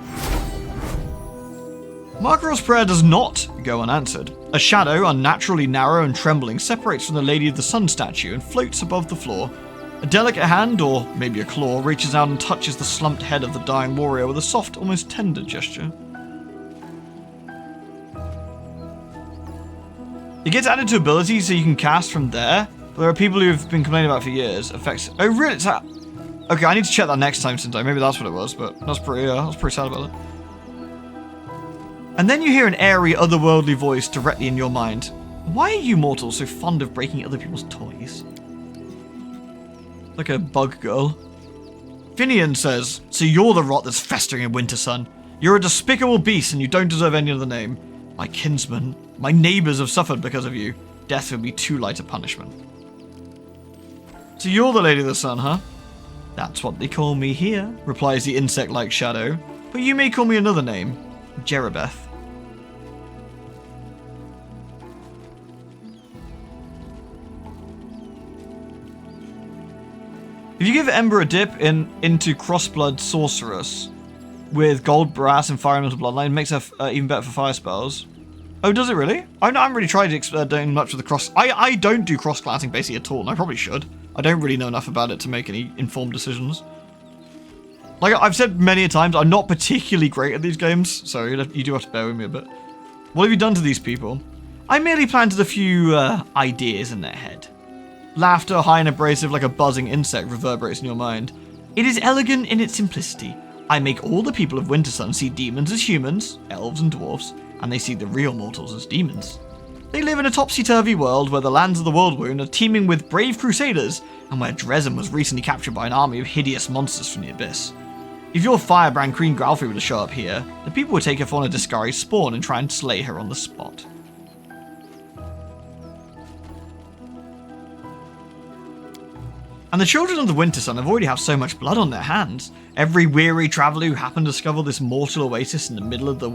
Margaret's prayer does not go unanswered. A shadow, unnaturally narrow and trembling, separates from the Lady of the Sun statue and floats above the floor. A delicate hand, or maybe a claw, reaches out and touches the slumped head of the dying warrior with a soft, almost tender gesture. It gets added to abilities so you can cast from there, but there are people who have been complaining about it for years. Effects. Oh, really? Okay, I need to check that next time, Sintai. Maybe that's what it was, but I was pretty sad about it. And then you hear an airy, otherworldly voice directly in your mind. Why are you mortals so fond of breaking other people's toys? Like a bug girl. Finian says, "So you're the rot that's festering in Wintersun. You're a despicable beast and you don't deserve any other name. My kinsmen, my neighbors have suffered because of you. Death would be too light a punishment." "So you're the Lady of the Sun, huh?" "That's what they call me here," replies the insect-like shadow. "But you may call me another name. Jerabeth." If you give Ember a dip into Crossblood Sorceress with Gold, Brass, and Fire Elemental Bloodline, it makes her even better for fire spells. Oh, does it really? I haven't really tried doing much with the cross. I don't do cross-classing basically at all, and I probably should. I don't really know enough about it to make any informed decisions. Like I've said many a times, I'm not particularly great at these games, so you do have to bear with me a bit. What have you done to these people? I merely planted a few ideas in their head. Laughter, high and abrasive like a buzzing insect, reverberates in your mind. It is elegant in its simplicity. I make all the people of Wintersun see demons as humans, elves and dwarfs, and they see the real mortals as demons. They live in a topsy-turvy world where the lands of the World Wound are teeming with brave crusaders, and where Dresden was recently captured by an army of hideous monsters from the abyss. If your firebrand Queen Gralfrey were to show up here, the people would take her for a disguised spawn and try and slay her on the spot. And the children of the Wintersun have already have so much blood on their hands. Every weary traveller who happened to discover this mortal oasis in the middle of the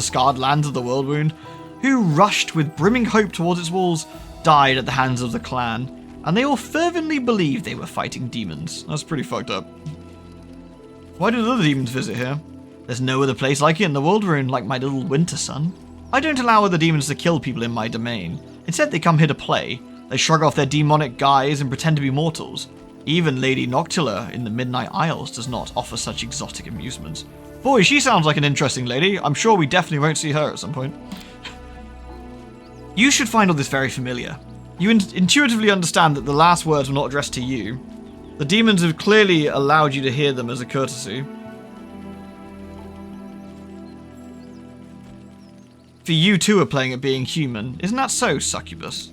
scarred lands of the World Wound, who rushed with brimming hope towards its walls, died at the hands of the clan, and they all fervently believed they were fighting demons. That's pretty fucked up. Why did other demons visit here? There's no other place like it in the World Wound, like my little Wintersun. I don't allow other demons to kill people in my domain. Instead, they come here to play. They shrug off their demonic guise and pretend to be mortals. Even Lady Noctula in the Midnight Isles does not offer such exotic amusements. Boy, she sounds like an interesting lady. I'm sure we definitely won't see her at some point. You should find all this very familiar. You intuitively understand that the last words were not addressed to you. The demons have clearly allowed you to hear them as a courtesy. For you too are playing at being human. Isn't that so, Succubus?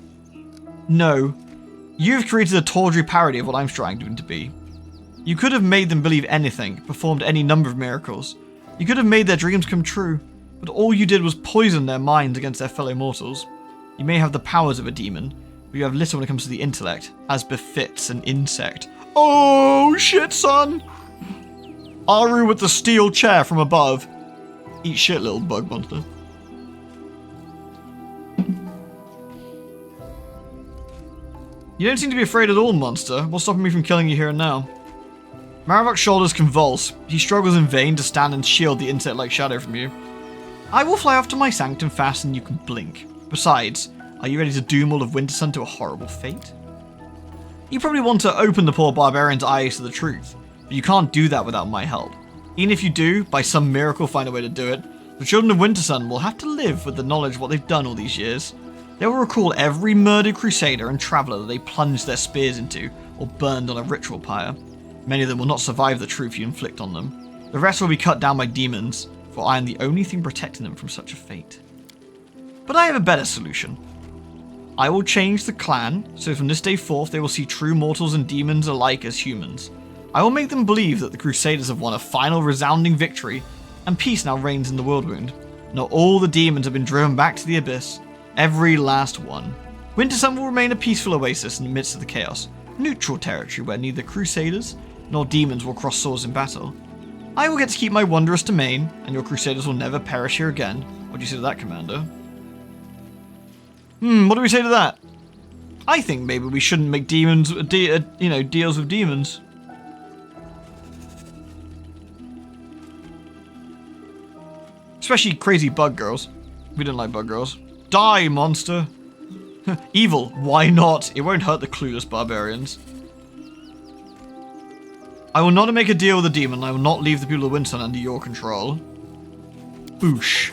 No. You've created a tawdry parody of what I'm striving to be. You could have made them believe anything, performed any number of miracles. You could have made their dreams come true, but all you did was poison their minds against their fellow mortals. You may have the powers of a demon, but you have little when it comes to the intellect, as befits an insect. Oh shit, son! Aru with the steel chair from above. Eat shit, little bug monster. You don't seem to be afraid at all, monster. What's stopping me from killing you here and now? Maravok's shoulders convulse. He struggles in vain to stand and shield the insect-like shadow from you. I will fly off to my sanctum faster than you can blink. Besides, are you ready to doom all of Wintersun to a horrible fate? You probably want to open the poor barbarian's eyes to the truth, but you can't do that without my help. Even if you do, by some miracle find a way to do it, the children of Wintersun will have to live with the knowledge of what they've done all these years. They will recall every murdered crusader and traveller that they plunged their spears into or burned on a ritual pyre. Many of them will not survive the truth you inflict on them. The rest will be cut down by demons, for I am the only thing protecting them from such a fate. But I have a better solution. I will change the clan, so from this day forth they will see true mortals and demons alike as humans. I will make them believe that the Crusaders have won a final resounding victory, and peace now reigns in the World Wound. Not all the demons have been driven back to the abyss. Every last one. Wintersun will remain a peaceful oasis in the midst of the chaos. Neutral territory where neither crusaders nor demons will cross swords in battle. I will get to keep my wondrous domain, and your crusaders will never perish here again. What do you say to that, Commander? What do we say to that? I think maybe we shouldn't make demons, deals with demons. Especially crazy bug girls. We don't like bug girls. Die, monster! Evil, why not? It won't hurt the clueless barbarians. I will not make a deal with a demon. I will not leave the people of Wintersun under your control. Boosh.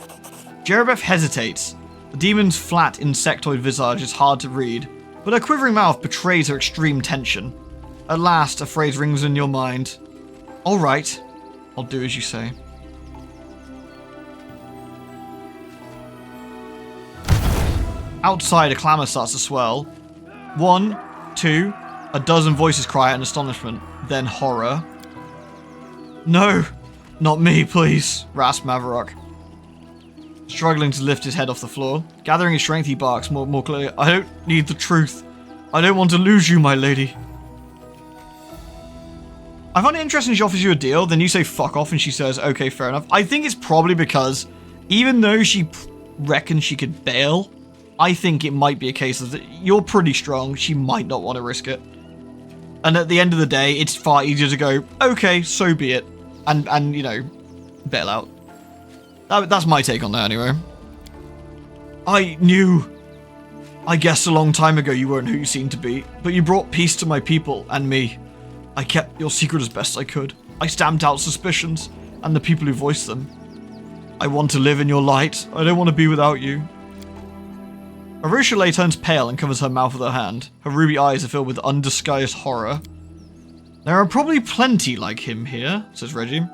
Jerebeth hesitates. The demon's flat, insectoid visage is hard to read, but her quivering mouth betrays her extreme tension. At last, a phrase rings in your mind. All right, I'll do as you say. Outside, a clamour starts to swell. 1, 2, a dozen voices cry out in astonishment, then horror. No, not me, please, rasped Maverick. Struggling to lift his head off the floor. Gathering his strength, he barks more clearly. I don't need the truth. I don't want to lose you, my lady. I find it interesting she offers you a deal, then you say fuck off and she says, okay, fair enough. I think it's probably because, even though she reckons she could bail, I think it might be a case of that you're pretty strong, she might not want to risk it. And at the end of the day, it's far easier to go, okay, so be it, and you know, bail out. That's my take on that anyway. I knew, I guess a long time ago you weren't who you seemed to be, but you brought peace to my people and me. I kept your secret as best I could. I stamped out suspicions and the people who voiced them. I want to live in your light. I don't want to be without you. Arusha turns pale and covers her mouth with her hand. Her ruby eyes are filled with undisguised horror. There are probably plenty like him here, says Reggie.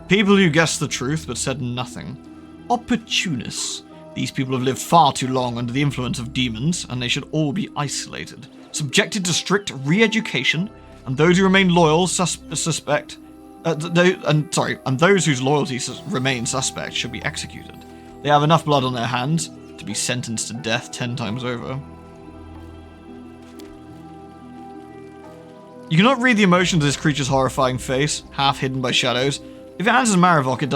People who guessed the truth but said nothing. Opportunists. These people have lived far too long under the influence of demons, and they should all be isolated, subjected to strict re-education, and those who remain loyal and those whose loyalty remain suspect should be executed. They have enough blood on their hands to be sentenced to death 10 times over. You cannot read the emotions of this creature's horrifying face, half hidden by shadows. If it answers Marivok, it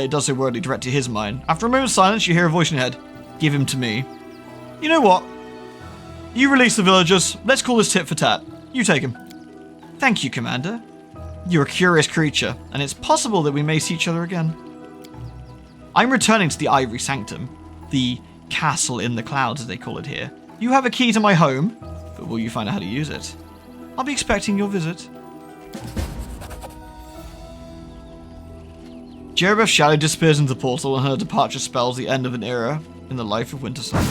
does so wordly direct to his mind. After a moment's silence, you hear a voice in your head. Give him to me. You know what? You release the villagers. Let's call this tit for tat. You take him. Thank you, Commander. You're a curious creature, and it's possible that we may see each other again. I'm returning to the Ivory Sanctum. The castle in the clouds, as they call it here. You have a key to my home, but will you find out how to use it? I'll be expecting your visit. Jerebeth's shadow disappears into the portal, and her departure spells the end of an era in the life of Wintersun.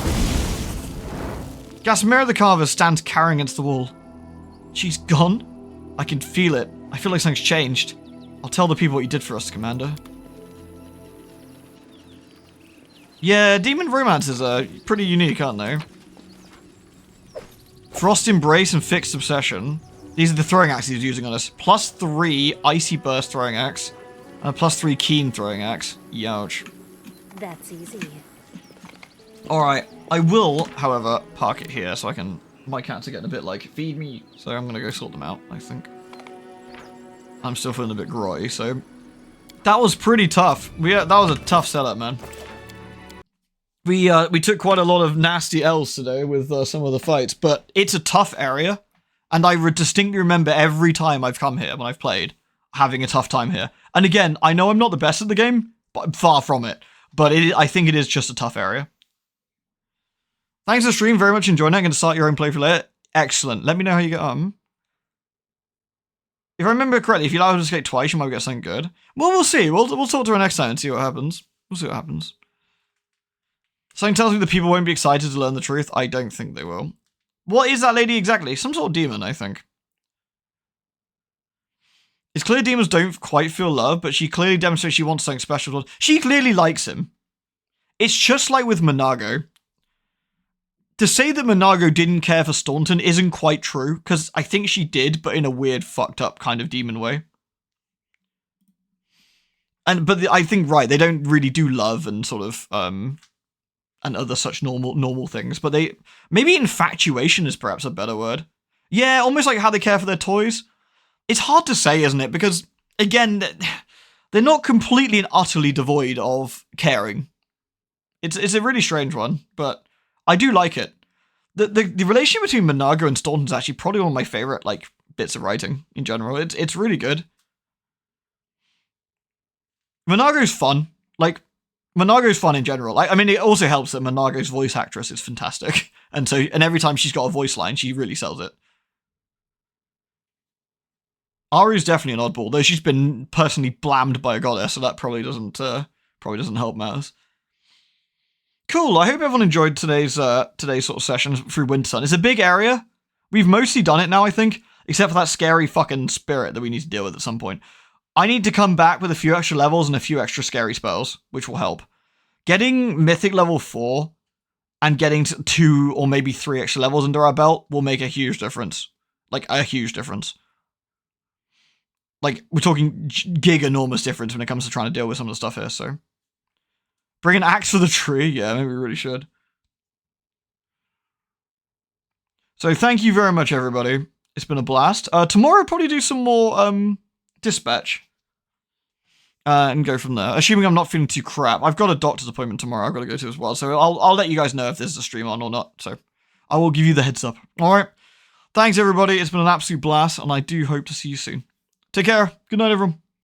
Gasmira the Carver stands carrying against the wall. She's gone? I can feel it. I feel like something's changed. I'll tell the people what you did for us, Commander. Yeah, demon romances are pretty unique, aren't they? Frost Embrace and Fixed Obsession. These are the throwing axes he's using on us. +3 Icy Burst throwing axe. And a +3 Keen throwing axe. Youch. That's easy. Alright, I will, however, park it here so I can... My cats are getting a bit like, feed me. So I'm going to go sort them out, I think. I'm still feeling a bit groggy, so... That was pretty tough. That was a tough setup, man. We took quite a lot of nasty L's today with some of the fights, but it's a tough area, and I distinctly remember every time I've come here when I've played, having a tough time here. And again, I know I'm not the best at the game, but I'm far from it. But I think it is just a tough area. Thanks for the stream, very much enjoying it. I'm going to start your own playthrough later. Excellent. Let me know how you get on. If I remember correctly, if you allow her to escape twice, you might get something good. Well, we'll see. We'll talk to her next time and see what happens. We'll see what happens. Something tells me the people won't be excited to learn the truth. I don't think they will. What is that lady exactly? Some sort of demon, I think. It's clear demons don't quite feel love, but she clearly demonstrates she wants something special. She clearly likes him. It's just like with Monago. To say that Monago didn't care for Staunton isn't quite true, because I think she did, but in a weird, fucked up kind of demon way. But I think, right, they don't really do love and sort of, and other such normal things, but maybe infatuation is perhaps a better word. Yeah, almost like how they care for their toys. It's hard to say, isn't it? Because, again, they're not completely and utterly devoid of caring. It's a really strange one, but I do like it. The relationship between Minago and Staunton is actually probably one of my favorite, like, bits of writing in general. It's really good. Minago's fun. Like, Minago's fun in general. I mean, it also helps that Minago's voice actress is fantastic. And every time she's got a voice line, she really sells it. Aru's definitely an oddball, though she's been personally blammed by a goddess, so that probably doesn't help matters. Cool, I hope everyone enjoyed today's sort of session through Wintersun. It's a big area. We've mostly done it now, I think, except for that scary fucking spirit that we need to deal with at some point. I need to come back with a few extra levels and a few extra scary spells, which will help. Getting Mythic level 4 and getting 2 or maybe 3 extra levels under our belt will make a huge difference. Like, a huge difference. Like, we're talking gig-enormous difference when it comes to trying to deal with some of the stuff here, so. Bring an axe for the tree? Yeah, maybe we really should. So, thank you very much, everybody. It's been a blast. Tomorrow, I'll probably do some more, dispatch. And go from there. Assuming I'm not feeling too crap. I've got a doctor's appointment tomorrow I've got to go to as well, so I'll let you guys know if there's a stream on or not, so. I will give you the heads up. Alright. Thanks, everybody. It's been an absolute blast, and I do hope to see you soon. Take care. Good night, everyone.